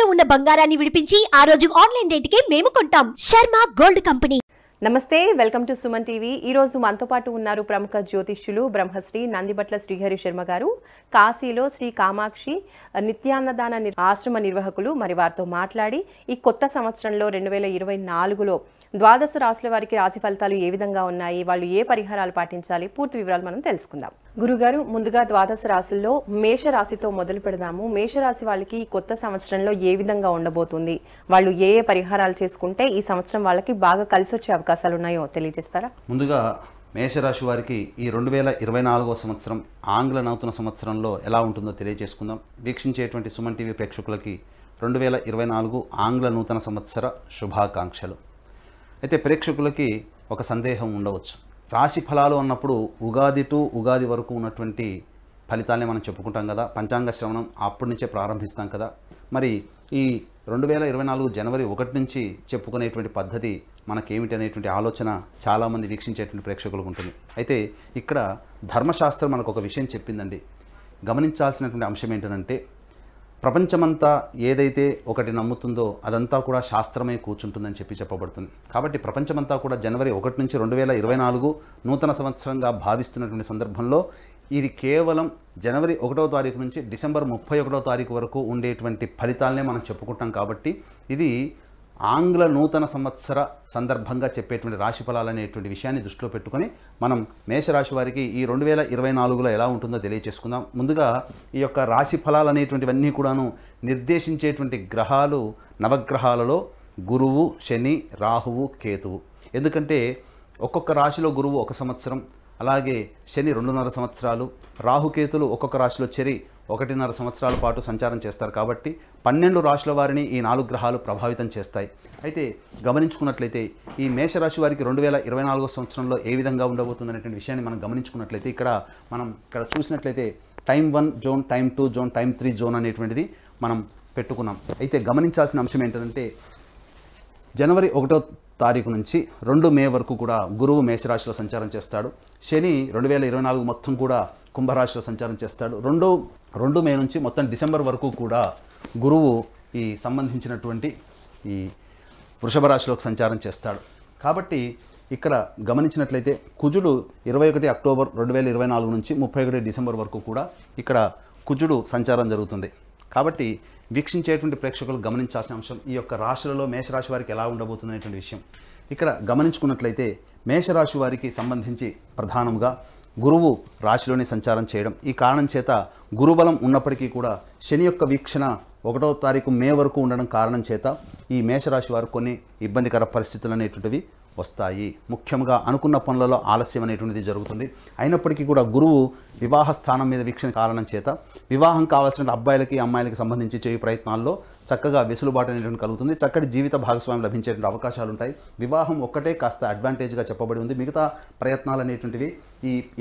తాకట్టులో ఉన్న బంగారాన్ని విడిపించి ఆ రోజు ఆన్లైన్ రేటుకే మేము కొంటాం. Sharma gold company. నమస్తే, వెల్కమ్ టు సుమన్ టీవీ. ఈరోజు మనతో పాటు ఉన్నారు ప్రముఖ జ్యోతిష్యులు బ్రహ్మశ్రీ నందిబట్ల శ్రీహరి శర్మ గారు. కాశీలో శ్రీ కామాక్షి నిత్యాన్నదాన ఆశ్రమ నిర్వాహకులు. మరి వారితో మాట్లాడి ఈ కొత్త సంవత్సరంలో 2024లో ద్వాదశ రాశుల వారికి రాశి ఫలితాలు ఏ విధంగా ఉన్నాయి, వాళ్ళు ఏ పరిహారాలు పాటించాలి, పూర్తి వివరాలు మనం తెలుసుకుందాం. గురుగారు, ముందుగా ద్వాదశ రాశుల్లో మేషరాశితో మొదలు పెడదాము. మేషరాశి వాళ్ళకి ఈ కొత్త సంవత్సరంలో ఏ విధంగా ఉండబోతుంది, వాళ్ళు ఏ ఏ పరిహారాలు చేసుకుంటే ఈ సంవత్సరం వాళ్ళకి బాగా కలిసి వచ్చే అవకాశాలు ఉన్నాయో తెలియజేస్తారా? ముందుగా మేషరాశి వారికి ఈ 2024వ సంవత్సరం ఆంగ్ల నూతన సంవత్సరంలో ఎలా ఉంటుందో తెలియజేసుకుందాం. వీక్షించేటువంటి సుమన్ టీవీ ప్రేక్షకులకి 2024 ఆంగ్ల నూతన సంవత్సర శుభాకాంక్షలు. అయితే ప్రేక్షకులకి ఒక సందేహం ఉండవచ్చు. రాశి ఫలాలు అన్నప్పుడు ఉగాది టు ఉగాది వరకు ఉన్నటువంటి ఫలితాలనే మనం చెప్పుకుంటాం కదా, పంచాంగ శ్రవణం అప్పటి నుంచే ప్రారంభిస్తాం కదా. మరి ఈ 2024 జనవరి 1 నుంచి చెప్పుకునేటువంటి పద్ధతి మనకేమిటి అనేటువంటి ఆలోచన చాలామంది వీక్షించేటువంటి ప్రేక్షకులకు ఉంటుంది. అయితే ఇక్కడ ధర్మశాస్త్రం మనకు ఒక విషయం చెప్పిందండి. గమనించాల్సినటువంటి అంశం ఏంటంటే, ప్రపంచమంతా ఏదైతే ఒకటి నమ్ముతుందో అదంతా కూడా శాస్త్రమే కూర్చుంటుందని చెప్పబడుతుంది. కాబట్టి ప్రపంచమంతా కూడా జనవరి 1 నుంచి 2024 నూతన సంవత్సరంగా భావిస్తున్నటువంటి సందర్భంలో ఇది కేవలం జనవరి 1వ తారీఖు నుంచి డిసెంబర్ 31వ తారీఖు వరకు ఉండేటువంటి ఫలితాలనే మనం చెప్పుకుంటాం. కాబట్టి ఇది ఆంగ్ల నూతన సంవత్సర సందర్భంగా చెప్పేటువంటి రాశి ఫలాలు అనేటువంటి విషయాన్ని దృష్టిలో పెట్టుకొని మనం మేషరాశి వారికి ఈ 2024లో ఎలా ఉంటుందో తెలియజేసుకుందాం. ముందుగా ఈ యొక్క రాశి ఫలాలు అనేటువంటివన్నీ కూడాను నిర్దేశించేటువంటి గ్రహాలు నవగ్రహాలలో గురువు, శని, రాహువు, కేతువు. ఎందుకంటే ఒక్కొక్క రాశిలో గురువు 1 సంవత్సరం, అలాగే శని 2.5 సంవత్సరాలు, రాహుకేతులు ఒక్కొక్క రాశిలో చెరి 1.5 సంవత్సరాల పాటు సంచారం చేస్తారు. కాబట్టి 12 రాశుల వారిని ఈ 4 గ్రహాలు ప్రభావితం చేస్తాయి. అయితే గమనించుకున్నట్లయితే ఈ మేషరాశి వారికి 2024 సంవత్సరంలో ఏ విధంగా ఉండబోతుంది అనేటువంటి విషయాన్ని మనం గమనించుకున్నట్లయితే ఇక్కడ చూసినట్లయితే time 1 zone, time 2 zone, time 3 zone అనేటువంటిది మనం పెట్టుకున్నాం. అయితే గమనించాల్సిన అంశం ఏంటంటే, జనవరి 1వ తారీఖు నుంచి 2 మే వరకు కూడా గురువు మేషరాశిలో సంచారం చేస్తాడు. శని 2024 మొత్తం కూడా కుంభరాశిలో సంచారం చేస్తాడు. 2 మే నుంచి మొత్తం డిసెంబర్ వరకు కూడా గురువు ఈ సంబంధించినటువంటి ఈ వృషభ రాశిలోకి సంచారం చేస్తాడు. కాబట్టి ఇక్కడ గమనించినట్లయితే కుజుడు 21 అక్టోబర్ 2024 నుంచి 31 డిసెంబర్ వరకు కూడా ఇక్కడ కుజుడు సంచారం జరుగుతుంది. కాబట్టి వీక్షించేటువంటి ప్రేక్షకులు గమనించాల్సిన అంశం ఈ యొక్క రాశులలో మేషరాశి వారికి ఎలా ఉండబోతుంది అనేటువంటి విషయం. ఇక్కడ గమనించుకున్నట్లయితే మేషరాశి వారికి సంబంధించి ప్రధానంగా గురువు రాశిలోనే సంచారం చేయడం, ఈ కారణం చేత గురుబలం ఉన్నప్పటికీ కూడా శని యొక్క వీక్షణ 1వ తారీఖు మే వరకు ఉండడం కారణం చేత ఈ మేషరాశి వారు కొన్ని ఇబ్బందికర పరిస్థితులు అనేటువంటివి వస్తాయి. ముఖ్యంగా అనుకున్న పనులలో ఆలస్యం అనేటువంటిది జరుగుతుంది. అయినప్పటికీ కూడా గురువు వివాహ స్థానం మీద వీక్షణ కారణం చేత వివాహం కావాల్సిన అబ్బాయిలకి అమ్మాయిలకి సంబంధించి చేయు ప్రయత్నాల్లో చక్కగా వెసులుబాటు అనేటువంటి కలుగుతుంది. చక్కటి జీవిత భాగస్వామ్యం లభించేటువంటి అవకాశాలు ఉంటాయి. వివాహం ఒక్కటే కాస్త అడ్వాంటేజ్గా చెప్పబడి ఉంది. మిగతా ప్రయత్నాలు అనేటువంటివి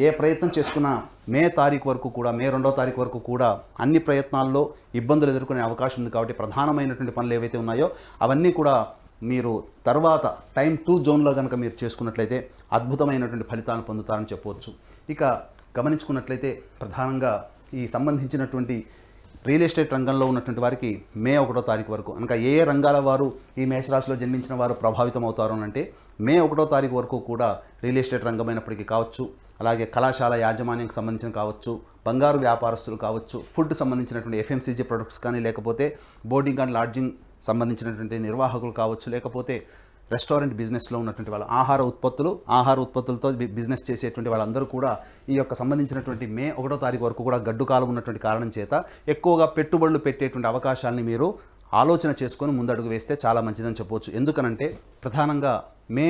ఏ ప్రయత్నం చేసుకున్నా మే 2వ తారీఖు వరకు కూడా అన్ని ప్రయత్నాల్లో ఇబ్బందులు ఎదుర్కొనే అవకాశం ఉంది. కాబట్టి ప్రధానమైనటువంటి పనులు ఏవైతే ఉన్నాయో అవన్నీ కూడా మీరు తర్వాత టైం 2 జోన్లో కనుక మీరు చేసుకున్నట్లయితే అద్భుతమైనటువంటి ఫలితాలను పొందుతారని చెప్పవచ్చు. ఇక గమనించుకున్నట్లయితే ప్రధానంగా ఈ సంబంధించినటువంటి రియల్ ఎస్టేట్ రంగంలో ఉన్నటువంటి వారికి మే 1వ తారీఖు వరకు అనగా ఏ రంగాల వారు ఈ మేషరాశిలో జన్మించిన వారు ప్రభావితం అవుతారు అంటే మే 1వ తారీఖు వరకు కూడా రియల్ ఎస్టేట్ రంగమైనప్పటికీ కావచ్చు, అలాగే కళాశాల యాజమాన్యానికి సంబంధించిన కావచ్చు, బంగారు వ్యాపారస్తులు కావచ్చు, ఫుడ్ సంబంధించినటువంటి FMCG ప్రొడక్ట్స్ కానీ, లేకపోతే బోర్డింగ్ అండ్ లాడ్జింగ్ సంబంధించినటువంటి నిర్వాహకులు కావచ్చు, లేకపోతే రెస్టారెంట్ బిజినెస్లో ఉన్నటువంటి వాళ్ళ ఆహార ఉత్పత్తులతో బిజినెస్ చేసేటువంటి వాళ్ళందరూ కూడా ఈ యొక్క సంబంధించినటువంటి మే 1వ తారీఖు వరకు కూడా గడ్డు కాలం ఉన్నటువంటి కారణం చేత ఎక్కువగా పెట్టుబడులు పెట్టేటువంటి అవకాశాలని మీరు ఆలోచన చేసుకొని ముందడుగు వేస్తే చాలా మంచిదని చెప్పవచ్చు. ఎందుకనంటే ప్రధానంగా మే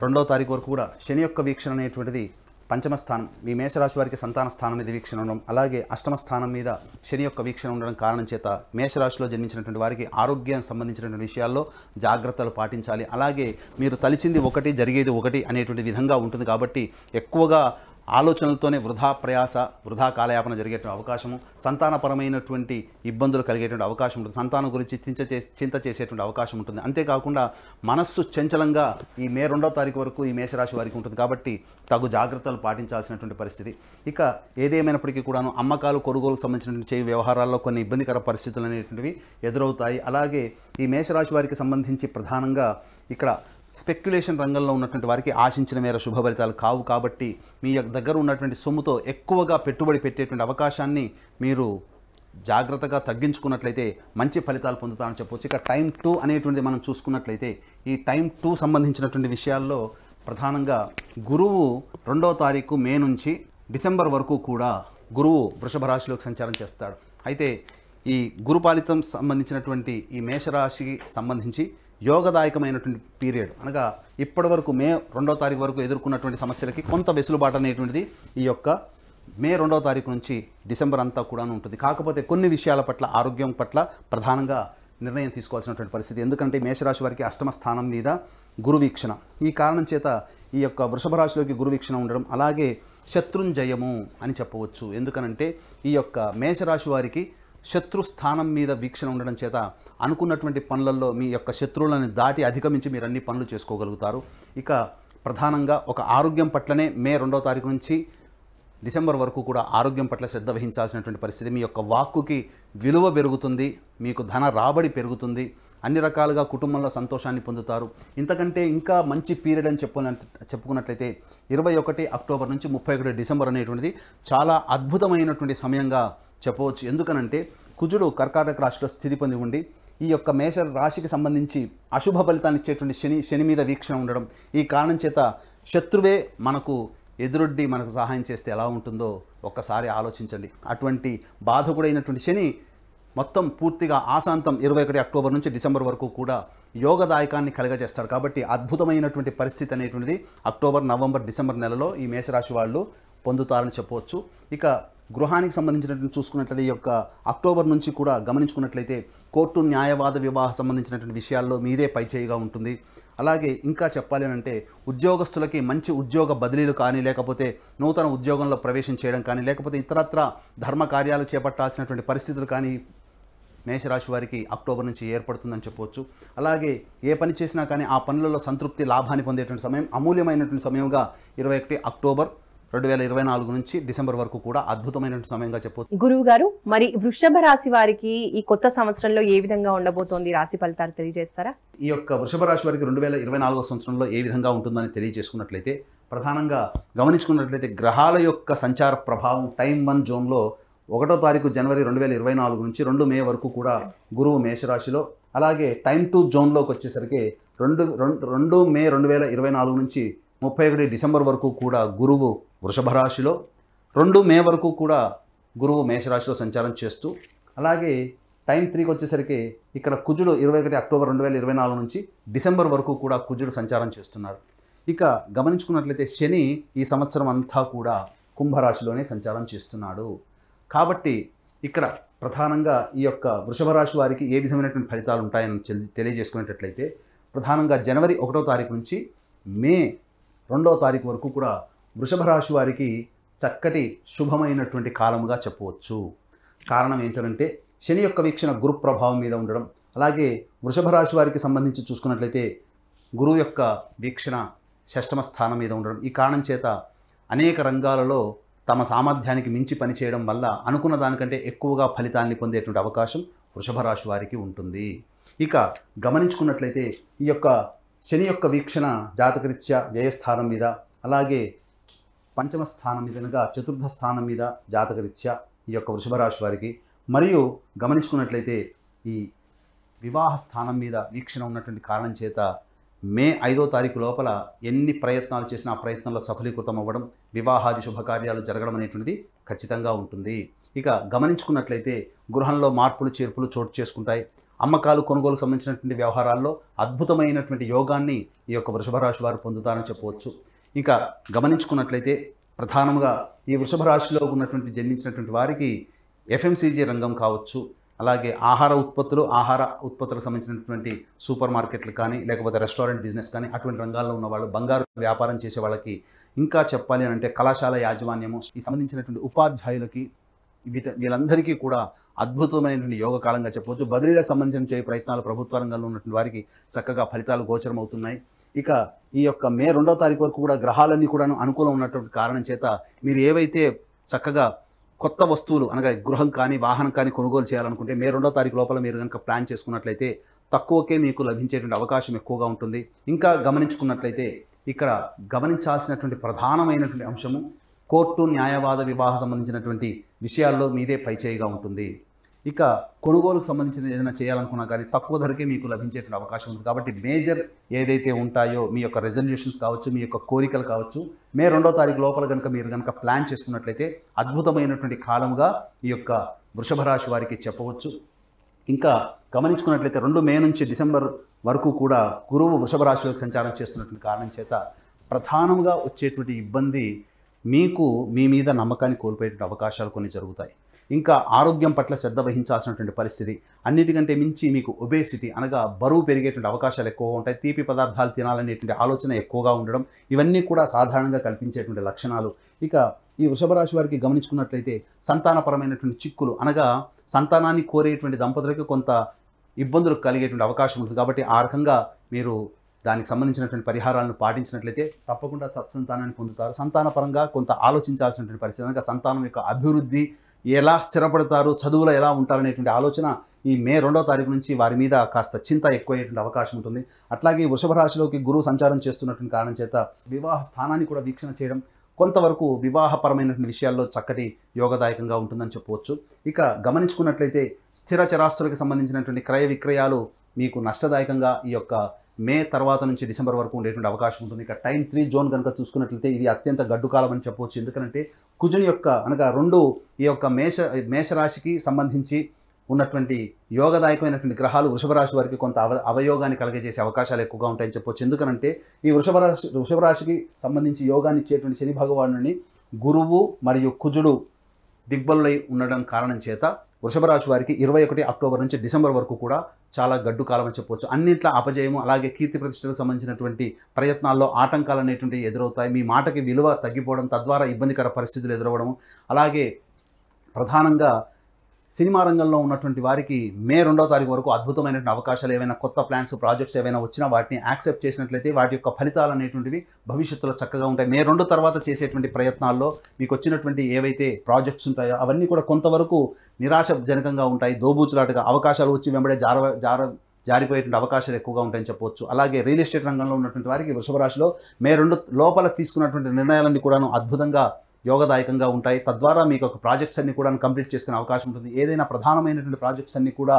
2వ తారీఖు వరకు కూడా శని యొక్క వీక్షణ అనేటువంటిది పంచమ స్థానం, మీ మేషరాశి వారికి సంతాన స్థానం మీద వీక్షణ ఉండడం, అలాగే అష్టమ స్థానం మీద శని యొక్క వీక్షణ ఉండడం కారణం చేత మేషరాశిలో జన్మించినటువంటి వారికి ఆరోగ్యానికి సంబంధించినటువంటి విషయాల్లో జాగ్రత్తలు పాటించాలి. అలాగే మీరు తలిచింది ఒకటి జరిగేది ఒకటి అనేటువంటి విధంగా ఉంటుంది. కాబట్టి ఎక్కువగా ఆలోచనలతోనే వృధా ప్రయాస, వృధా కాలయాపన జరిగేటువంటి అవకాశము, సంతానపరమైనటువంటి ఇబ్బందులు కలిగేటువంటి అవకాశం ఉంటుంది, సంతానం గురించి చింత చేసేటువంటి అవకాశం ఉంటుంది. అంతేకాకుండా మనస్సు చంచలంగా ఈ మే 2వ తారీఖు వరకు ఈ మేషరాశి వారికి ఉంటుంది కాబట్టి తగు జాగ్రత్తలు పాటించాల్సినటువంటి పరిస్థితి. ఇక ఏదేమైనప్పటికీ కూడాను అమ్మకాలు కొనుగోలుకు సంబంధించినటువంటి చేయి వ్యవహారాల్లో కొన్ని ఇబ్బందికర పరిస్థితులు అనేటువంటివి ఎదురవుతాయి. అలాగే ఈ మేషరాశి వారికి సంబంధించి ప్రధానంగా ఇక్కడ స్పెక్యులేషన్ రంగంలో ఉన్నటువంటి వారికి ఆశించిన మేర శుభ ఫలితాలు కావు కాబట్టి మీ దగ్గర ఉన్నటువంటి సొమ్ముతో ఎక్కువగా పెట్టుబడి పెట్టేటువంటి అవకాశాన్ని మీరు జాగ్రత్తగా తగ్గించుకున్నట్లయితే మంచి ఫలితాలు పొందుతామని చెప్పవచ్చు. ఇక టైం 2 అనేటువంటిది మనం చూసుకున్నట్లయితే ఈ టైం 2 సంబంధించినటువంటి విషయాల్లో ప్రధానంగా గురువు 2వ తారీఖు మే నుంచి డిసెంబర్ వరకు కూడా గురువు వృషభ రాశిలోకి సంచారం చేస్తాడు. అయితే ఈ గురుపాలితం సంబంధించినటువంటి ఈ మేషరాశికి సంబంధించి యోగదాయకమైనటువంటి పీరియడ్, అనగా ఇప్పటి వరకు మే 2వ తారీఖు వరకు ఎదుర్కొన్నటువంటి సమస్యలకి కొంత వెసులుబాటు అనేటువంటిది ఈ యొక్క మే 2వ తారీఖు నుంచి డిసెంబర్ అంతా కూడా ఉంటుంది. కాకపోతే కొన్ని విషయాల పట్ల, ఆరోగ్యం పట్ల ప్రధానంగా నిర్ణయం తీసుకోవాల్సినటువంటి పరిస్థితి. ఎందుకంటే మేషరాశి వారికి అష్టమ స్థానం మీద గురువీక్షణ, ఈ కారణం చేత ఈ యొక్క వృషభ రాశిలోకి గురువీక్షణ ఉండడం, అలాగే శత్రుంజయము అని చెప్పవచ్చు. ఎందుకనంటే ఈ యొక్క మేషరాశి వారికి శత్రు స్థానం మీద వీక్షణ ఉండడం చేత అనుకున్నటువంటి పనులలో మీ యొక్క శత్రువులను దాటి అధిగమించి మీరు అన్ని పనులు చేసుకోగలుగుతారు. ఇక ప్రధానంగా ఒక ఆరోగ్యం పట్లనే మే 2వ తారీఖు నుంచి డిసెంబర్ వరకు కూడా ఆరోగ్యం పట్ల శ్రద్ధ వహించాల్సినటువంటి పరిస్థితి. మీ యొక్క వాక్కుకి విలువ పెరుగుతుంది, మీకు ధన రాబడి పెరుగుతుంది, అన్ని రకాలుగా కుటుంబంలో సంతోషాన్ని పొందుతారు. ఇంతకంటే ఇంకా మంచి పీరియడ్ అని చెప్పుకున్నట్లయితే 21 అక్టోబర్ నుంచి 31 డిసెంబర్ అనేటువంటిది చాలా అద్భుతమైనటువంటి సమయంగా చెప్పవచ్చు. ఎందుకనంటే కుజుడు కర్కాటక రాశిలో స్థితి పొంది ఉండి ఈ యొక్క మేష రాశికి సంబంధించి అశుభ ఫలితాన్ని ఇచ్చేటువంటి శని మీద వీక్షణ ఉండడం, ఈ కారణం చేత శత్రువే మనకు ఎదురొడ్డి మనకు సహాయం చేస్తే ఎలా ఉంటుందో ఒక్కసారి ఆలోచించండి. అటువంటి బాధకుడైనటువంటి శని మొత్తం పూర్తిగా ఆశాంతం 21 అక్టోబర్ నుంచి డిసెంబర్ వరకు కూడా యోగదాయకాన్ని కలగజేస్తాడు. కాబట్టి అద్భుతమైనటువంటి పరిస్థితి అనేటువంటిది అక్టోబర్, నవంబర్, డిసెంబర్ నెలలో ఈ మేషరాశి వాళ్ళు పొందుతారని చెప్పవచ్చు. ఇక గృహానికి సంబంధించినటువంటి చూసుకున్నట్లయితే ఈ యొక్క అక్టోబర్ నుంచి కూడా గమనించుకున్నట్లయితే కోర్టు, న్యాయవాద, వివాహ సంబంధించినటువంటి విషయాల్లో మీదే పైచేయిగా ఉంటుంది. అలాగే ఇంకా చెప్పాలి అంటే ఉద్యోగస్తులకి మంచి ఉద్యోగ బదిలీలు కానీ, లేకపోతే నూతన ఉద్యోగంలో ప్రవేశం చేయడం కానీ, లేకపోతే ఇతరత్ర ధర్మ కార్యాలు చేపట్టాల్సినటువంటి పరిస్థితులు కానీ మేషరాశి వారికి అక్టోబర్ నుంచి ఏర్పడుతుందని చెప్పవచ్చు. అలాగే ఏ పని చేసినా కానీ ఆ పనులలో సంతృప్తి, లాభాన్ని పొందేటువంటి సమయం, అమూల్యమైనటువంటి సమయంగా 21 అక్టోబర్ 2024 నుంచి డిసెంబర్ వరకు కూడా అద్భుతమైనటువంటి సమయంగా చెప్పవచ్చు. గురువు గారు, మరి వృషభ రాశి వారికి ఈ కొత్త సంవత్సరంలో ఏ విధంగా ఉండబోతోంది, రాశి ఫలితాలు తెలియజేస్తారా? ఈ యొక్క వృషభ రాశి వారికి 2024 సంవత్సరంలో ఏ విధంగా ఉంటుందని తెలియజేసుకున్నట్లయితే ప్రధానంగా గమనించుకున్నట్లయితే గ్రహాల యొక్క సంచార ప్రభావం టైం 1 జోన్లో 1వ తారీఖు జనవరి 2024 నుంచి 2 మే వరకు కూడా గురువు మేషరాశిలో, అలాగే టైం 2 జోన్లోకి వచ్చేసరికి 2 మే 2024 నుంచి 31 డిసెంబర్ వరకు కూడా గురువు వృషభ రాశిలో, 2 మే వరకు కూడా గురువు మేషరాశిలో సంచారం చేస్తూ, అలాగే టైం 3కి వచ్చేసరికి ఇక్కడ కుజుడు 21 అక్టోబర్ 2024 నుంచి డిసెంబర్ వరకు కూడా కుజుడు సంచారం చేస్తున్నాడు. ఇక గమనించుకున్నట్లయితే శని ఈ సంవత్సరం అంతా కూడా కుంభరాశిలోనే సంచారం చేస్తున్నాడు. కాబట్టి ఇక్కడ ప్రధానంగా ఈ యొక్క వృషభ రాశి వారికి ఏ విధమైనటువంటి ఫలితాలు ఉంటాయని తెలియజేసుకునేటట్లయితే ప్రధానంగా జనవరి 1వ తారీఖు నుంచి మే 2వ తారీఖు వరకు కూడా వృషభ రాశి వారికి చక్కటి శుభమైనటువంటి కాలముగా చెప్పవచ్చు. కారణం ఏంటంటే శని యొక్క వీక్షణ గురు ప్రభావం మీద ఉండడం, అలాగే వృషభ రాశి వారికి సంబంధించి చూసుకున్నట్లయితే గురువు యొక్క వీక్షణ 6వ స్థానం మీద ఉండడం, ఈ కారణం చేత అనేక రంగాలలో తమ సామర్థ్యానికి మించి పనిచేయడం వల్ల అనుకున్న దానికంటే ఎక్కువగా ఫలితాన్ని పొందేటువంటి అవకాశం వృషభ రాశి వారికి ఉంటుంది. ఇక గమనించుకున్నట్లయితే ఈ యొక్క శని యొక్క వీక్షణ జాతకరీత్యా వ్యయస్థానం మీద, అలాగే 5వ స్థానం మీదనగా 4వ స్థానం మీద జాతకరీత్యా ఈ యొక్క వృషభ రాశి వారికి, మరియు గమనించుకున్నట్లయితే ఈ వివాహ స్థానం మీద వీక్షణ ఉన్నటువంటి కారణం చేత మే 5వ తారీఖు లోపల ఎన్ని ప్రయత్నాలు చేసినా ఆ ప్రయత్నంలో సఫలీకృతం అవ్వడం, వివాహాది శుభకార్యాలు జరగడం అనేటువంటిది ఖచ్చితంగా ఉంటుంది. ఇక గమనించుకున్నట్లయితే గృహంలో మార్పులు చేర్పులు చోటు చేసుకుంటాయి. అమ్మకాలు కొనుగోలు సంబంధించినటువంటి వ్యవహారాల్లో అద్భుతమైనటువంటి యోగాన్ని ఈ యొక్క వృషభ రాశి వారు పొందుతారని చెప్పవచ్చు. ఇంకా గమనించుకున్నట్లయితే ప్రధానంగా ఈ వృషభ రాశిలో ఉన్నటువంటి జన్మించినటువంటి వారికి FMCG రంగం కావచ్చు, అలాగే ఆహార ఉత్పత్తులకు సంబంధించినటువంటి సూపర్ మార్కెట్లు కానీ లేకపోతే రెస్టారెంట్ బిజినెస్ కానీ అటువంటి రంగాల్లో ఉన్న వాళ్ళు, బంగారు వ్యాపారం చేసే వాళ్ళకి, ఇంకా చెప్పాలి అంటే కళాశాల యాజమాన్యము, ఈ సంబంధించినటువంటి ఉపాధ్యాయులకి, వీళ్ళందరికీ కూడా అద్భుతమైనటువంటి యోగ కాలంగా చెప్పవచ్చు. బదిలీలకు సంబంధించిన ప్రయత్నాలు ప్రభుత్వ రంగంలో ఉన్నటువంటి వారికి చక్కగా ఫలితాలు గోచరమవుతున్నాయి. ఇక ఈ యొక్క మే 2వ తారీఖు వరకు కూడా గ్రహాలన్నీ కూడా అనుకూలం ఉన్నటువంటి కారణం చేత మీరు ఏవైతే చక్కగా కొత్త వస్తువులు అనగా గృహం కానీ వాహనం కానీ కొనుగోలు చేయాలనుకుంటే మే 2వ తారీఖు లోపల మీరు కనుక ప్లాన్ చేసుకున్నట్లయితే తక్కువకే మీకు లభించేటువంటి అవకాశం ఎక్కువగా ఉంటుంది. ఇంకా గమనించుకున్నట్లయితే ఇక్కడ గమనించాల్సినటువంటి ప్రధానమైనటువంటి అంశము కోర్టు, న్యాయవాద, వివాహ సంబంధించినటువంటి విషయాల్లో మీదే పైచేయిగా ఉంటుంది. ఇక కొనుగోలుకు సంబంధించిన ఏదైనా చేయాలనుకున్నా కానీ తక్కువ ధరకే మీకు లభించేటువంటి అవకాశం ఉంది. కాబట్టి మేజర్ ఏదైతే ఉంటాయో మీ యొక్క రెజల్యూషన్స్ కావచ్చు, మీ యొక్క కోరికలు కావచ్చు, మే 2వ తారీఖు లోపల మీరు కనుక ప్లాన్ చేసుకున్నట్లయితే అద్భుతమైనటువంటి కాలంగా ఈ యొక్క వృషభ రాశి వారికి చెప్పవచ్చు. ఇంకా గమనించుకున్నట్లయితే 2 మే నుంచి డిసెంబర్ వరకు కూడా గురువు వృషభ రాశిలోకి సంచారం చేస్తున్నటువంటి కారణం చేత ప్రధానంగా వచ్చేటువంటి ఇబ్బంది మీకు మీ మీద నమ్మకాన్ని కోల్పోయేటువంటి అవకాశాలు కొన్ని జరుగుతాయి. ఇంకా ఆరోగ్యం పట్ల శ్రద్ధ వహించాల్సినటువంటి పరిస్థితి, అన్నిటికంటే మించి మీకు ఒబేసిటీ అనగా బరువు పెరిగేటువంటి అవకాశాలు ఎక్కువగా ఉంటాయి. తీపి పదార్థాలు తినాలనేటువంటి ఆలోచన ఎక్కువగా ఉండడం, ఇవన్నీ కూడా సాధారణంగా కల్పించేటువంటి లక్షణాలు. ఇక ఈ వృషభ రాశి వారికి గమనించుకున్నట్లయితే సంతానపరమైనటువంటి చిక్కులు అనగా సంతానాన్ని కోరేటువంటి దంపతులకు కొంత ఇబ్బందులు కలిగేటువంటి అవకాశం ఉంటుంది. కాబట్టి ఆ రకంగా మీరు దానికి సంబంధించినటువంటి పరిహారాలను పాటించినట్లయితే తప్పకుండా సత్సంతానాన్ని పొందుతారు. సంతానపరంగా కొంత ఆలోచించాల్సినటువంటి పరిస్థితి అనగా సంతానం యొక్క అభివృద్ధి, ఎలా స్థిరపడతారు, చదువులో ఎలా ఉంటారనేటువంటి ఆలోచన ఈ మే 2వ తారీఖు నుంచి వారి మీద కాస్త చింత ఎక్కువయ్యేటువంటి అవకాశం ఉంటుంది. అట్లాగే వృషభ రాశిలోకి గురువు సంచారం చేస్తున్నటువంటి కారణం చేత వివాహ స్థానాన్ని కూడా వీక్షణ చేయడం కొంతవరకు వివాహపరమైనటువంటి విషయాల్లో చక్కటి యోగదాయకంగా ఉంటుందని చెప్పవచ్చు. ఇక గమనించుకున్నట్లయితే స్థిర చరాస్తులకు సంబంధించినటువంటి క్రయ విక్రయాలు మీకు నష్టదాయకంగా ఈ యొక్క మే తర్వాత నుంచి డిసెంబర్ వరకు ఉండేటువంటి అవకాశం ఉంటుంది. ఇక టైం 3 జోన్ కనుక చూసుకున్నట్లయితే ఇది అత్యంత గడ్డు కాలం అని చెప్పవచ్చు. ఎందుకంటే కుజుని యొక్క అనగా 2 ఈ యొక్క మేషరాశికి సంబంధించి ఉన్నటువంటి యోగదాయకమైనటువంటి గ్రహాలు వృషభ రాశి వారికి కొంత అవయోగాన్ని కలగజేసే అవకాశాలు ఎక్కువగా ఉంటాయని చెప్పవచ్చు. ఎందుకంటే ఈ వృషభ రాశికి సంబంధించి యోగాన్ని ఇచ్చేటువంటి శని భగవానుని గురువు మరియు కుజుడు దిగ్బలులై ఉండడం కారణం చేత వృషభ రాశి వారికి 21 అక్టోబర్ నుంచి డిసెంబర్ వరకు కూడా చాలా గడ్డు కాలం అని చెప్పవచ్చు. అన్నింట్ల అపజయము, అలాగే కీర్తి ప్రతిష్టలకు సంబంధించినటువంటి ప్రయత్నాల్లో ఆటంకాలు అనేటువంటివి ఎదురవుతాయి. మీ మాటకి విలువ తగ్గిపోవడం, తద్వారా ఇబ్బందికర పరిస్థితులు ఎదురవ్వడం, అలాగే ప్రధానంగా సినిమా రంగంలో ఉన్నటువంటి వారికి మే 2వ తారీఖు వరకు అద్భుతమైనటువంటి అవకాశాలు, ఏవైనా కొత్త ప్లాన్స్, ప్రాజెక్ట్స్ ఏవైనా వచ్చినా వాటిని యాక్సెప్ట్ చేసినట్లయితే వాటి యొక్క ఫలితాలు అనేటువంటివి భవిష్యత్తులో చక్కగా ఉంటాయి. మే 2 తర్వాత చేసేటువంటి ప్రయత్నాల్లో మీకు వచ్చినటువంటి ఏవైతే ప్రాజెక్ట్స్ ఉంటాయో అవన్నీ కూడా కొంతవరకు నిరాశజనకంగా ఉంటాయి. దోబూచులాటగా అవకాశాలు వచ్చి వెంబడే జారిపోయేటువంటి అవకాశాలు ఎక్కువగా ఉంటాయని చెప్పవచ్చు. అలాగే రియల్ ఎస్టేట్ రంగంలో ఉన్నటువంటి వారికి వృషభ రాశిలో మే 2 లోపల తీసుకున్నటువంటి నిర్ణయాలన్నీ కూడాను అద్భుతంగా యోగదాయకంగా ఉంటాయి. తద్వారా మీకు ఒక ప్రాజెక్ట్స్ అన్ని కూడా కంప్లీట్ చేసుకునే అవకాశం ఉంటుంది. ఏదైనా ప్రధానమైనటువంటి ప్రాజెక్ట్స్ అన్ని కూడా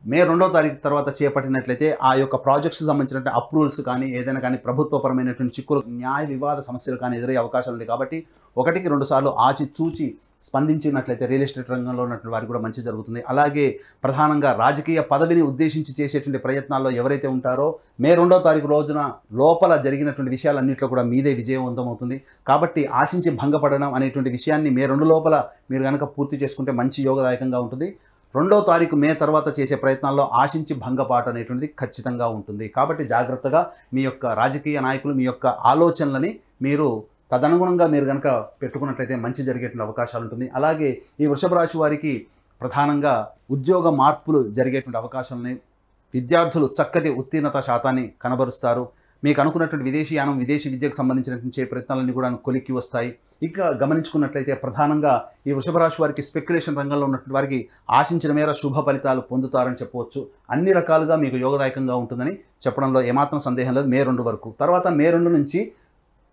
మే 2వ తారీఖు తర్వాత చేపట్టినట్లయితే ఆ యొక్క ప్రాజెక్ట్స్కి సంబంధించినటువంటి అప్రూవల్స్ కానీ ఏదైనా కానీ ప్రభుత్వపరమైనటువంటి చిక్కులు, న్యాయ వివాద సమస్యలు కానీ ఎదురయ్యే అవకాశాలు ఉన్నాయి. కాబట్టి 1-2 సార్లు ఆచితూచి స్పందించినట్లయితే రియల్ ఎస్టేట్ రంగంలో ఉన్నటువంటి వారికి కూడా మంచి జరుగుతుంది. అలాగే ప్రధానంగా రాజకీయ పదవిని ఉద్దేశించి చేసేటువంటి ప్రయత్నాల్లో ఎవరైతే ఉంటారో మే 2వ తారీఖు రోజున లోపల జరిగినటువంటి విషయాలన్నింటిలో కూడా మీదే విజయవంతమవుతుంది. కాబట్టి ఆశించి భంగపడడం అనేటువంటి విషయాన్ని మే 2 లోపల మీరు కనుక పూర్తి చేసుకుంటే మంచి యోగదాయకంగా ఉంటుంది. 2వ తారీఖు మే తర్వాత చేసే ప్రయత్నాల్లో ఆశించి భంగపాటు అనేటువంటిది ఖచ్చితంగా ఉంటుంది. కాబట్టి జాగ్రత్తగా మీ యొక్క రాజకీయ నాయకులు మీ యొక్క ఆలోచనలని మీరు తదనుగుణంగా మీరు కనుక పెట్టుకున్నట్లయితే మంచి జరిగేటువంటి అవకాశాలు ఉంటుంది. అలాగే ఈ వృషభ రాశి వారికి ప్రధానంగా ఉద్యోగ మార్పులు జరిగేటువంటి అవకాశాలని, విద్యార్థులు చక్కటి ఉత్తీర్ణత శాతాన్ని కనబరుస్తారు. మీకు అనుకున్నటువంటి విదేశీయానం, విదేశీ విద్యకు సంబంధించినటువంటి ప్రయత్నాలన్నీ కూడా కొలిక్కి వస్తాయి. ఇక గమనించుకున్నట్లయితే ప్రధానంగా ఈ వృషభ రాశి వారికి స్పెక్యులేషన్ రంగంలో ఉన్నటువంటి వారికి ఆశించిన మేర శుభ ఫలితాలు పొందుతారని చెప్పవచ్చు. అన్ని రకాలుగా మీకు యోగదాయకంగా ఉంటుందని చెప్పడంలో ఏమాత్రం సందేహం లేదు. మే 2 వరకు తర్వాత మే 2 నుంచి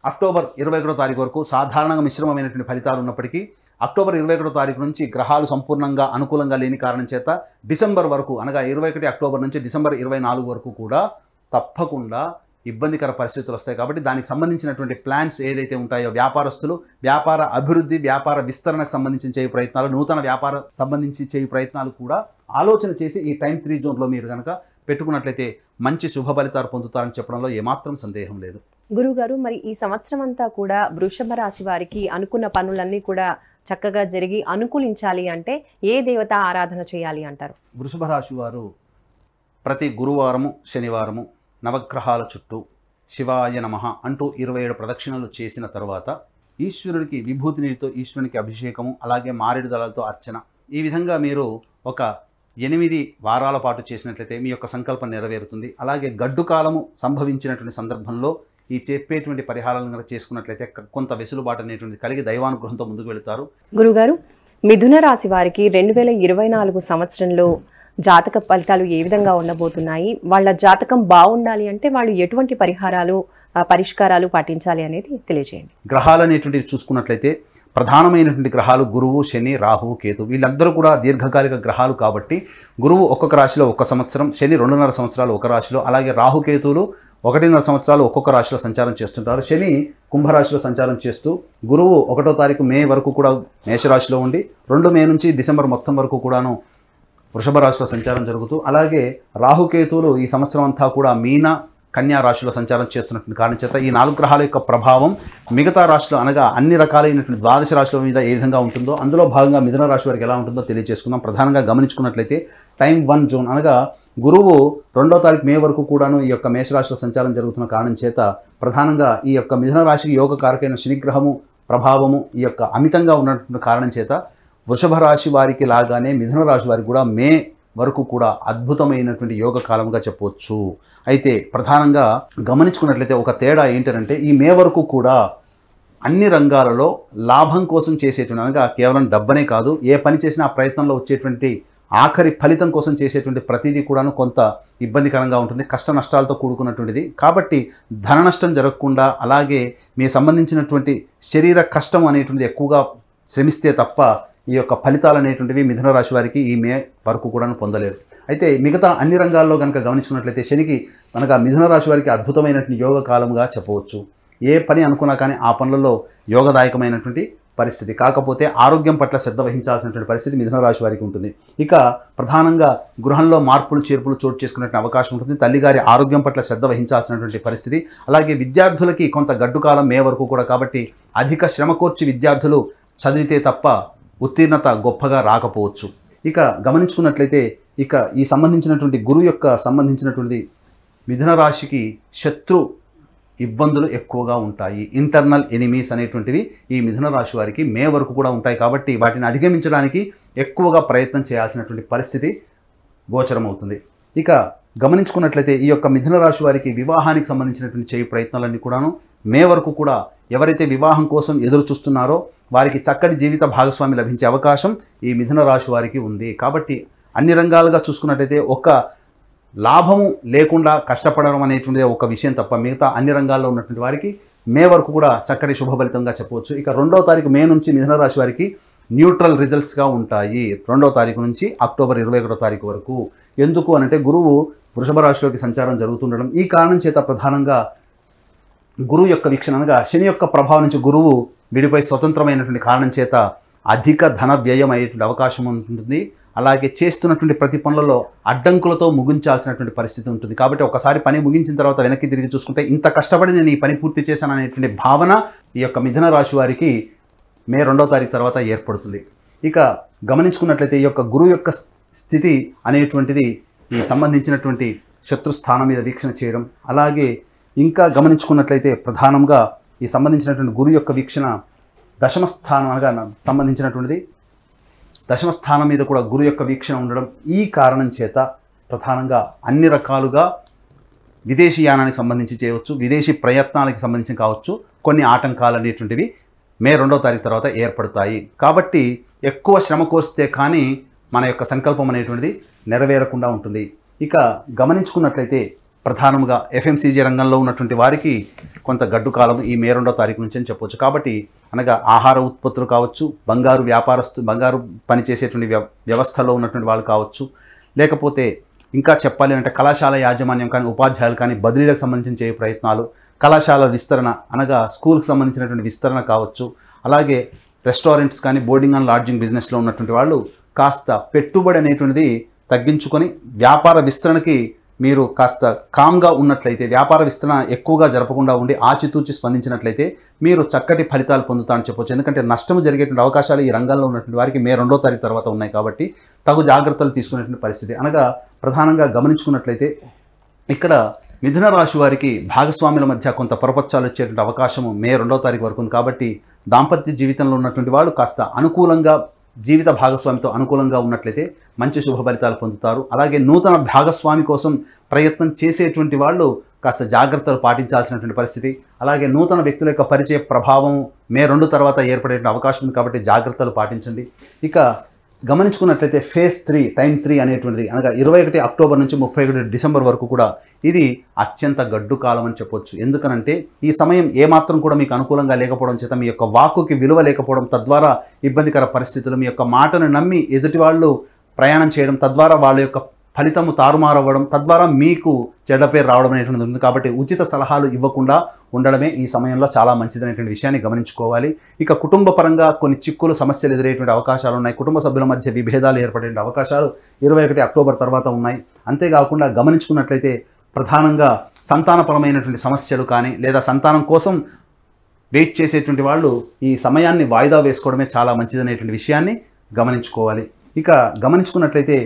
అక్టోబర్ 21వ తారీఖు వరకు సాధారణంగా మిశ్రమమైనటువంటి ఫలితాలు ఉన్నప్పటికీ అక్టోబర్ 21వ తారీఖు నుంచి గ్రహాలు సంపూర్ణంగా అనుకూలంగా లేని కారణం చేత డిసెంబర్ వరకు అనగా 21 అక్టోబర్ నుంచి డిసెంబర్ 24 వరకు కూడా తప్పకుండా ఇబ్బందికర పరిస్థితులు వస్తాయి. కాబట్టి దానికి సంబంధించినటువంటి ప్లాన్స్ ఏదైతే ఉంటాయో వ్యాపారస్తులు వ్యాపార అభివృద్ధి, వ్యాపార విస్తరణకు సంబంధించిన చేయు ప్రయత్నాలు, నూతన వ్యాపార సంబంధించి చేయు ప్రయత్నాలు కూడా ఆలోచన చేసి ఈ టైం 3 జోన్లో మీరు కనుక పెట్టుకున్నట్లయితే మంచి శుభ ఫలితాలు పొందుతారని చెప్పడంలో ఏమాత్రం సందేహం లేదు. గురువుగారు, మరి ఈ సంవత్సరం అంతా కూడా వృషభ రాశి వారికి అనుకున్న పనులన్నీ కూడా చక్కగా జరిగి అనుకూలించాలి అంటే ఏ దేవత ఆరాధన చేయాలి అంటారు? వృషభ రాశి వారు ప్రతి గురువారము శనివారము నవగ్రహాల చుట్టూ శివాయ నమః అంటూ 27 ప్రదక్షిణలు చేసిన తర్వాత ఈశ్వరుడికి విభూతి నీటితో ఈశ్వరునికి అభిషేకము, అలాగే మారేడు దళాలతో అర్చన, ఈ విధంగా మీరు ఒక 8 వారాల పాటు చేసినట్లయితే మీ యొక్క సంకల్పం నెరవేరుతుంది. అలాగే గడ్డు కాలము సంభవించినటువంటి సందర్భంలో ఈ చెప్పేటువంటి పరిహారాలను కనుక చేసుకున్నట్లయితే కొంత వెసులుబాటు అనేటువంటి కలిగి దైవానుగ్రహంతో ముందుకు వెళుతారు. గురుగారు, మిథున రాశి వారికి 2024 సంవత్సరంలో జాతక ఫలితాలు ఏ విధంగా ఉండబోతున్నాయి? వాళ్ళ జాతకం బాగుండాలి అంటే వాళ్ళు ఎటువంటి పరిష్కారాలు పాటించాలి అనేది తెలియజేయండి. గ్రహాలు అనేటువంటివి చూసుకున్నట్లయితే ప్రధానమైనటువంటి గ్రహాలు గురువు, శని, రాహువు, కేతు. వీళ్ళందరూ కూడా దీర్ఘకాలిక గ్రహాలు కాబట్టి గురువు ఒక్కొక్క రాశిలో 1 సంవత్సరం, శని 2.5 సంవత్సరాలు ఒక రాశిలో, అలాగే రాహుకేతువులు 1.5 సంవత్సరాలు ఒక్కొక్క రాశిలో సంచారం చేస్తుంటారు. శని కుంభరాశిలో సంచారం చేస్తూ గురువు 1వ తారీఖు మే వరకు కూడా మేషరాశిలో ఉండి 2 మే నుంచి డిసెంబర్ మొత్తం వరకు కూడాను వృషభ రాశిలో సంచారం జరుగుతూ, అలాగే రాహుకేతువులు ఈ సంవత్సరం అంతా కూడా మీన, కన్యా రాశిలో సంచారం చేస్తున్నటువంటి కారణం చేత ఈ 4 గ్రహాల యొక్క ప్రభావం మిగతా రాశిలో అనగా అన్ని రకాలైనటువంటి ద్వాదశ రాశుల మీద ఏ విధంగా ఉంటుందో అందులో భాగంగా మిథున రాశి వారికి ఎలా ఉంటుందో తెలియజేసుకుందాం. ప్రధానంగా గమనించుకున్నట్లయితే టైం 1 జూన్ అనగా గురువు 2వ తారీఖు మే వరకు కూడాను ఈ యొక్క మేషరాశిలో సంచారం జరుగుతున్న కారణం చేత ప్రధానంగా ఈ యొక్క మిథున రాశికి యోగకారకైన శనిగ్రహము ప్రభావము ఈ యొక్క అమితంగా ఉన్నటువంటి కారణం చేత వృషభ రాశి వారికి లాగానే మిథున రాశి వారికి కూడా మే వరకు కూడా అద్భుతమైనటువంటి యోగ కాలంగా చెప్పవచ్చు. అయితే ప్రధానంగా గమనించుకున్నట్లయితే ఒక తేడా ఏంటంటే ఈ మే వరకు కూడా అన్ని రంగాలలో లాభం కోసం చేసేటువంటి అనగా కేవలం డబ్బనే కాదు, ఏ పని చేసినా ఆ ప్రయత్నంలో వచ్చేటువంటి ఆఖరి ఫలితం కోసం చేసేటువంటి ప్రతిదీ కూడాను కొంత ఇబ్బందికరంగా ఉంటుంది, కష్ట నష్టాలతో కూడుకున్నటువంటిది. కాబట్టి ధన నష్టం జరగకుండా అలాగే మీ సంబంధించినటువంటి శరీర కష్టం అనేటువంటిది ఎక్కువగా శ్రమిస్తే తప్ప ఈ యొక్క ఫలితాలు అనేటువంటివి మిథున రాశి వారికి ఈ మే వరకు కూడా పొందలేరు. అయితే మిగతా అన్ని రంగాల్లో కనుక గమనించుకున్నట్లయితే శనికి అనగా మిథున రాశి వారికి అద్భుతమైనటువంటి యోగ కాలంగా చెప్పవచ్చు. ఏ పని అనుకున్నా కానీ ఆ పనులలో యోగదాయకమైనటువంటి పరిస్థితి. కాకపోతే ఆరోగ్యం పట్ల శ్రద్ధ వహించాల్సినటువంటి పరిస్థితి మిథున రాశి వారికి ఉంటుంది. ఇక ప్రధానంగా గృహంలో మార్పులు చేర్పులు చోటు చేసుకునే అవకాశం ఉంటుంది. తల్లిగారి ఆరోగ్యం పట్ల శ్రద్ధ వహించాల్సినటువంటి పరిస్థితి. అలాగే విద్యార్థులకి కొంత గడ్డు కాలం మే వరకు కూడా కాబట్టి అధిక శ్రమ కోర్చి విద్యార్థులు చదివితే తప్ప ఉత్తీర్ణత గొప్పగా రాకపోవచ్చు. ఇక గమనించుకున్నట్లయితే ఇక ఈ సంబంధించినటువంటి గురువు యొక్క సంబంధించినటువంటి మిథున రాశికి శత్రు ఇబ్బందులు ఎక్కువగా ఉంటాయి. ఇంటర్నల్ ఎనిమీస్ అనేటువంటివి ఈ మిథున రాశి వారికి మే వరకు కూడా ఉంటాయి. కాబట్టి వాటిని అధిగమించడానికి ఎక్కువగా ప్రయత్నం చేయాల్సినటువంటి పరిస్థితి గోచరమవుతుంది. ఇక గమనించుకున్నట్లయితే ఈ యొక్క మిథున రాశి వారికి వివాహానికి సంబంధించినటువంటి చేయి ప్రయత్నాలన్నీ కూడాను మే వరకు కూడా ఎవరైతే వివాహం కోసం ఎదురు చూస్తున్నారో వారికి చక్కటి జీవిత భాగస్వామి లభించే అవకాశం ఈ మిథున రాశి వారికి ఉంది. కాబట్టి అన్ని రంగాలుగా చూసుకున్నట్లయితే ఒక లాభము లేకుండా కష్టపడడం అనేటువంటిది ఒక విషయం తప్ప మిగతా అన్ని రంగాల్లో ఉన్నటువంటి వారికి మే వరకు కూడా చక్కటి శుభ ఫలితంగా చెప్పవచ్చు. ఇక 2వ తారీఖు మే నుంచి మిథున రాశి వారికి న్యూట్రల్ రిజల్ట్స్గా ఉంటాయి. 2వ తారీఖు నుంచి అక్టోబర్ 21వ తారీఖు వరకు. ఎందుకు అనంటే గురువు వృషభ రాశిలోకి సంచారం జరుగుతుండడం. ఈ కారణం చేత ప్రధానంగా గురువు యొక్క వీక్షణ అనగా శని యొక్క ప్రభావం నుంచి గురువు విడిపై స్వతంత్రమైనటువంటి కారణం చేత అధిక ధన వ్యయం అయ్యేటువంటి అవకాశం ఉంటుంది. అలాగే చేస్తున్నటువంటి ప్రతి పనులలో అడ్డంకులతో ముగించాల్సినటువంటి పరిస్థితి ఉంటుంది. కాబట్టి ఒకసారి పని ముగించిన తర్వాత వెనక్కి తిరిగి చూసుకుంటే ఇంత కష్టపడి నేను ఈ పని పూర్తి చేశాను అనేటువంటి భావన ఈ యొక్క మిథున రాశి వారికి మే 2వ తారీఖు తర్వాత ఏర్పడుతుంది. ఇక గమనించుకున్నట్లయితే ఈ యొక్క గురువు యొక్క స్థితి అనేటువంటిది ఈ సంబంధించినటువంటి శత్రుస్థానం మీద వీక్షణ చేయడం, అలాగే ఇంకా గమనించుకున్నట్లయితే ప్రధానంగా ఈ సంబంధించినటువంటి గురువు యొక్క వీక్షణ దశమ స్థానం అనగా సంబంధించినటువంటిది దశమ స్థానం మీద కూడా గురు యొక్క వీక్షణ ఉండడం. ఈ కారణం చేత ప్రధానంగా అన్ని రకాలుగా విదేశీ యానానికి సంబంధించి చేయవచ్చు, విదేశీ ప్రయత్నాలకు సంబంధించి కావచ్చు, కొన్ని ఆటంకాలు అనేటువంటివి మే 2వ తారీఖు తర్వాత ఏర్పడతాయి. కాబట్టి ఎక్కువ శ్రమ కోరిస్తే కానీ మన యొక్క సంకల్పం అనేటువంటిది నెరవేరకుండా ఉంటుంది. ఇక గమనించుకున్నట్లయితే ప్రధానంగా FMCG రంగంలో ఉన్నటువంటి వారికి కొంత గడ్డు కాలం ఈ మే 2వ తారీఖు నుంచి అని చెప్పవచ్చు. కాబట్టి అనగా ఆహార ఉత్పత్తులు కావచ్చు, బంగారు పనిచేసేటువంటి వ్యవస్థలో ఉన్నటువంటి వాళ్ళు కావచ్చు, లేకపోతే ఇంకా చెప్పాలి అంటే కళాశాల యాజమాన్యం కానీ ఉపాధ్యాయులు కానీ బదిలీలకు సంబంధించిన చేయ ప్రయత్నాలు, కళాశాల విస్తరణ అనగా స్కూల్కి సంబంధించినటువంటి విస్తరణ కావచ్చు, అలాగే రెస్టారెంట్స్ కానీ బోర్డింగ్ అండ్ లాడ్జింగ్ బిజినెస్లో ఉన్నటువంటి వాళ్ళు కాస్త పెట్టుబడి అనేటువంటిది తగ్గించుకొని వ్యాపార విస్తరణకి మీరు కాస్త కామ్గా ఉన్నట్లయితే, వ్యాపార విస్తరణ ఎక్కువగా జరపకుండా ఉండి ఆచితూచి స్పందించినట్లయితే మీరు చక్కటి ఫలితాలు పొందుతారని చెప్పొచ్చు. ఎందుకంటే నష్టం జరిగేటువంటి అవకాశాలు ఈ రంగంలో ఉన్నటువంటి వారికి మే 2వ తారీఖు తర్వాత ఉన్నాయి కాబట్టి తగు జాగ్రత్తలు తీసుకునేటువంటి పరిస్థితి. అనగా ప్రధానంగా గమనించుకున్నట్లయితే ఇక్కడ మిథున రాశి వారికి భాగస్వాముల మధ్య కొంత పొరపచ్చాలు వచ్చేటువంటి అవకాశము మే 2వ తారీఖు వరకు ఉంది. కాబట్టి దాంపత్య జీవితంలో ఉన్నటువంటి వాళ్ళు కాస్త అనుకూలంగా, జీవిత భాగస్వామితో అనుకూలంగా ఉన్నట్లయితే మంచి శుభ ఫలితాలు పొందుతారు. అలాగే నూతన భాగస్వామి కోసం ప్రయత్నం చేసేటువంటి వాళ్ళు కాస్త జాగ్రత్తలు పాటించాల్సినటువంటి పరిస్థితి. అలాగే నూతన వ్యక్తుల యొక్క పరిచయ ప్రభావం మే 2 తర్వాత ఏర్పడే అవకాశం ఉంది కాబట్టి జాగ్రత్తలు పాటించండి. ఇక గమనించుకున్నట్లయితే ఫేజ్ 3 టైం 3 అనేటువంటిది అనగా 21 అక్టోబర్ నుంచి 31 డిసెంబర్ వరకు కూడా ఇది అత్యంత గడ్డు కాలం అని చెప్పొచ్చు. ఎందుకనంటే ఈ సమయం ఏమాత్రం కూడా మీకు అనుకూలంగా లేకపోవడం చేత మీ యొక్క వాక్కుకి విలువ లేకపోవడం, తద్వారా ఇబ్బందికర పరిస్థితులు, మీ యొక్క మాటను నమ్మి ఎదుటి వాళ్ళు ప్రయాణం చేయడం, తద్వారా వాళ్ళ యొక్క ఫలితము తారుమారవ్వడం, తద్వారా మీకు చెడ్డ పేరు రావడం అనేటువంటిది ఉంది. కాబట్టి ఉచిత సలహాలు ఇవ్వకుండా ఉండడమే ఈ సమయంలో చాలా మంచిదనేటువంటి విషయాన్ని గమనించుకోవాలి. ఇక కుటుంబ పరంగా కొన్ని చిక్కులు, సమస్యలు ఎదురయ్యేటువంటి అవకాశాలు ఉన్నాయి. కుటుంబ సభ్యుల మధ్య విభేదాలు ఏర్పడే అవకాశాలు 21 అక్టోబర్ తర్వాత ఉన్నాయి. అంతేకాకుండా గమనించుకున్నట్లయితే ప్రధానంగా సంతానపరమైనటువంటి సమస్యలు కానీ లేదా సంతానం కోసం వెయిట్ చేసేటువంటి వాళ్ళు ఈ సమయాన్ని వాయిదా వేసుకోవడమే చాలా మంచిదనేటువంటి విషయాన్ని గమనించుకోవాలి. ఇక గమనించుకున్నట్లయితే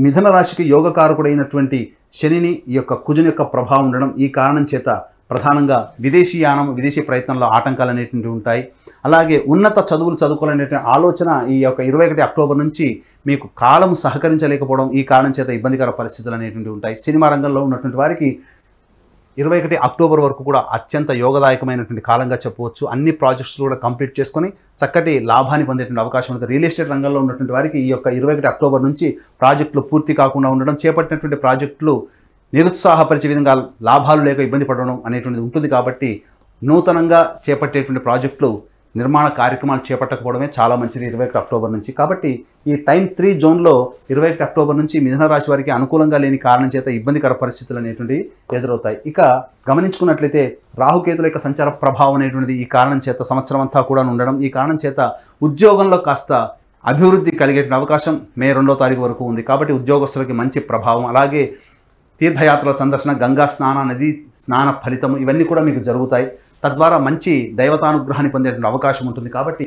మిథున రాశికి యోగకారకుడైనటువంటి శనిని ఈ యొక్క కుజుని యొక్క ప్రభావం ఉండడం, ఈ కారణం చేత ప్రధానంగా విదేశీయానం, విదేశీ ప్రయత్నంలో ఆటంకాలు అనేటువంటివి ఉంటాయి. అలాగే ఉన్నత చదువులు చదువుకోవాలనేటువంటి ఆలోచన ఈ యొక్క 21 అక్టోబర్ నుంచి మీకు కాలం సహకరించలేకపోవడం, ఈ కారణం చేత ఇబ్బందికర పరిస్థితులు అనేటువంటివి ఉంటాయి. సినిమా రంగంలో ఉన్నటువంటి వారికి 21 అక్టోబర్ వరకు కూడా అత్యంత యోగదాయకమైనటువంటి కాలంగా చెప్పవచ్చు. అన్ని ప్రాజెక్ట్స్ కూడా కంప్లీట్ చేసుకొని చక్కటి లాభాన్ని పొందేటువంటి అవకాశం ఉంటుంది. రియల్ ఎస్టేట్ రంగంలో ఉన్నటువంటి వారికి ఈ యొక్క 21 అక్టోబర్ నుంచి ప్రాజెక్టులు పూర్తి కాకుండా ఉండడం, చేపట్టినటువంటి ప్రాజెక్టులు నిరుత్సాహపరిచే విధంగా లాభాలు లేక ఇబ్బంది పడడం అనేటువంటిది ఉంటుంది. కాబట్టి నూతనంగా చేపట్టేటువంటి ప్రాజెక్టులు నిర్మాణ కార్యక్రమాలు చేపట్టకపోవడమే చాలా మంచిది 21 అక్టోబర్ నుంచి. కాబట్టి ఈ టైం 3 జోన్లో 21 అక్టోబర్ నుంచి మిథున రాశి వారికి అనుకూలంగా లేని కారణం చేత ఇబ్బందికర పరిస్థితులు అనేటువంటివి ఎదురవుతాయి. ఇక గమనించుకున్నట్లయితే రాహుకేతుల యొక్క సంచార ప్రభావం అనేటువంటిది ఈ కారణం చేత సంవత్సరం అంతా కూడా ఉండడం, ఈ కారణం చేత ఉద్యోగంలో కాస్త అభివృద్ధి కలిగే అవకాశం మే 2వ తారీఖు వరకు ఉంది. కాబట్టి ఉద్యోగస్తులకి మంచి ప్రభావం, అలాగే తీర్థయాత్రల సందర్శన, గంగా స్నాన, నది స్నాన ఫలితము ఇవన్నీ కూడా మీకు జరుగుతాయి. తద్వారా మంచి దైవతానుగ్రహాన్ని పొందేటువంటి అవకాశం ఉంటుంది. కాబట్టి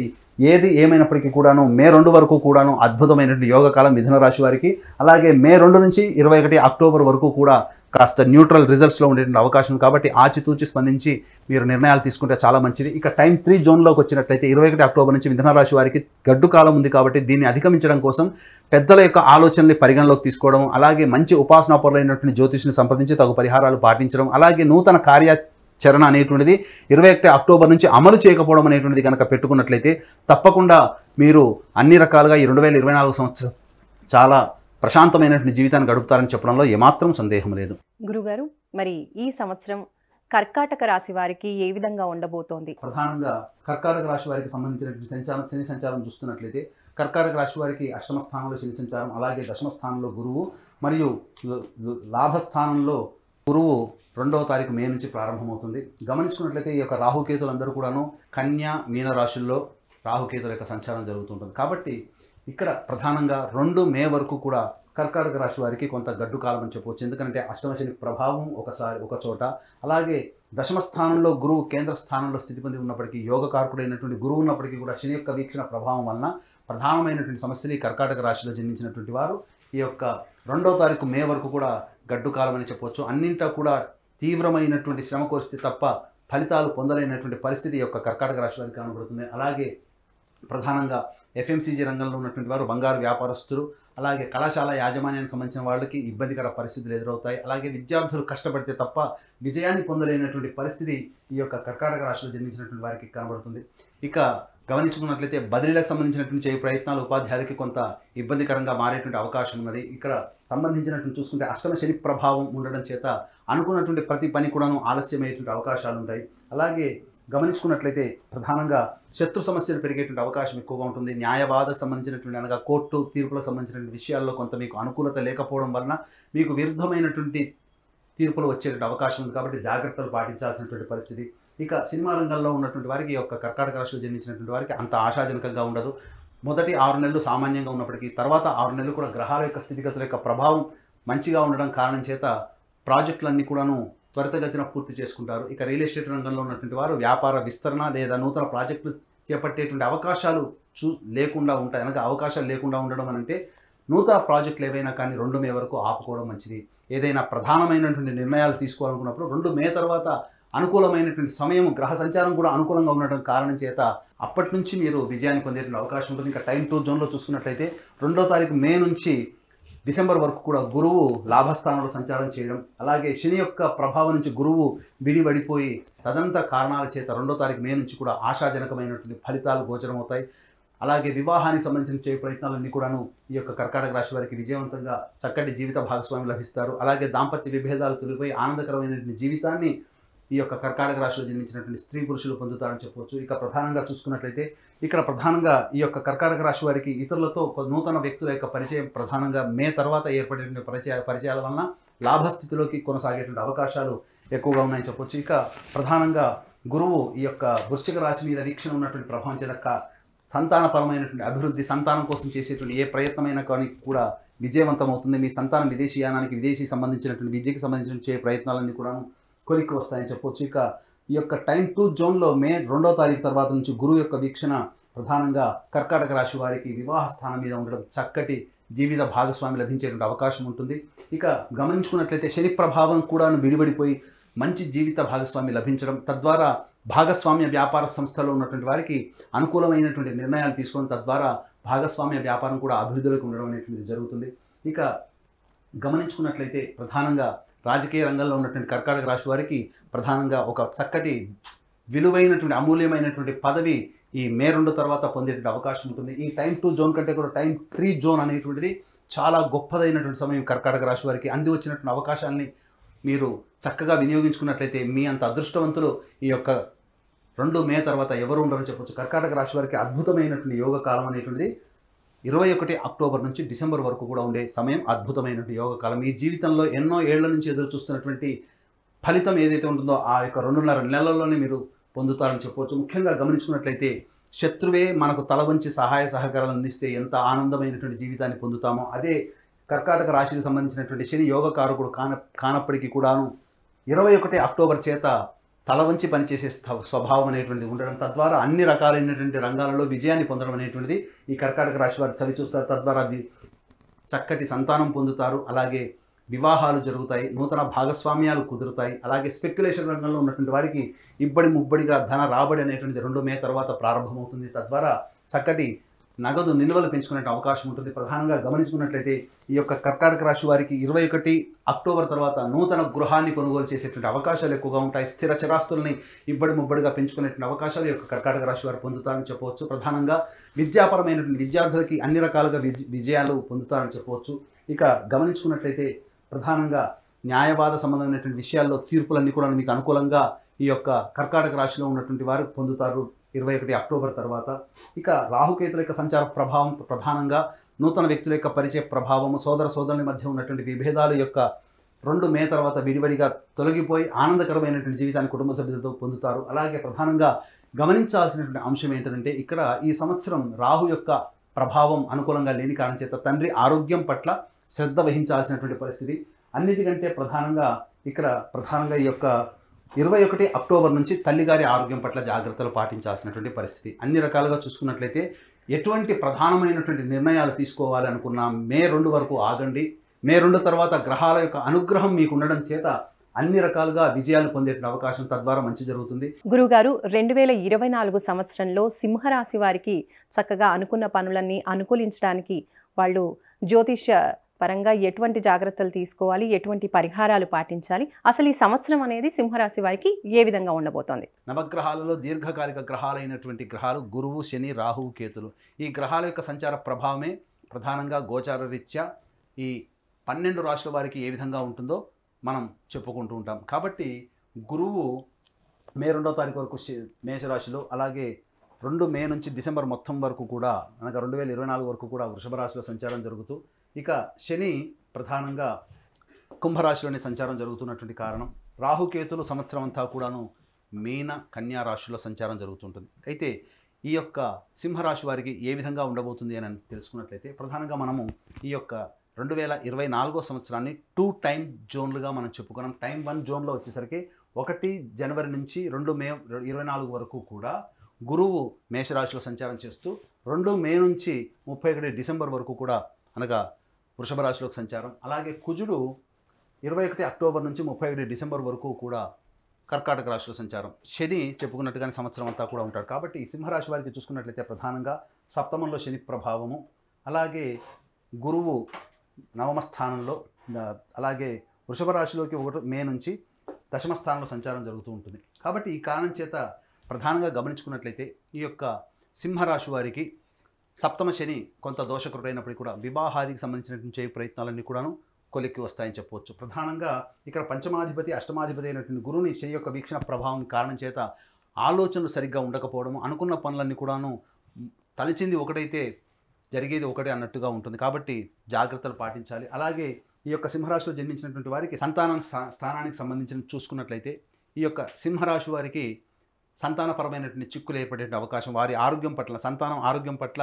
ఏది ఏమైనప్పటికీ కూడాను మే 2 వరకు కూడాను అద్భుతమైనటువంటి యోగకాలం మిథున రాశి వారికి. అలాగే మే 2 నుంచి 21 అక్టోబర్ వరకు కూడా కాస్త న్యూట్రల్ రిజల్ట్స్లో ఉండేటువంటి అవకాశం ఉంది. కాబట్టి ఆచితూచి స్పందించి మీరు నిర్ణయాలు తీసుకుంటే చాలా మంచిది. ఇక టైం 3 జోన్లోకి వచ్చినట్లయితే 21 అక్టోబర్ నుంచి మిథున రాశి వారికి గడ్డు కాలం ఉంది. కాబట్టి దీన్ని అధిగమించడం కోసం పెద్దల యొక్క ఆలోచనల్ని పరిగణలోకి తీసుకోవడం, అలాగే మంచి ఉపాసనాపరులైనటువంటి జ్యోతిష్ని సంప్రదించి తగు పరిహారాలు పాటించడం, అలాగే నూతన కార్యాచరణ అనేటువంటిది 21 అక్టోబర్ నుంచి అమలు చేయకపోవడం అనేటువంటిది కనుక పెట్టుకున్నట్లయితే తప్పకుండా మీరు అన్ని రకాలుగా ఈ 2024 సంవత్సరం చాలా ప్రశాంతమైనటువంటి జీవితాన్ని గడుపుతారని చెప్పడంలో ఏమాత్రం సందేహం లేదు. గురుగారు, మరి ఈ సంవత్సరం కర్కాటక రాశి వారికి ఏ విధంగా ఉండబోతోంది? ప్రధానంగా కర్కాటక రాశి వారికి సంబంధించినటువంటి శని సంచారం చూస్తున్నట్లయితే కర్కాటక రాశి వారికి అష్టమ స్థానంలో శని సంచారం, అలాగే దశమ స్థానంలో గురువు మరియు లాభస్థానంలో గురువు 2వ తారీఖు మే నుంచి ప్రారంభమవుతుంది. గమనించుకున్నట్లయితే ఈ యొక్క రాహుకేతులందరూ కూడాను కన్యా, మీన రాశుల్లో రాహుకేతుల యొక్క సంచారం జరుగుతుంటుంది. కాబట్టి ఇక్కడ ప్రధానంగా 2 మే వరకు కూడా కర్కాటక రాశి వారికి కొంత గడ్డు కాలం అని చెప్పవచ్చు. ఎందుకంటే అష్టమ శని ప్రభావం ఒక చోట, అలాగే దశమ స్థానంలో గురువు కేంద్ర స్థానంలో స్థితి పొంది ఉన్నప్పటికీ, యోగకారకుడైనటువంటి గురువు ఉన్నప్పటికీ కూడా శని యొక్క వీక్షణ ప్రభావం వలన ప్రధానమైనటువంటి సమస్యలు ఈ కర్కాటక రాశిలో జన్మించినటువంటి వారు ఈ యొక్క 2వ తారీఖు మే వరకు కూడా గడ్డు కాలం అని చెప్పవచ్చు. అన్నింటా కూడా తీవ్రమైనటువంటి శ్రమ కోరిస్తే తప్ప ఫలితాలు పొందలేనటువంటి పరిస్థితి ఈ యొక్క కర్కాటక రాశి వారికి కనబడుతుంది. అలాగే ప్రధానంగా ఎఫ్ఎంసీజీ రంగంలో ఉన్నటువంటి వారు, బంగారు వ్యాపారస్తులు, అలాగే కళాశాల యాజమాన్యానికి సంబంధించిన వాళ్ళకి ఇబ్బందికర పరిస్థితులు ఎదురవుతాయి. అలాగే విద్యార్థులు కష్టపడితే తప్ప విజయాన్ని పొందలేనటువంటి పరిస్థితి ఈ యొక్క కర్కాటక రాశిలో జన్మించినటువంటి వారికి కనబడుతుంది. ఇక గమనించుకున్నట్లయితే బదిలీలకు సంబంధించినటువంటి చేయ ప్రయత్నాలు ఉపాధ్యాయులకి కొంత ఇబ్బందికరంగా మారేటువంటి అవకాశం ఉన్నది. ఇక్కడ సంబంధించినటువంటి చూసుకుంటే అష్టమ శని ప్రభావం ఉండడం చేత అనుకున్నటువంటి ప్రతి పని కూడాను ఆలస్యమయ్యేటువంటి అవకాశాలు ఉంటాయి. అలాగే గమనించుకున్నట్లయితే ప్రధానంగా శత్రు సమస్యలు పెరిగేటువంటి అవకాశం ఎక్కువగా ఉంటుంది. న్యాయవాదకు సంబంధించినటువంటి అనగా కోర్టు తీర్పులకు సంబంధించినటువంటి విషయాల్లో కొంత మీకు అనుకూలత లేకపోవడం వలన మీకు విరుద్ధమైనటువంటి తీర్పులు వచ్చేటువంటి అవకాశం ఉంది. కాబట్టి జాగ్రత్తలు పాటించాల్సినటువంటి పరిస్థితి. ఇక సినిమా రంగంలో ఉన్నటువంటి వారికి ఈ యొక్క కర్కాటక రాశిలో జన్మించినటువంటి వారికి అంత ఆశాజనకంగా ఉండదు. మొదటి 6 నెలలు సామాన్యంగా ఉన్నప్పటికీ తర్వాత 6 నెలలు కూడా గ్రహాల యొక్క స్థితిగతుల యొక్క ప్రభావం మంచిగా ఉండడం కారణం చేత ప్రాజెక్టులన్నీ కూడాను త్వరితగతిన పూర్తి చేసుకుంటారు. ఇక రియల్ ఎస్టేట్ రంగంలో ఉన్నటువంటి వారు వ్యాపార విస్తరణ లేదా నూతన ప్రాజెక్టులు చేపట్టేటువంటి అవకాశాలు లేకుండా ఉంటాయి. అనగా అవకాశాలు లేకుండా ఉండడం అంటే నూతన ప్రాజెక్టులు ఏవైనా కానీ 2 మే వరకు ఆపుకోవడం మంచిది. ఏదైనా ప్రధానమైనటువంటి నిర్ణయాలు తీసుకోవాలనుకున్నప్పుడు 2 మే తర్వాత అనుకూలమైనటువంటి సమయం, గ్రహ సంచారం కూడా అనుకూలంగా ఉండడం కారణం చేత అప్పటి నుంచి మీరు విజయాన్ని పొందేటువంటి అవకాశం ఉంటుంది. ఇంకా టైం 2 జోన్లో చూసుకున్నట్లయితే 2వ తారీఖు మే నుంచి డిసెంబర్ వరకు కూడా గురువు లాభస్థానంలో సంచారం చేయడం, అలాగే శని యొక్క ప్రభావం నుంచి గురువు విడిపడిపోయి తదంతర కారణాల చేత 2వ తారీఖు మే నుంచి కూడా ఆశాజనకమైనటువంటి ఫలితాలు గోచరమవుతాయి. అలాగే వివాహానికి సంబంధించిన చేయ ప్రయత్నాలన్నీ కూడాను ఈ యొక్క కర్కాటక రాశి వారికి విజయవంతంగా చక్కటి జీవిత భాగస్వామి లభిస్తారు. అలాగే దాంపత్య విభేదాలు తొలగిపోయి ఆనందకరమైనటువంటి జీవితాన్ని ఈ యొక్క కర్కాటక రాశిలో జన్మించినటువంటి స్త్రీ పురుషులు పొందుతారని చెప్పవచ్చు. ఇక ప్రధానంగా చూసుకున్నట్లయితే ఇక్కడ ప్రధానంగా ఈ యొక్క కర్కాటక రాశి వారికి ఇతరులతో నూతన వ్యక్తుల యొక్క పరిచయం ప్రధానంగా మే తర్వాత ఏర్పడేటువంటి పరిచయాల వలన లాభస్థితిలోకి కొనసాగేటువంటి అవకాశాలు ఎక్కువగా ఉన్నాయని చెప్పవచ్చు. ఇక ప్రధానంగా గురువు ఈ యొక్క వృశ్చిక రాశి మీద వీక్షణ ఉన్నటువంటి ప్రభావం చేత సంతానపరమైనటువంటి అభివృద్ధి, సంతానం కోసం చేసేటువంటి ఏ ప్రయత్నమైనా కానీ కూడా విజయవంతం అవుతుంది. మీ సంతానం విదేశీయానానికి, విదేశీ సంబంధించినటువంటి విద్యకి సంబంధించిన చే ప్రయత్నాలన్నీ కూడా కొలిక్కి వస్తాయని చెప్పవచ్చు. ఇక ఈ యొక్క టైం 2 జోన్లో మే 2వ తారీఖు తర్వాత నుంచి గురువు యొక్క వీక్షణ ప్రధానంగా కర్కాటక రాశి వారికి వివాహ స్థానం మీద ఉండడం, చక్కటి జీవిత భాగస్వామి లభించేటువంటి అవకాశం ఉంటుంది. ఇక గమనించుకున్నట్లయితే శని ప్రభావం కూడా విడిపడిపోయి మంచి జీవిత భాగస్వామి లభించడం, తద్వారా భాగస్వామ్య వ్యాపార సంస్థలో ఉన్నటువంటి వారికి అనుకూలమైనటువంటి నిర్ణయాలు తీసుకోవడం, తద్వారా భాగస్వామ్య వ్యాపారం కూడా అభివృద్ధిలోకి ఉండడం అనేటువంటిది జరుగుతుంది. ఇక గమనించుకున్నట్లయితే ప్రధానంగా రాజకీయ రంగంలో ఉన్నటువంటి కర్కాటక రాశి వారికి ప్రధానంగా ఒక చక్కటి విలువైనటువంటి అమూల్యమైనటువంటి పదవి ఈ మే 2 తర్వాత పొందేటువంటి అవకాశం ఉంటుంది. ఈ టైం 2 జోన్ కంటే కూడా టైం 3 జోన్ అనేటువంటిది చాలా గొప్పదైనటువంటి సమయం కర్కాటక రాశి వారికి. అంది వచ్చినటువంటి అవకాశాన్ని మీరు చక్కగా వినియోగించుకున్నట్లయితే మీ అంత అదృష్టవంతులు ఈ యొక్క 2 మే తర్వాత ఎవరు ఉండరని చెప్పొచ్చు. కర్కాటక రాశి వారికి అద్భుతమైనటువంటి యోగ కాలం అనేటువంటిది 21 అక్టోబర్ నుంచి డిసెంబర్ వరకు కూడా ఉండే సమయం అద్భుతమైనటువంటి యోగ కాలం. ఈ జీవితంలో ఎన్నో ఏళ్ల నుంచి ఎదురు చూస్తున్నటువంటి ఫలితం ఏదైతే ఉంటుందో ఆ యొక్క 2.5 నెలల్లోనే మీరు పొందుతారని చెప్పవచ్చు. ముఖ్యంగా గమనించుకున్నట్లయితే శత్రువే మనకు తల వంచి సహాయ సహకారాలు అందిస్తే ఎంత ఆనందమైనటువంటి జీవితాన్ని పొందుతామో, అదే కర్కాటక రాశికి సంబంధించినటువంటి శని యోగకారకుడు కానప్పటికీ కూడాను 21 అక్టోబర్ చేత తల వంచి పనిచేసే స్వభావం అనేటువంటిది ఉండడం, తద్వారా అన్ని రకాలైనటువంటి రంగాలలో విజయాన్ని పొందడం అనేటువంటిది ఈ కర్కాటక రాశి వారు చవి చూస్తారు. తద్వారా చక్కటి సంతానం పొందుతారు, అలాగే వివాహాలు జరుగుతాయి, నూతన భాగస్వామ్యాలు కుదురుతాయి. అలాగే స్పెక్యులేషన్ రంగంలో ఉన్నటువంటి వారికి ఇబ్బడి ముబ్బడిగా ధన రాబడి అనేటువంటిది 2 మే తర్వాత ప్రారంభమవుతుంది. తద్వారా చక్కటి నగదు నిల్వలు పెంచుకునే అవకాశం ఉంటుంది. ప్రధానంగా గమనించుకున్నట్లయితే ఈ యొక్క కర్కాటక రాశి వారికి 21 అక్టోబర్ తర్వాత నూతన గృహాన్ని కొనుగోలు చేసేటువంటి అవకాశాలు ఎక్కువగా ఉంటాయి. స్థిర చరాస్తుల్ని ఇబ్బడి ముబ్బడిగా పెంచుకునేటువంటి అవకాశాలు ఈ యొక్క కర్కాటక రాశి వారు పొందుతారని చెప్పవచ్చు. ప్రధానంగా విద్యాపరమైనటువంటి విద్యార్థులకి అన్ని రకాలుగా విజయాలు పొందుతారని చెప్పవచ్చు. ఇక గమనించుకున్నట్లయితే ప్రధానంగా న్యాయవాద సంబంధమైనటువంటి విషయాల్లో తీర్పులన్నీ కూడా మీకు అనుకూలంగా ఈ యొక్క కర్కాటక రాశిలో ఉన్నటువంటి వారు పొందుతారు 21 అక్టోబర్ తర్వాత. ఇక రాహుకేతుల యొక్క సంచార ప్రభావం ప్రధానంగా నూతన వ్యక్తుల యొక్క పరిచయ ప్రభావం, సోదరుల మధ్య ఉన్నటువంటి విభేదాలు యొక్క 2 మే తర్వాత విడివడిగా తొలగిపోయి ఆనందకరమైనటువంటి జీవితాన్ని కుటుంబ సభ్యులతో పొందుతారు. అలాగే ప్రధానంగా గమనించాల్సినటువంటి అంశం ఏంటంటే ఇక్కడ ఈ సంవత్సరం రాహు యొక్క ప్రభావం అనుకూలంగా లేని కారణం చేత తండ్రి ఆరోగ్యం పట్ల శ్రద్ధ వహించాల్సినటువంటి పరిస్థితి. అన్నిటికంటే ప్రధానంగా ఈ యొక్క 21 అక్టోబర్ నుంచి తల్లిగారి ఆరోగ్యం పట్ల జాగ్రత్తలు పాటించాల్సినటువంటి పరిస్థితి. అన్ని రకాలుగా చూసుకున్నట్లయితే ఎటువంటి ప్రధానమైనటువంటి నిర్ణయాలు తీసుకోవాలి అనుకున్నా మే 2 వరకు ఆగండి. మే 2 తర్వాత గ్రహాల యొక్క అనుగ్రహం మీకు ఉండడం చేత అన్ని రకాలుగా విజయాలు పొందే అవకాశం, తద్వారా మంచి జరుగుతుంది. గురుగారు 2024 సంవత్సరంలో సింహరాశి వారికి చక్కగా అనుకున్న పనులన్నీ అనుకూలించడానికి వాళ్ళు జ్యోతిష్య పరంగా ఎటువంటి జాగ్రత్తలు తీసుకోవాలి, ఎటువంటి పరిహారాలు పాటించాలి, అసలు ఈ సంవత్సరం అనేది సింహరాశి వారికి ఏ విధంగా ఉండబోతోంది? నవగ్రహాలలో దీర్ఘకాలిక గ్రహాలైనటువంటి గ్రహాలు గురువు, శని, రాహువు, కేతులు. ఈ గ్రహాల యొక్క సంచార ప్రభావమే ప్రధానంగా గోచార రీత్యా ఈ 12 రాశుల వారికి ఏ విధంగా ఉంటుందో మనం చెప్పుకుంటూ ఉంటాం. కాబట్టి గురువు మే 2వ తారీఖు వరకు మేషరాశిలో, అలాగే 2 మే నుంచి డిసెంబర్ మొత్తం వరకు కూడా అనగా 2024 వరకు కూడా వృషభ రాశిలో సంచారం జరుగుతూ, ఇక శని ప్రధానంగా కుంభరాశిలోని సంచారం జరుగుతున్నటువంటి కారణం, రాహుకేతులు సంవత్సరం అంతా కూడాను మీన, కన్యా రాశిలో సంచారం జరుగుతుంటుంది. అయితే ఈ యొక్క సింహరాశి వారికి ఏ విధంగా ఉండబోతుంది అని తెలుసుకున్నట్లయితే ప్రధానంగా మనము ఈ యొక్క 2024 సంవత్సరాన్ని 2 టైం జోన్లుగా మనం చెప్పుకున్నాం. టైం 1 జోన్లో వచ్చేసరికి 1 జనవరి నుంచి 2 మే 24 వరకు కూడా గురువు మేషరాశిలో సంచారం చేస్తూ 2 మే నుంచి 31 డిసెంబర్ వరకు కూడా అనగా వృషభ రాశిలోకి సంచారం. అలాగే కుజుడు 21 అక్టోబర్ నుంచి 31 డిసెంబర్ వరకు కూడా కర్కాటక రాశిలో సంచారం. శని చెప్పుకున్నట్టుగానే సంవత్సరం అంతా కూడా ఉంటాడు. కాబట్టి సింహరాశి వారికి చూసుకున్నట్లయితే ప్రధానంగా సప్తమంలో శని ప్రభావము, అలాగే గురువు నవమ స్థానంలో, అలాగే వృషభ రాశిలోకి 1 మే నుంచి దశమ స్థానంలో సంచారం జరుగుతూ ఉంటుంది. కాబట్టి ఈ కారణం చేత ప్రధానంగా గమనించుకున్నట్లయితే ఈ యొక్క సింహరాశి వారికి సప్తమ శని కొంత దోషకరుడైనప్పటికీ కూడా వివాహాదికి సంబంధించినటువంటి చేయ ప్రయత్నాలన్నీ కూడాను కొలిక్కి వస్తాయని చెప్పవచ్చు. ప్రధానంగా ఇక్కడ పంచమాధిపతి అష్టమాధిపతి అయినటువంటి గురువుని శని యొక్క వీక్షణ ప్రభావం కారణం చేత ఆలోచనలు సరిగ్గా ఉండకపోవడము, అనుకున్న పనులన్నీ కూడాను తలచింది ఒకటైతే జరిగేది ఒకటే అన్నట్టుగా ఉంటుంది. కాబట్టి జాగ్రత్తలు పాటించాలి. అలాగే ఈ యొక్క సింహరాశిలో జన్మించినటువంటి వారికి సంతానం స్థానానికి సంబంధించిన చూసుకున్నట్లయితే ఈ యొక్క సింహరాశి వారికి సంతానపరమైనటువంటి చిక్కులు ఏర్పడే అవకాశం, వారి ఆరోగ్యం పట్ల, సంతానం ఆరోగ్యం పట్ల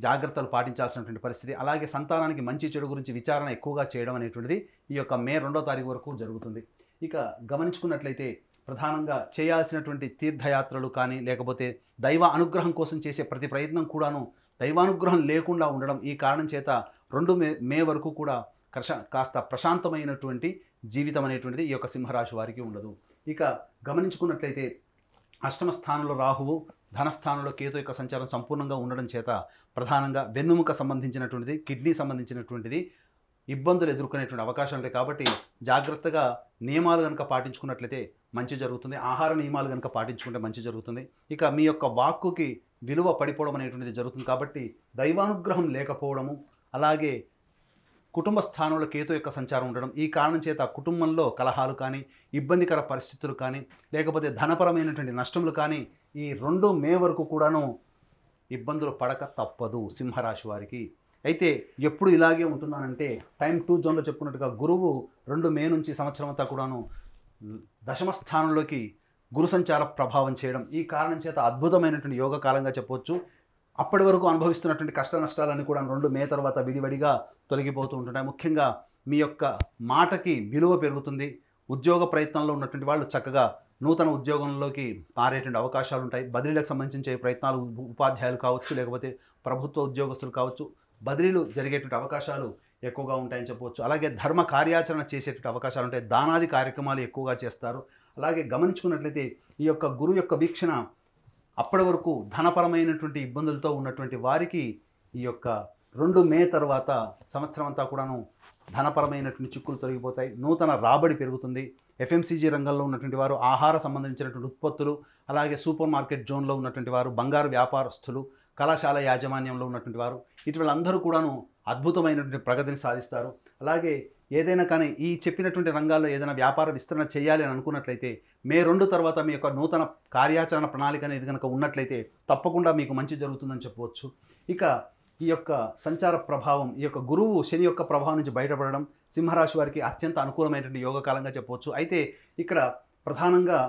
జాగ్రత్తలు పాటించాల్సినటువంటి పరిస్థితి, అలాగే సంతానానికి మంచి చెడు గురించి విచారణ ఎక్కువగా చేయడం అనేటువంటిది ఈ యొక్క మే 2వ తారీఖు వరకు జరుగుతుంది. ఇక గమనించుకున్నట్లయితే ప్రధానంగా చేయాల్సినటువంటి తీర్థయాత్రలు కానీ, లేకపోతే దైవ అనుగ్రహం కోసం చేసే ప్రతి ప్రయత్నం కూడాను దైవానుగ్రహం లేకుండా ఉండడం, ఈ కారణం చేత 2 మే వరకు కూడా కాస్త ప్రశాంతమైనటువంటి జీవితం అనేటువంటిది ఈ యొక్క సింహరాశి వారికి ఉండదు. ఇక గమనించుకున్నట్లయితే అష్టమ స్థానంలో రాహువు, ధనస్థానంలో కేతు యొక్క సంచారం సంపూర్ణంగా ఉండడం చేత ప్రధానంగా వెన్నుముక సంబంధించినటువంటిది, కిడ్నీ సంబంధించినటువంటిది ఇబ్బందులు ఎదుర్కొనేటువంటి అవకాశం ఉంటాయి. కాబట్టి జాగ్రత్తగా నియమాలు కనుక పాటించుకున్నట్లయితే మంచి జరుగుతుంది. ఆహార నియమాలు కనుక పాటించుకుంటే మంచి జరుగుతుంది. ఇక మీ యొక్క వాక్కుకి విలువ పడిపోవడం అనేటువంటిది జరుగుతుంది. కాబట్టి దైవానుగ్రహం లేకపోవడము, అలాగే కుటుంబ స్థానంలో కేతు యొక్క సంచారం ఉండడం, ఈ కారణం చేత కుటుంబంలో కలహాలు కానీ, ఇబ్బందికర పరిస్థితులు కానీ, లేకపోతే ధనపరమైనటువంటి నష్టములు కానీ ఈ 2 మే వరకు కూడాను ఇబ్బందులు పడక తప్పదు సింహరాశి వారికి. అయితే ఎప్పుడు ఇలాగే ఉంటుందనంటే టైం 2 జోన్లో చెప్పుకున్నట్టుగా గురువు 2 మే నుంచి సంవత్సరం అంతా కూడాను దశమ స్థానంలోకి గురు సంచార ప్రభావం చేయడం, ఈ కారణం చేత అద్భుతమైనటువంటి యోగ కాలంగా చెప్పవచ్చు. అప్పటి వరకు అనుభవిస్తున్నటువంటి కష్ట నష్టాలన్నీ కూడా 2 మే తర్వాత విడివడిగా తొలగిపోతూ ఉంటున్నాయి. ముఖ్యంగా మీ యొక్క మాటకి విలువ పెరుగుతుంది. ఉద్యోగ ప్రయత్నంలో ఉన్నటువంటి వాళ్ళు చక్కగా నూతన ఉద్యోగంలోకి మారేటువంటి అవకాశాలు ఉంటాయి. బదిలీలకు సంబంధించే ప్రయత్నాలు, ఉపాధ్యాయులు కావచ్చు, లేకపోతే ప్రభుత్వ ఉద్యోగస్తులు కావచ్చు, బదిలీలు జరిగేటువంటి అవకాశాలు ఎక్కువగా ఉంటాయని చెప్పవచ్చు. అలాగే ధర్మ కార్యాచరణ చేసేటువంటి అవకాశాలు ఉంటాయి. దానాది కార్యక్రమాలు ఎక్కువగా చేస్తారు. అలాగే గమనించుకున్నట్లయితే ఈ యొక్క గురువు యొక్క వీక్షణ అప్పటి వరకు ధనపరమైనటువంటి ఇబ్బందులతో ఉన్నటువంటి వారికి ఈ యొక్క 2 మే తర్వాత సంవత్సరం అంతా కూడాను ధనపరమైనటువంటి చిక్కులు తొలగిపోతాయి. నూతన రాబడి పెరుగుతుంది. ఎఫ్ఎంసీజీ రంగంలో ఉన్నటువంటి వారు, ఆహార సంబంధించినటువంటి ఉత్పత్తులు, అలాగే సూపర్ మార్కెట్ జోన్లో ఉన్నటువంటి వారు, బంగారు వ్యాపారస్తులు, కళాశాల యాజమాన్యంలో ఉన్నటువంటి వారు, ఇటువంటి అందరూ కూడాను అద్భుతమైనటువంటి ప్రగతిని సాధిస్తారు. అలాగే ఏదైనా కానీ ఈ చెప్పినటువంటి రంగాల్లో ఏదైనా వ్యాపార విస్తరణ చేయాలి అని అనుకున్నట్లయితే మే 2 తర్వాత మీ యొక్క నూతన కార్యాచరణ ప్రణాళిక అనేది కనుక ఉన్నట్లయితే తప్పకుండా మీకు మంచి జరుగుతుందని చెప్పవచ్చు. ఇక ఈ యొక్క సంచార ప్రభావం, ఈ యొక్క గురువు శని యొక్క ప్రభావం నుంచి బయటపడడం సింహరాశి వారికి అత్యంత అనుకూలమైనటువంటి యోగకాలంగా చెప్పవచ్చు. అయితే ఇక్కడ ప్రధానంగా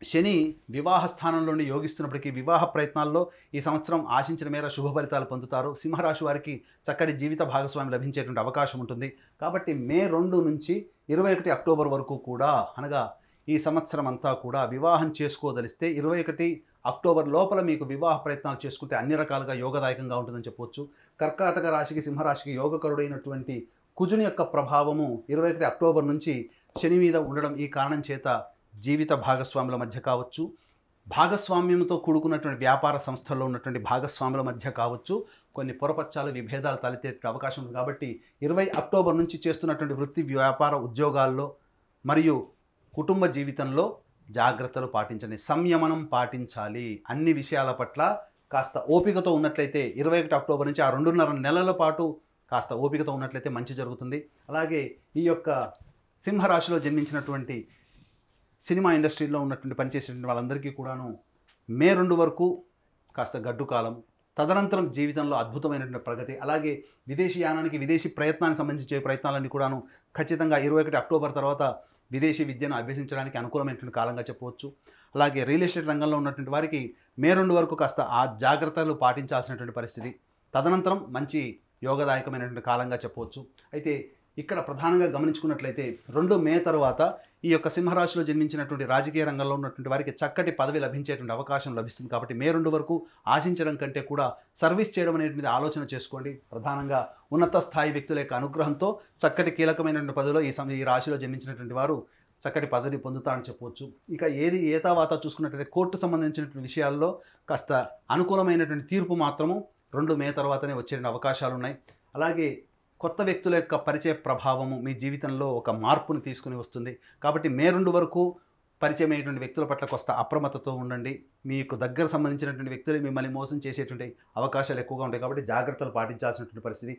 శని వివాహ స్థానంలోని యోగిస్తున్నప్పటికీ వివాహ ప్రయత్నాల్లో ఈ సంవత్సరం ఆశించిన మేర శుభ ఫలితాలు పొందుతారు. సింహరాశి వారికి చక్కటి జీవిత భాగస్వామి లభించేటువంటి అవకాశం ఉంటుంది. కాబట్టి మే 2 నుంచి 21 అక్టోబర్ వరకు కూడా, అనగా ఈ సంవత్సరం అంతా కూడా వివాహం చేసుకోదలిస్తే 21 అక్టోబర్ లోపల మీకు వివాహ ప్రయత్నాలు చేసుకుంటే అన్ని రకాలుగా యోగదాయకంగా ఉంటుందని చెప్పవచ్చు. కర్కాటక రాశికి, సింహరాశికి యోగకరుడైనటువంటి కుజుని యొక్క ప్రభావము 21 అక్టోబర్ నుంచి శని మీద ఉండడం, ఈ కారణం చేత జీవిత భాగస్వాముల మధ్య కావచ్చు, భాగస్వామ్యంతో కూడుకున్నటువంటి వ్యాపార సంస్థల్లో ఉన్నటువంటి భాగస్వాముల మధ్య కావచ్చు, కొన్ని పొరపచ్చాలు, విభేదాలు తలెత్తే అవకాశం ఉంది. కాబట్టి 20 అక్టోబర్ నుంచి చేస్తున్నటువంటి వృత్తి, వ్యాపార, ఉద్యోగాల్లో మరియు కుటుంబ జీవితంలో జాగ్రత్తలు పాటించండి, సంయమనం పాటించాలి. అన్ని విషయాల పట్ల కాస్త ఓపికతో ఉన్నట్లయితే 21 అక్టోబర్ నుంచి ఆ 2.5 నెలల పాటు కాస్త ఓపికతో ఉన్నట్లయితే మంచి జరుగుతుంది. అలాగే ఈ యొక్క సింహరాశిలో జన్మించినటువంటి సినిమా ఇండస్ట్రీలో ఉన్నటువంటి పనిచేసేటువంటి వాళ్ళందరికీ కూడాను మే 2 వరకు కాస్త గడ్డు కాలం, తదనంతరం జీవితంలో అద్భుతమైనటువంటి ప్రగతి. అలాగే విదేశీ యానానికి, విదేశీ ప్రయత్నానికి సంబంధించే ప్రయత్నాలన్నీ కూడాను ఖచ్చితంగా 21 అక్టోబర్ తర్వాత విదేశీ విద్యను అభ్యసించడానికి అనుకూలమైనటువంటి కాలంగా చెప్పవచ్చు. అలాగే రియల్ ఎస్టేట్ రంగంలో ఉన్నటువంటి వారికి మే 2 వరకు కాస్త ఆ జాగ్రత్తలు పాటించాల్సినటువంటి పరిస్థితి. తదనంతరం మంచి యోగదాయకమైనటువంటి కాలంగా చెప్పవచ్చు. అయితే ఇక్కడ ప్రధానంగా గమనించుకున్నట్లయితే 2 మే తర్వాత ఈ యొక్క సింహరాశిలో జన్మించినటువంటి రాజకీయ రంగంలో ఉన్నటువంటి వారికి చక్కటి పదవి లభించేటువంటి అవకాశం లభిస్తుంది. కాబట్టి మే 2 వరకు ఆశించడం కంటే కూడా సర్వీస్ చేయడం అనేటువంటి ఆలోచన చేసుకోండి. ప్రధానంగా ఉన్నత స్థాయి వ్యక్తుల యొక్క అనుగ్రహంతో చక్కటి కీలకమైనటువంటి పదవిలో ఈ రాశిలో జన్మించినటువంటి వారు చక్కటి పదవిని పొందుతారని చెప్పవచ్చు. ఇక ఏతావాత చూసుకున్నట్లయితే కోర్టు సంబంధించినటువంటి విషయాల్లో కాస్త అనుకూలమైనటువంటి తీర్పు మాత్రము 2 మే తర్వాతనే వచ్చే అవకాశాలు ఉన్నాయి. అలాగే కొత్త వ్యక్తుల యొక్క పరిచయ ప్రభావము మీ జీవితంలో ఒక మార్పుని తీసుకుని వస్తుంది. కాబట్టి మే 2 వరకు పరిచయం అయ్యేటువంటి వ్యక్తుల పట్ల కొంత అప్రమత్తతో ఉండండి. మీకు దగ్గర సంబంధించినటువంటి వ్యక్తులు మిమ్మల్ని మోసం చేసేటువంటి అవకాశాలు ఎక్కువగా ఉంటాయి. కాబట్టి జాగ్రత్తలు పాటించాల్సినటువంటి పరిస్థితి.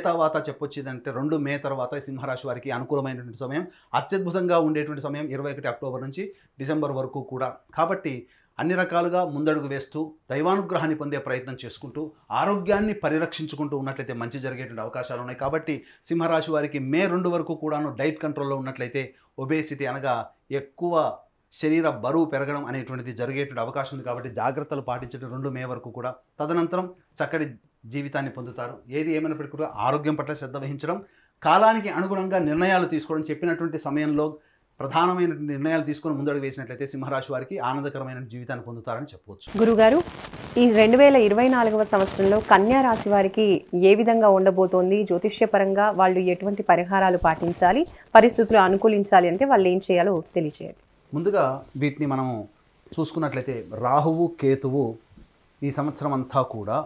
తర్వాత చెప్పొచ్చేదంటే 2 మే తర్వాత సింహరాశి వారికి అనుకూలమైనటువంటి సమయం, అత్యద్భుతంగా ఉండేటువంటి సమయం 21 అక్టోబర్ నుంచి డిసెంబర్ వరకు కూడా. కాబట్టి అన్ని రకాలుగా ముందడుగు వేస్తూ దైవానుగ్రహాన్ని పొందే ప్రయత్నం చేసుకుంటూ ఆరోగ్యాన్ని పరిరక్షించుకుంటూ ఉన్నట్లయితే మంచి జరిగేటువంటి అవకాశాలు ఉన్నాయి. కాబట్టి సింహరాశి వారికి మే 2 వరకు కూడాను డైట్ కంట్రోల్లో ఉన్నట్లయితే ఒబేసిటీ అనగా ఎక్కువ శరీర బరువు పెరగడం అనేటువంటిది జరిగేటువంటి అవకాశం ఉంది. కాబట్టి జాగ్రత్తలు పాటించడం 2 మే వరకు కూడా. తదనంతరం చక్కటి జీవితాన్ని పొందుతారు. ఏది ఏమైనప్పటికీ కూడా ఆరోగ్యం పట్ల శ్రద్ధ వహించడం, కాలానికి అనుగుణంగా నిర్ణయాలు తీసుకోవడం, చెప్పినటువంటి సమయంలో ప్రధానమైన నిర్ణయాలు తీసుకొని ముందడుగు వేసినట్లయితే సింహరాశి వారికి ఆనందకరమైన జీవితాన్ని పొందుతారని చెప్పవచ్చు. గురుగారు, ఈ 2024వ సంవత్సరంలో కన్యా రాశి వారికి ఏ విధంగా ఉండబోతోంది? జ్యోతిష్యపరంగా వాళ్ళు ఎటువంటి పరిహారాలు పాటించాలి, పరిస్థితులు అనుకూలించాలి అంటే వాళ్ళు ఏం చేయాలో తెలియజేయండి. ముందుగా వీటిని మనము చూసుకున్నట్లయితే రాహువు కేతువు ఈ సంవత్సరం అంతా కూడా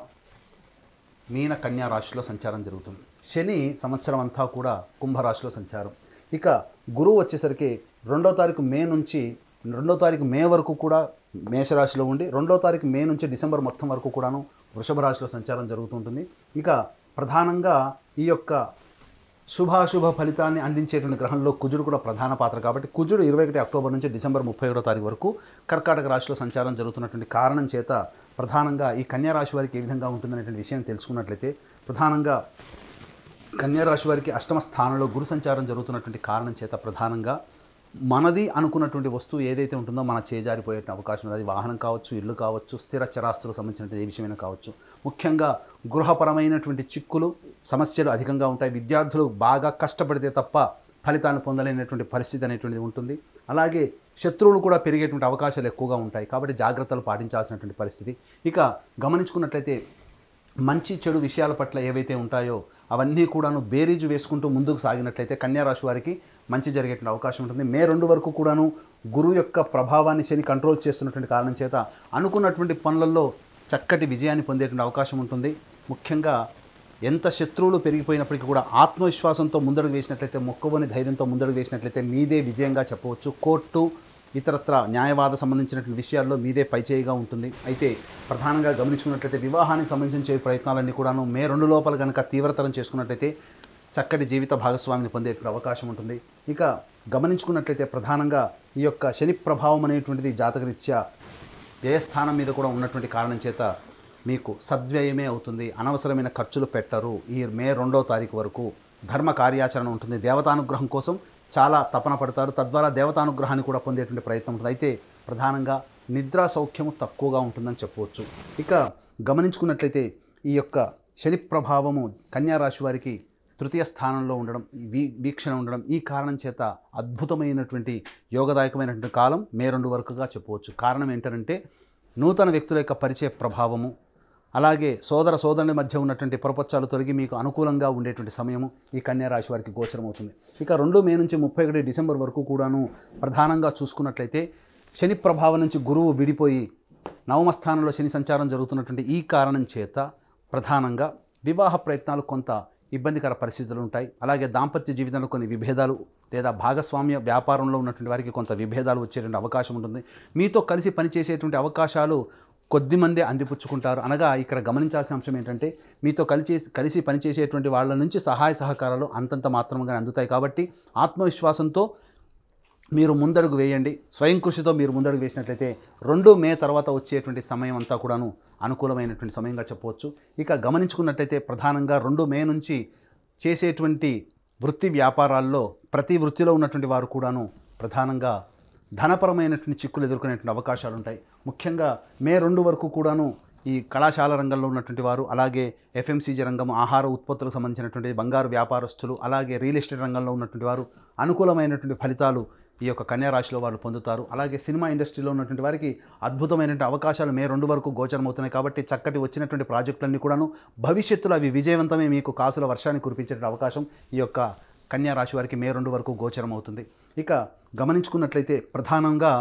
మీన కన్యా రాశిలో సంచారం జరుగుతుంది. శని సంవత్సరం అంతా కూడా కుంభరాశిలో సంచారం. ఇక గురువు వచ్చేసరికి 2వ తారీఖు మే నుంచి 2వ తారీఖు మే వరకు కూడా మేషరాశిలో ఉండి 2వ తారీఖు మే నుంచి డిసెంబర్ మొత్తం వరకు కూడాను వృషభ రాశిలో సంచారం జరుగుతుంటుంది. ఇక ప్రధానంగా ఈ యొక్క శుభాశుభ ఫలితాన్ని అందించేటువంటి గ్రహంలో కుజుడు కూడా ప్రధాన పాత్ర. కాబట్టి కుజుడు 21 అక్టోబర్ నుంచి డిసెంబర్ 31వ తారీఖు వరకు కర్కాటక రాశిలో సంచారం జరుగుతున్నటువంటి కారణం చేత ప్రధానంగా ఈ కన్యా రాశి వారికి ఏ విధంగా ఉంటుందనేటువంటి విషయం తెలుసుకున్నట్లయితే ప్రధానంగా కన్యా రాశి వారికి అష్టమ స్థానంలో గురు సంచారం జరుగుతున్నటువంటి కారణం చేత ప్రధానంగా మనది అనుకున్నటువంటి వస్తువు ఏదైతే ఉంటుందో మన చేజారిపోయే అవకాశం ఉంది. అది వాహనం కావచ్చు, ఇల్లు కావచ్చు, స్థిర చరాస్తులకు సంబంధించినటువంటి ఏ విషయమైనా కావచ్చు. ముఖ్యంగా గృహపరమైనటువంటి చిక్కులు, సమస్యలు అధికంగా ఉంటాయి. విద్యార్థులు బాగా కష్టపడితే తప్ప ఫలితాన్ని పొందలేనటువంటి పరిస్థితి అనేటువంటిది ఉంటుంది. అలాగే శత్రువులు కూడా పెరిగేటువంటి అవకాశాలు ఎక్కువగా ఉంటాయి. కాబట్టి జాగ్రత్తలు పాటించాల్సినటువంటి పరిస్థితి. ఇక గమనించుకున్నట్లయితే మంచి చెడు విషయాల పట్ల ఏవైతే ఉంటాయో అవన్నీ కూడాను బేరీజు వేసుకుంటూ ముందుకు సాగినట్లయితే కన్యా రాశి వారికి మంచి జరిగేటువంటి అవకాశం ఉంటుంది. మే 2 వరకు కూడాను గురువు యొక్క ప్రభావాన్ని శని కంట్రోల్ చేస్తున్నటువంటి కారణం చేత అనుకున్నటువంటి పనులలో చక్కటి విజయాన్ని పొందేటువంటి అవకాశం ఉంటుంది. ముఖ్యంగా ఎంత శత్రువులు పెరిగిపోయినప్పటికీ కూడా ఆత్మవిశ్వాసంతో ముందడుగు వేసినట్లయితే, మొక్కవని ధైర్యంతో ముందడుగు వేసినట్లయితే మీదే విజయంగా చెప్పవచ్చు. కోర్టు ఇతరత్ర న్యాయవాద సంబంధించినటువంటి విషయాల్లో మీదే పైచేయిగా ఉంటుంది. అయితే ప్రధానంగా గమనించుకున్నట్లయితే వివాహానికి సంబంధించిన ప్రయత్నాలన్నీ కూడాను మే 2 లోపల కనుక తీవ్రతరం చేసుకున్నట్లయితే చక్కటి జీవిత భాగస్వామిని పొందే అవకాశం ఉంటుంది. ఇక గమనించుకున్నట్లయితే ప్రధానంగా ఈ యొక్క శని ప్రభావం అనేటువంటిది జాతకరీత్యా వ్యయస్థానం మీద కూడా ఉన్నటువంటి కారణం చేత మీకు సద్వ్యయమే అవుతుంది. అనవసరమైన ఖర్చులు పెట్టరు. ఈ మే 2వ తారీఖు వరకు ధర్మ కార్యాచరణ ఉంటుంది. దేవతానుగ్రహం కోసం చాలా తపన పడతారు. తద్వారా దేవతానుగ్రహాన్ని కూడా పొందేటువంటి ప్రయత్నం ఉంటుంది. అయితే ప్రధానంగా నిద్రా సౌఖ్యము తక్కువగా ఉంటుందని చెప్పవచ్చు. ఇక గమనించుకున్నట్లయితే ఈ యొక్క శని ప్రభావము కన్యా రాశి వారికి 3వ స్థానంలో ఉండడం, వీక్షణ ఉండడం, ఈ కారణం చేత అద్భుతమైనటువంటి యోగదాయకమైనటువంటి కాలం మే 2 వరకుగా చెప్పవచ్చు. కారణం ఏంటంటే నూతన వ్యక్తుల యొక్క పరిచయ ప్రభావము, అలాగే సోదర సోదరుల మధ్య ఉన్నటువంటి పొరపచ్చాలు తొలగి మీకు అనుకూలంగా ఉండేటువంటి సమయము ఈ కన్యా రాశి వారికి గోచరం అవుతుంది. ఇక 2 మే నుంచి 31 డిసెంబర్ వరకు కూడాను ప్రధానంగా చూసుకున్నట్లయితే శని ప్రభావం నుంచి గురువు విడిపోయి 9వ స్థానంలో శని సంచారం జరుగుతున్నటువంటి ఈ కారణం చేత ప్రధానంగా వివాహ ప్రయత్నాలు కొంత ఇబ్బందికర పరిస్థితులు ఉంటాయి. అలాగే దాంపత్య జీవితంలో కొన్ని విభేదాలు లేదా భాగస్వామ్య వ్యాపారంలో ఉన్నటువంటి వారికి కొంత విభేదాలు వచ్చేటువంటి అవకాశం ఉంటుంది. మీతో కలిసి పనిచేసేటువంటి అవకాశాలు కొద్దిమందే అందిపుచ్చుకుంటారు. అనగా ఇక్కడ గమనించాల్సిన అంశం ఏంటంటే మీతో కలిసి పనిచేసేటువంటి వాళ్ళ నుంచి సహాయ సహకారాలు అంతంత మాత్రంగా అందుతాయి. కాబట్టి ఆత్మవిశ్వాసంతో మీరు ముందడుగు వేయండి. స్వయం కృషితో మీరు ముందడుగు వేసినట్లయితే 2 మే తర్వాత వచ్చేటువంటి సమయం అంతా కూడాను అనుకూలమైనటువంటి సమయంగా చెప్పవచ్చు. ఇక గమనించుకున్నట్లయితే ప్రధానంగా 2 మే నుంచి చేసేటువంటి వృత్తి వ్యాపారాల్లో ప్రతి వృత్తిలో ఉన్నటువంటి వారు కూడాను ప్రధానంగా ధనపరమైనటువంటి చిక్కులు ఎదుర్కొనేటువంటి అవకాశాలు ఉంటాయి. ముఖ్యంగా మే 2 వరకు కూడాను ఈ కళాశాల రంగంలో ఉన్నటువంటి వారు, అలాగే ఎఫ్ఎంసీజీ రంగం, ఆహార ఉత్పత్తులకు సంబంధించినటువంటి బంగారు వ్యాపారస్తులు, అలాగే రియల్ ఎస్టేట్ రంగంలో ఉన్నటువంటి వారు అనుకూలమైనటువంటి ఫలితాలు ఈ యొక్క కన్యా రాశిలో వాళ్ళు పొందుతారు. అలాగే సినిమా ఇండస్ట్రీలో ఉన్నటువంటి వారికి అద్భుతమైనటువంటి అవకాశాలు మే 2 వరకు గోచరమవుతున్నాయి. కాబట్టి చక్కటి వచ్చినటువంటి ప్రాజెక్టులన్నీ కూడాను భవిష్యత్తులో అవి విజయవంతమే మీకు కాసుల వర్షాన్ని కురిపించే అవకాశం ఈ యొక్క కన్యా రాశి వారికి మే 2 వరకు గోచరమవుతుంది. ఇక గమనించుకున్నట్లయితే ప్రధానంగా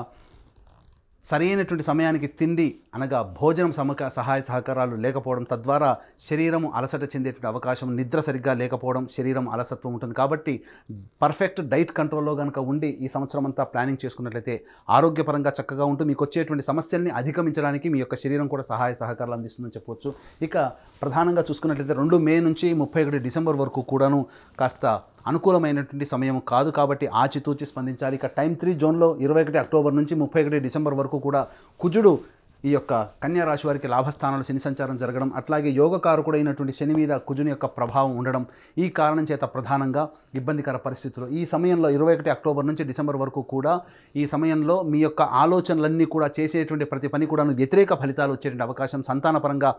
సరైనటువంటి సమయానికి తిండి అనగా భోజనం సహాయ సహకారాలు లేకపోవడం, తద్వారా శరీరం అలసట చెందేటువంటి అవకాశం, నిద్ర సరిగ్గా లేకపోవడం, శరీరం అలసత్వం ఉంటుంది. కాబట్టి పర్ఫెక్ట్ డైట్ కంట్రోల్లో కనుక ఉండి ఈ సంవత్సరం అంతా ప్లానింగ్ చేసుకున్నట్లయితే ఆరోగ్యపరంగా చక్కగా ఉంటూ మీకు వచ్చేటువంటి సమస్యల్ని అధిగమించడానికి మీ యొక్క శరీరం కూడా సహాయ సహకారాలు అందిస్తుందని చెప్పవచ్చు. ఇక ప్రధానంగా చూసుకున్నట్లయితే 2 మే నుంచి 31 డిసెంబర్ వరకు కూడాను కాస్త అనుకూలమైనటువంటి సమయం కాదు. కాబట్టి ఆచితూచి స్పందించాలి. ఇక టైం 3 జోన్లో 21 అక్టోబర్ నుంచి 31 డిసెంబర్ వరకు కూడా కుజుడు ఈ యొక్క కన్యా రాశి వారికి లాభస్థానంలో శని సంచారం జరగడం, అట్లాగే యోగకారకుడైనటువంటి శని మీద కుజుని యొక్క ప్రభావం ఉండడం, ఈ కారణం చేత ప్రధానంగా ఇబ్బందికర పరిస్థితులు. ఈ సమయంలో 21 అక్టోబర్ నుంచి డిసెంబర్ వరకు కూడా ఈ సమయంలో మీ యొక్క ఆలోచనలన్నీ కూడా చేసేటువంటి ప్రతి పని కూడా వ్యతిరేక ఫలితాలు వచ్చేటువంటి అవకాశం, సంతానపరంగా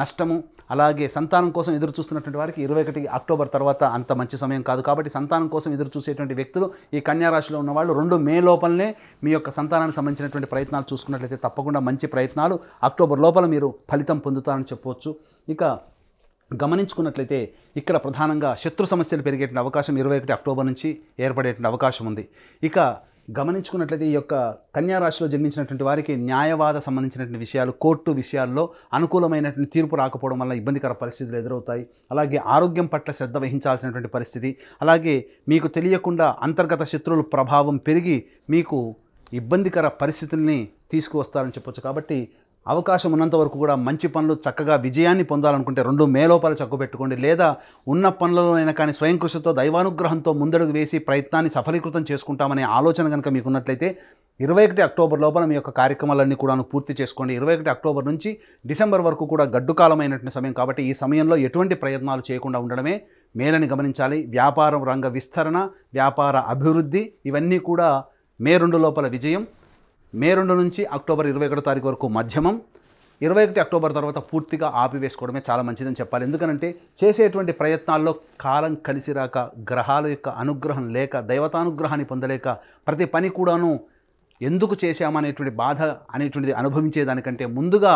నష్టము, అలాగే సంతానం కోసం ఎదురు చూస్తున్నటువంటి వారికి 21 అక్టోబర్ తర్వాత అంత మంచి సమయం కాదు. కాబట్టి సంతానం కోసం ఎదురు చూసేటువంటి వ్యక్తులు ఈ కన్యా రాశిలో ఉన్నవాళ్ళు 2 మే లోపలనే మీ యొక్క సంతానానికి సంబంధించినటువంటి ప్రయత్నాలు చూసుకున్నట్లయితే తప్పకుండా మంచి ప్రయత్నాలు అక్టోబర్ లోపల మీరు ఫలితం పొందుతారని చెప్పవచ్చు. ఇక గమనించుకున్నట్లయితే ఇక్కడ ప్రధానంగా శత్రు సమస్యలు పెరిగేటువంటి అవకాశం 21 అక్టోబర్ నుంచి ఏర్పడేటువంటి అవకాశం ఉంది. ఇక గమనించుకున్నట్లయితే ఈ యొక్క కన్యా రాశిలో జన్మించినటువంటి వారికి న్యాయవాద సంబంధించినటువంటి విషయాలు, కోర్టు విషయాల్లో అనుకూలమైనటువంటి తీర్పు రాకపోవడం వల్ల ఇబ్బందికర పరిస్థితులు ఎదురవుతాయి. అలాగే ఆరోగ్యం పట్ల శ్రద్ధ వహించాల్సినటువంటి పరిస్థితి, అలాగే మీకు తెలియకుండా అంతర్గత శత్రువుల ప్రభావం పెరిగి మీకు ఇబ్బందికర పరిస్థితుల్ని తీసుకువస్తారని చెప్పొచ్చు. కాబట్టి అవకాశం ఉన్నంత వరకు కూడా మంచి పనులు చక్కగా విజయాన్ని పొందాలనుకుంటే 2 మే లోపల చక్కబెట్టుకోండి. లేదా ఉన్న పనులలోనైనా కానీ స్వయం కృషితో దైవానుగ్రహంతో ముందడుగు వేసి ప్రయత్నాన్ని సఫలీకృతం చేసుకుంటామనే ఆలోచన కనుక మీకు ఉన్నట్లయితే 21 అక్టోబర్ లోపల మీ యొక్క కార్యక్రమాలన్నీ కూడా పూర్తి చేసుకోండి. 21 అక్టోబర్ నుంచి డిసెంబర్ వరకు కూడా గడ్డు కాలమైనటువంటి సమయం. కాబట్టి ఈ సమయంలో ఎటువంటి ప్రయత్నాలు చేయకుండా ఉండడమే మేలని గమనించాలి. వ్యాపారం రంగ విస్తరణ, వ్యాపార అభివృద్ధి ఇవన్నీ కూడా మే 2 లోపల విజయం. మే 2 నుంచి అక్టోబర్ 21 తారీఖు వరకు మధ్యమం, 21 అక్టోబర్ తర్వాత పూర్తిగా ఆపివేసుకోవడమే చాలా మంచిదని చెప్పాలి. ఎందుకనంటే చేసేటువంటి ప్రయత్నాల్లో కాలం కలిసి రాక, గ్రహాల యొక్క అనుగ్రహం లేక, దైవతానుగ్రహాన్ని పొందలేక ప్రతి పని కూడాను ఎందుకు చేశామనేటువంటి బాధ అనేటువంటిది అనుభవించేదానికంటే ముందుగా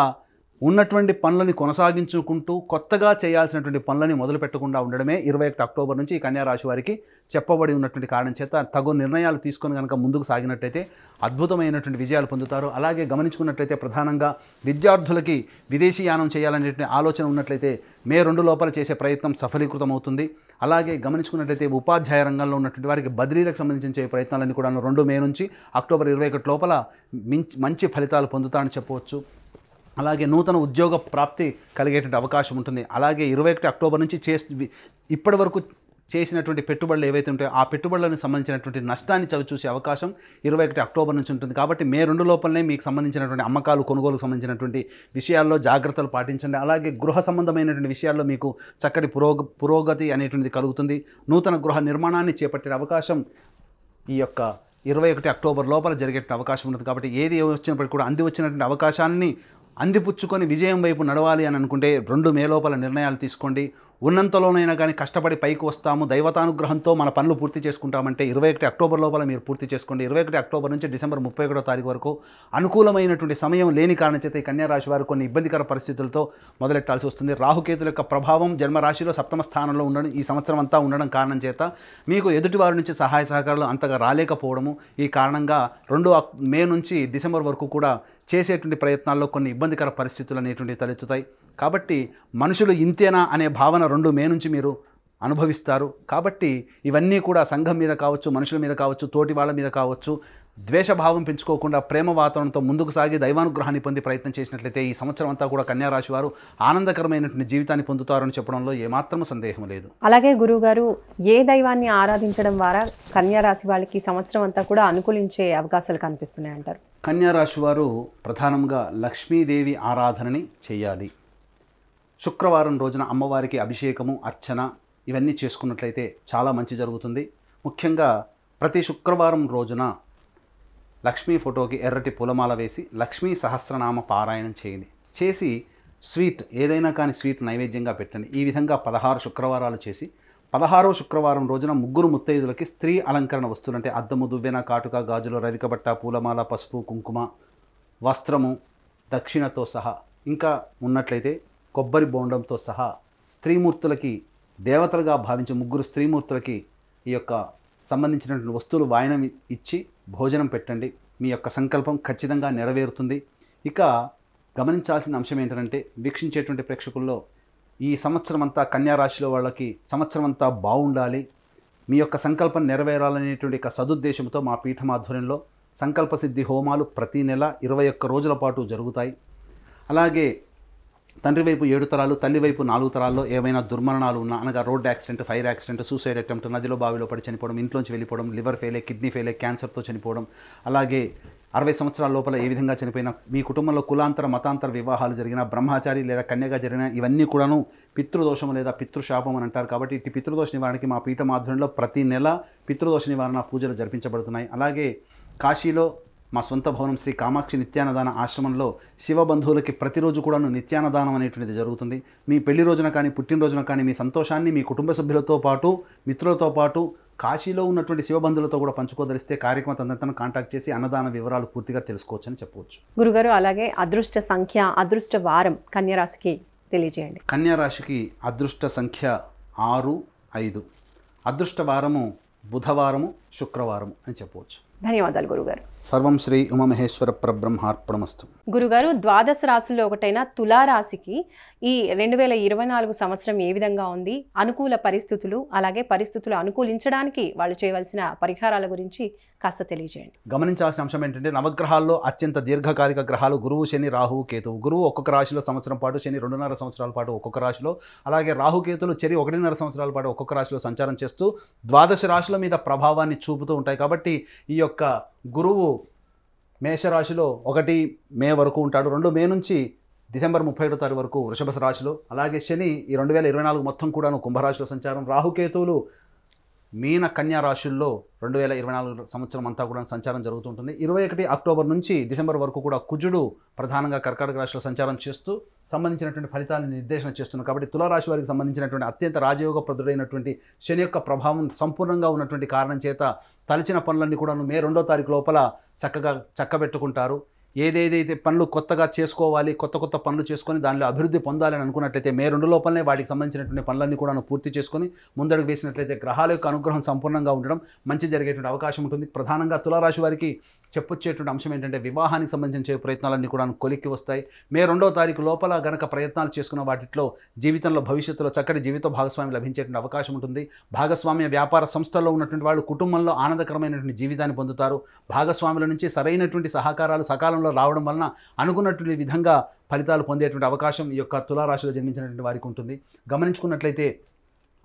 ఉన్నటువంటి పనులని కొనసాగించుకుంటూ కొత్తగా చేయాల్సినటువంటి పనులని మొదలు పెట్టకుండా ఉండడమే 21 అక్టోబర్ నుంచి ఈ కన్యా రాశి వారికి చెప్పబడి ఉన్నటువంటి కారణం చేత తగు నిర్ణయాలు తీసుకొని కనుక ముందుకు సాగినట్లయితే అద్భుతమైనటువంటి విజయాలు పొందుతారు. అలాగే గమనించుకున్నట్లయితే ప్రధానంగా విద్యార్థులకి విదేశీ యానం చేయాలనేటువంటి ఆలోచన ఉన్నట్లయితే మే 2 లోపల చేసే ప్రయత్నం సఫలీకృతం అవుతుంది. అలాగే గమనించుకున్నట్లయితే ఉపాధ్యాయ రంగంలో ఉన్నటువంటి వారికి బదిలీలకు సంబంధించిన ప్రయత్నాలన్నీ కూడా 2 మే నుంచి అక్టోబర్ 21 లోపల మంచి ఫలితాలు పొందుతారని చెప్పవచ్చు. అలాగే నూతన ఉద్యోగ ప్రాప్తి కలిగేటువంటి అవకాశం ఉంటుంది. అలాగే 21 అక్టోబర్ నుంచి ఇప్పటి వరకు చేసినటువంటి పెట్టుబడులు ఏవైతే ఉంటాయో ఆ పెట్టుబడులకు సంబంధించినటువంటి నష్టాన్ని చవిచూసే అవకాశం 21 అక్టోబర్ నుంచి ఉంటుంది. కాబట్టి మే 2 లోపలనే మీకు సంబంధించినటువంటి అమ్మకాలు, కొనుగోలుకు సంబంధించినటువంటి విషయాల్లో జాగ్రత్తలు పాటించండి. అలాగే గృహ సంబంధమైనటువంటి విషయాల్లో మీకు చక్కటి పురోగతి అనేటువంటిది కలుగుతుంది. నూతన గృహ నిర్మాణాన్ని చేపట్టే అవకాశం ఈ యొక్క 21 అక్టోబర్ లోపల జరిగే అవకాశం ఉంటుంది. కాబట్టి ఏది వచ్చినప్పటికీ కూడా వచ్చినటువంటి అవకాశాన్ని అందిపుచ్చుకొని విజయం వైపు నడవాలి అని అనుకుంటే 2 మే లోపల నిర్ణయాలు తీసుకోండి. ఉన్నంతలోనైనా కానీ కష్టపడి పైకి వస్తాము, దైవతానుగ్రహంతో మన పనులు పూర్తి చేసుకుంటామంటే 21 అక్టోబర్ లోపల మీరు పూర్తి చేసుకోండి. 21 అక్టోబర్ నుంచి డిసెంబర్ 31 తారీఖు వరకు అనుకూలమైనటువంటి సమయం లేని కారణం చేత ఈ కన్యా రాశి వారు కొన్ని ఇబ్బందికర పరిస్థితులతో మొదలెట్టాల్సి వస్తుంది. రాహుకేతుల యొక్క ప్రభావం జన్మరాశిలో 7వ స్థానంలో ఉండడం, ఈ సంవత్సరం అంతా ఉండడం కారణం చేత మీకు ఎదుటివారి నుంచి సహాయ సహకారాలు అంతగా రాలేకపోవడము, ఈ కారణంగా 2 మే నుంచి డిసెంబర్ వరకు కూడా చేసేటువంటి ప్రయత్నాల్లో కొన్ని ఇబ్బందికర పరిస్థితులు అనేటువంటివి తలెత్తుతాయి. కాబట్టి మనుషులు ఇంతేనా అనే భావన 2 మే నుంచి మీరు అనుభవిస్తారు. కాబట్టి ఇవన్నీ కూడా సంఘం మీద కావచ్చు, మనుషుల మీద కావచ్చు, తోటి వాళ్ళ మీద కావచ్చు, ద్వేషభావం పెంచుకోకుండా ప్రేమ వాతావరణంతో ముందుకు సాగి దైవానుగ్రహాన్ని పొంది ప్రయత్నం చేసినట్లయితే ఈ సంవత్సరం అంతా కూడా కన్యా రాశి వారు ఆనందకరమైనటువంటి జీవితాన్ని పొందుతారని చెప్పడంలో ఏమాత్రం సందేహం లేదు. అలాగే గురువుగారు, ఏ దైవాన్ని ఆరాధించడం ద్వారా కన్యా రాశి వాళ్ళకి సంవత్సరం అంతా కూడా అనుకూలించే అవకాశాలు కనిపిస్తున్నాయి అంటారు? కన్యా రాశి వారు ప్రధానంగా లక్ష్మీదేవి ఆరాధనని చేయాలి. శుక్రవారం రోజున అమ్మవారికి అభిషేకము, అర్చన ఇవన్నీ చేసుకున్నట్లయితే చాలా మంచి జరుగుతుంది. ముఖ్యంగా ప్రతి శుక్రవారం రోజున లక్ష్మీ ఫోటోకి ఎర్రటి పూలమాల వేసి లక్ష్మీ సహస్రనామ పారాయణం చేయండి. చేసి స్వీట్ ఏదైనా కానీ స్వీట్ నైవేద్యంగా పెట్టండి. ఈ విధంగా 16 శుక్రవారాలు చేసి 16వ శుక్రవారం రోజున ముగ్గురు ముత్తైదులకి స్త్రీ అలంకరణ వస్తువులు అంటే అద్దము, దువ్వెన, కాటుక, గాజులు, రవికబట్ట, పూలమాల, పసుపు, కుంకుమ, వస్త్రము, దక్షిణతో సహా ఇంకా ఉన్నట్లయితే కొబ్బరి బోండంతో సహా స్త్రీమూర్తులకి దేవతలుగా భావించే ముగ్గురు స్త్రీమూర్తులకి ఈ యొక్క సంబంధించినటువంటి వస్తువులు వాయనం ఇచ్చి భోజనం పెట్టండి. మీ యొక్క సంకల్పం ఖచ్చితంగా నెరవేరుతుంది. ఇక గమనించాల్సిన అంశం ఏంటంటే వీక్షించేటువంటి ప్రేక్షకుల్లో ఈ సంవత్సరం అంతా కన్యా రాశిలో వాళ్ళకి సంవత్సరం అంతా బాగుండాలి, మీ యొక్క సంకల్పం నెరవేరాలనేటువంటి ఒక సదుద్దేశంతో మా పీఠం ఆధ్వర్యంలో సంకల్ప సిద్ధి హోమాలు ప్రతి నెల 21 రోజుల పాటు జరుగుతాయి. అలాగే తండ్రి వైపు 7 తరాలు, తల్లి వైపు 4 తరాల్లో ఏవైనా దుర్మరణాలు ఉన్నా, అనగా road accident, fire accident, suicide attempt, నదిలో బావిలో పడి చనిపోవడం, ఇంట్లోంచి వెళ్ళిపోవడం, లివర్ ఫెయిలే, కిడ్నీ ఫెయిలే, క్యాన్సర్తో చనిపోవడం, అలాగే 60 సంవత్సరాల లోపల ఏ విధంగా చనిపోయినా, మీ కుటుంబంలో కులాంతర మతాంతర వివాహాలు జరిగిన, బ్రహ్మచారి లేదా కన్యగా జరిగిన ఇవన్నీ కూడాను పితృదోషం లేదా పితృశాపం అని అంటారు. కాబట్టి ఇటు పితృదోష నివారణకి మా పీఠం ఆధ్వర్యంలో ప్రతి నెల పితృదోష నివారణ పూజలు జరిపించబడుతున్నాయి. అలాగే కాశీలో మా సొంత భవనం శ్రీ కామాక్షి నిత్యాన్నదాన ఆశ్రమంలో శివబంధువులకి ప్రతిరోజు కూడాను నిత్యాన్నదానం అనేటువంటిది జరుగుతుంది. మీ పెళ్లి రోజున కానీ పుట్టినరోజున కానీ మీ సంతోషాన్ని మీ కుటుంబ సభ్యులతో పాటు మిత్రులతో పాటు కాశీలో ఉన్నటువంటి శివబంధువులతో కూడా పంచుకోదలిస్తే కార్యక్రమ తదనంతరం కాంటాక్ట్ చేసి అన్నదాన వివరాలు పూర్తిగా తెలుసుకోవచ్చని చెప్పవచ్చు. గురుగారు, అలాగే అదృష్ట సంఖ్య, అదృష్ట వారం కన్యా రాశికి తెలియజేయండి. కన్యా రాశికి అదృష్ట సంఖ్య 6, 5. అదృష్ట వారము బుధవారము, శుక్రవారము అని చెప్పవచ్చు. ధన్యవాదాలు గురుగారు. సర్వం శ్రీ ఉమామహేశ్వర పరబ్రహ్మార్పణమస్తు. గురుగారు, ద్వాదశ రాశుల్లో ఒకటైన తులారాశికి ఈ 2024 సంవత్సరం ఏ విధంగా ఉంది, అనుకూల పరిస్థితులు, అలాగే పరిస్థితులు అనుకూలించడానికి వాళ్ళు చేయవలసిన పరిహారాల గురించి కాస్త తెలియజేయండి. గమనించాల్సిన అంశం ఏంటంటే నవగ్రహాల్లో అత్యంత దీర్ఘకాలిక గ్రహాలు గురువు, శని, రాహువు, కేతువు. గురువు ఒక్కొక్క రాశిలో సంవత్సరం పాటు, శని 2.5 సంవత్సరాల పాటు ఒక్కొక్క రాశిలో, అలాగే రాహుకేతులు చెరి 1.5 సంవత్సరాల పాటు ఒక్కొక్క రాశిలో సంచారం చేస్తూ ద్వాదశ రాశుల మీద ప్రభావాన్ని చూపుతూ ఉంటాయి. కాబట్టి ఈ యొక్క గురువు మేషరాశిలో 1 మే వరకు ఉంటాడు. 2 మే నుంచి డిసెంబర్ 31 తారీఖు వరకు వృషభ రాశిలో, అలాగే శని ఈ 2024 మొత్తం కూడాను కుంభరాశిలో సంచారం, రాహుకేతువులు మీన కన్యా రాశుల్లో 2024 సంవత్సరం అంతా కూడా సంచారం జరుగుతుంటుంది. 21 అక్టోబర్ నుంచి డిసెంబర్ వరకు కూడా కుజుడు ప్రధానంగా కర్కాటక రాశిలో సంచారం చేస్తూ సంబంధించినటువంటి ఫలితాలను నిర్దేశన చేస్తున్నారు. కాబట్టి తులారాశి వారికి సంబంధించినటువంటి అత్యంత రాజయోగప్రదుడైనటువంటి శని యొక్క ప్రభావం సంపూర్ణంగా ఉన్నటువంటి కారణం చేత తలచిన పనులన్నీ కూడా మే 2వ తారీఖు లోపల చక్కగా చక్కబెట్టుకుంటారు. ఏదేదైతే పనులు కొత్తగా చేసుకోవాలి, కొత్త పనులు చేసుకొని దానిలో అభివృద్ధి పొందాలని అనుకున్నట్లయితే మే 2 లోపలనే వాటికి సంబంధించినటువంటి పనులన్నీ కూడా పూర్తి చేసుకొని ముందడుగు వేసినట్లయితే గ్రహాల యొక్క అనుగ్రహం సంపూర్ణంగా ఉండడం మంచి జరిగేటువంటి అవకాశం ఉంటుంది. ప్రధానంగా తులారాశి వారికి చెప్పొచ్చేటువంటి అంశం ఏంటంటే వివాహానికి సంబంధించిన ప్రయత్నాలన్నీ కూడా కొలిక్కి వస్తాయి. మే 2వ తారీఖు లోపల గనక ప్రయత్నాలు చేసుకున్న వాటిలో జీవితంలో భవిష్యత్తులో చక్కటి జీవిత భాగస్వామి లభించేటువంటి అవకాశం ఉంటుంది. భాగస్వామ్య వ్యాపార సంస్థల్లో ఉన్నటువంటి వాళ్ళు కుటుంబంలో ఆనందకరమైనటువంటి జీవితాన్ని పొందుతారు. భాగస్వాముల నుంచి సరైనటువంటి సహకారాలు సకాలంలో రావడం వలన అనుకున్నటువంటి విధంగా ఫలితాలు పొందేటువంటి అవకాశం ఈ యొక్క తులారాశిలో జన్మించినటువంటి వారికి ఉంటుంది. గమనించుకున్నట్లయితే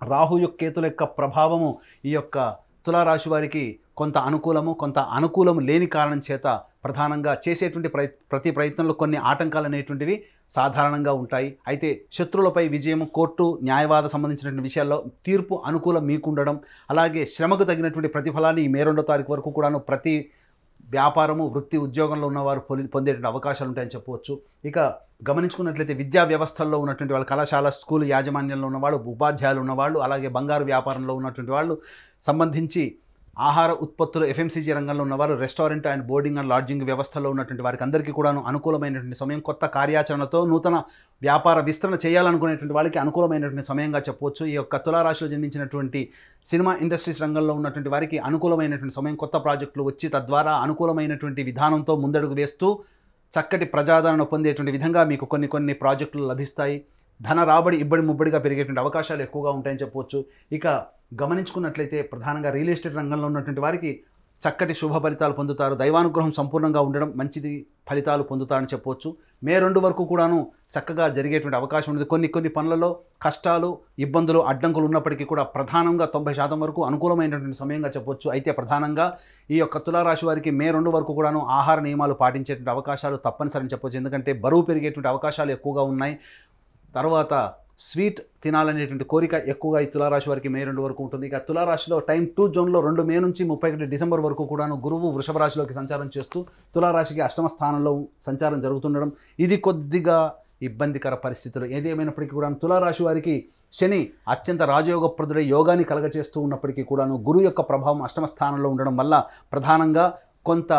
రాహు యొక్క కేతుల యొక్క ప్రభావము ఈ యొక్క తులారాశి వారికి కొంత అనుకూలము, కొంత అనుకూలము లేని కారణం చేత ప్రధానంగా చేసేటువంటి ప్రతి ప్రయత్నంలో కొన్ని ఆటంకాలు అనేటువంటివి సాధారణంగా ఉంటాయి. అయితే శత్రువులపై విజయము, కోర్టు న్యాయవాద సంబంధించినటువంటి విషయాల్లో తీర్పు అనుకూలం మీకుండడం, అలాగే శ్రమకు తగినటువంటి ప్రతిఫలాన్ని ఈ మే 2వ తారీఖు వరకు కూడాను ప్రతి వ్యాపారము, వృత్తి, ఉద్యోగంలో ఉన్నవారు పొందేటువంటి అవకాశాలు ఉంటాయని చెప్పవచ్చు. ఇక గమనించుకున్నట్లయితే విద్యా వ్యవస్థల్లో ఉన్నటువంటి వాళ్ళు, కళాశాల, స్కూల్ యాజమాన్యంలో ఉన్నవాళ్ళు, ఉపాధ్యాయులు ఉన్నవాళ్ళు, అలాగే బంగారు వ్యాపారంలో ఉన్నటువంటి వాళ్ళు, సంబంధించి ఆహార ఉత్పత్తులు ఎఫ్ఎంసీజీ రంగంలో ఉన్నవారు, restaurant and boarding and lodging వ్యవస్థలో ఉన్నటువంటి వారికి అందరికీ కూడాను అనుకూలమైనటువంటి సమయం. కొత్త కార్యాచరణతో నూతన వ్యాపార విస్తరణ చేయాలనుకునేటువంటి వాళ్ళకి అనుకూలమైనటువంటి సమయంగా చెప్పవచ్చు. ఈ యొక్క తులారాశిలో జన్మించినటువంటి సినిమా ఇండస్ట్రీస్ రంగంలో ఉన్నటువంటి వారికి అనుకూలమైనటువంటి సమయం. కొత్త ప్రాజెక్టులు వచ్చి తద్వారా అనుకూలమైనటువంటి విధానంతో ముందడుగు వేస్తూ చక్కటి ప్రజాదరణ పొందేటువంటి విధంగా మీకు కొన్ని ప్రాజెక్టులు లభిస్తాయి. ధన రాబడి ఇబ్బడి ముబ్బడిగా పెరిగేటువంటి అవకాశాలు ఎక్కువగా ఉంటాయని చెప్పవచ్చు. ఇక గమనించుకున్నట్లయితే ప్రధానంగా రియల్ ఎస్టేట్ రంగంలో ఉన్నటువంటి వారికి చక్కటి శుభ ఫలితాలు పొందుతారు. దైవానుగ్రహం సంపూర్ణంగా ఉండడం మంచిది ఫలితాలు పొందుతారని చెప్పవచ్చు. మే 2 వరకు కూడాను చక్కగా జరిగేటువంటి అవకాశం ఉంది. కొన్ని పనులలో కష్టాలు, ఇబ్బందులు, అడ్డంకులు ఉన్నప్పటికీ కూడా ప్రధానంగా 90% వరకు అనుకూలమైనటువంటి సమయంగా చెప్పవచ్చు. అయితే ప్రధానంగా ఈ యొక్క తులారాశి వారికి మే 2 వరకు కూడాను ఆహార నియమాలు పాటించేటువంటి అవకాశాలు తప్పనిసరి అని చెప్పవచ్చు. ఎందుకంటే బరువు పెరిగేటువంటి అవకాశాలు ఎక్కువగా ఉన్నాయి. తర్వాత స్వీట్ తినాలనేటువంటి కోరిక ఎక్కువగా ఈ తులారాశి వారికి మే 2 వరకు ఉంటుంది. ఇక తులారాశిలో టైం 2 జోన్లో 2 మే నుంచి 31 డిసెంబర్ వరకు కూడాను గురువు వృషభ రాశిలోకి సంచారం చేస్తూ తులారాశికి అష్టమ స్థానంలో సంచారం జరుగుతుండడం ఇది కొద్దిగా ఇబ్బందికర పరిస్థితులు. ఏది ఏమైనప్పటికీ కూడా తులారాశి వారికి శని అత్యంత రాజయోగప్రదుడై యోగాన్ని కలగచేస్తూ ఉన్నప్పటికీ కూడాను గురువు యొక్క ప్రభావం అష్టమ స్థానంలో ఉండడం వల్ల ప్రధానంగా కొంత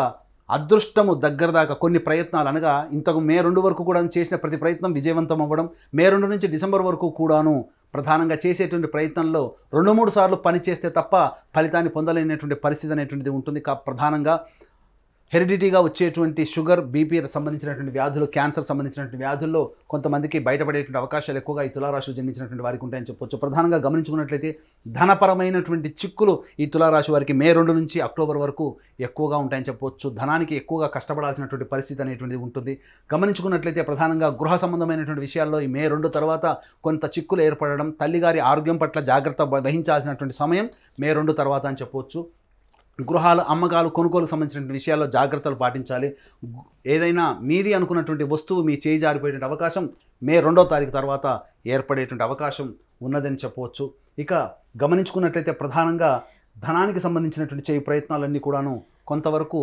అదృష్టము దగ్గర దాకా కొన్ని ప్రయత్నాలు అనగా ఇంతకు మే 2 వరకు కూడా చేసిన ప్రతి ప్రయత్నం విజయవంతం అవ్వడం, మే 2 నుంచి డిసెంబర్ వరకు కూడాను ప్రధానంగా చేసేటువంటి ప్రయత్నంలో 2-3 సార్లు పని చేస్తే తప్ప ఫలితాన్ని పొందలేనటువంటి పరిస్థితి అనేటువంటిది ఉంటుంది. ప్రధానంగా హెరిడిటీగా వచ్చేటువంటి షుగర్, బీపీ సంబంధించినటువంటి వ్యాధులు, క్యాన్సర్ సంబంధించినటువంటి వ్యాధుల్లో కొంతమందికి బయటపడేటువంటి అవకాశాలు ఎక్కువగా ఈ తులారాశిలో జన్మించినటువంటి వారికి ఉంటాయని చెప్పొచ్చు. ప్రధానంగా గమనించుకున్నట్లయితే ధనపరమైనటువంటి చిక్కులు ఈ తులారాశి వారికి మే 2 నుంచి అక్టోబర్ వరకు ఎక్కువగా ఉంటాయని చెప్పొచ్చు. ధనానికి ఎక్కువగా కష్టపడాల్సినటువంటి పరిస్థితి అనేటువంటిది ఉంటుంది. గమనించుకున్నట్లయితే ప్రధానంగా గృహ సంబంధమైనటువంటి విషయాల్లో ఈ మే 2 తర్వాత కొంత చిక్కులు ఏర్పడడం, తల్లిగారి ఆరోగ్యం పట్ల జాగ్రత్త వహించాల్సినటువంటి సమయం మే 2 తర్వాత అని చెప్పొచ్చు. గృహాలు, అమ్మకాలు, కొనుగోలుకు సంబంధించిన విషయాల్లో జాగ్రత్తలు పాటించాలి. ఏదైనా మీది అనుకున్నటువంటి వస్తువు మీ చేయి జారిపోయేటువంటి అవకాశం మే 2వ తారీఖు తర్వాత ఏర్పడేటువంటి అవకాశం ఉన్నదని చెప్పవచ్చు. ఇక గమనించుకున్నట్లయితే ప్రధానంగా ధనానికి సంబంధించినటువంటి చేయి ప్రయత్నాలన్నీ కూడాను కొంతవరకు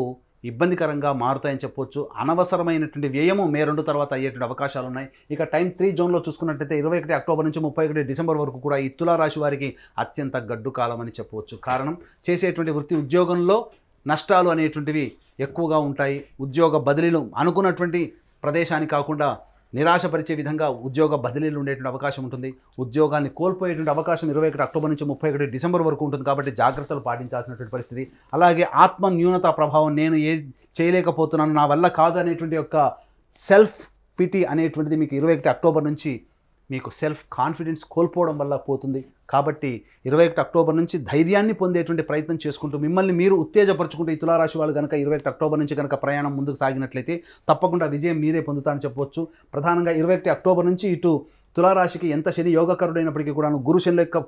ఇబ్బందికరంగా మారుతాయని చెప్పొచ్చు. అనవసరమైనటువంటి వ్యయము మే 2 తర్వాత అయ్యేటువంటి అవకాశాలు ఉన్నాయి. ఇక టైం 3 జోన్లో చూసుకున్నట్లయితే 21 అక్టోబర్ నుంచి 31 డిసెంబర్ వరకు కూడా ఈ తులారాశి వారికి అత్యంత గడ్డు కాలం అని చెప్పవచ్చు. కారణం చేసేటువంటి వృత్తి ఉద్యోగంలో నష్టాలు అనేటువంటివి ఎక్కువగా ఉంటాయి. ఉద్యోగ బదిలీలు అనుకున్నటువంటి ప్రదేశానికి కాకుండా నిరాశపరిచే విధంగా ఉద్యోగ బదిలీలు ఉండేటువంటి అవకాశం ఉంటుంది. ఉద్యోగాన్ని కోల్పోయేటువంటి అవకాశం 21 అక్టోబర్ నుంచి 31 డిసెంబర్ వరకు ఉంటుంది. కాబట్టి జాగ్రత్తలు పాటించాల్సినటువంటి పరిస్థితి. అలాగే ఆత్మ న్యూనత ప్రభావం, నేను చేయలేకపోతున్నాను, నా వల్ల కాదు అనేటువంటి యొక్క సెల్ఫ్ పిటి అనేటువంటిది మీకు 21 అక్టోబర్ నుంచి మీకు సెల్ఫ్ కాన్ఫిడెన్స్ కోల్పోవడం వల్ల పోతుంది. కాబట్టి 21 అక్టోబర్ నుంచి ధైర్యాన్ని పొందేటువంటి ప్రయత్నం చేసుకుంటూ మిమ్మల్ని మీరు ఉత్తేజపరచుకుంటూ ఈ తులారాశి వాళ్ళు కనుక 21 అక్టోబర్ నుంచి కనుక ప్రయాణం ముందుకు సాగినట్లయితే తప్పకుండా విజయం మీరే పొందుతారని చెప్పవచ్చు. ప్రధానంగా 21 అక్టోబర్ నుంచి ఇటు తులారాశికి ఎంత శని యోగకరుడైనప్పటికీ కూడా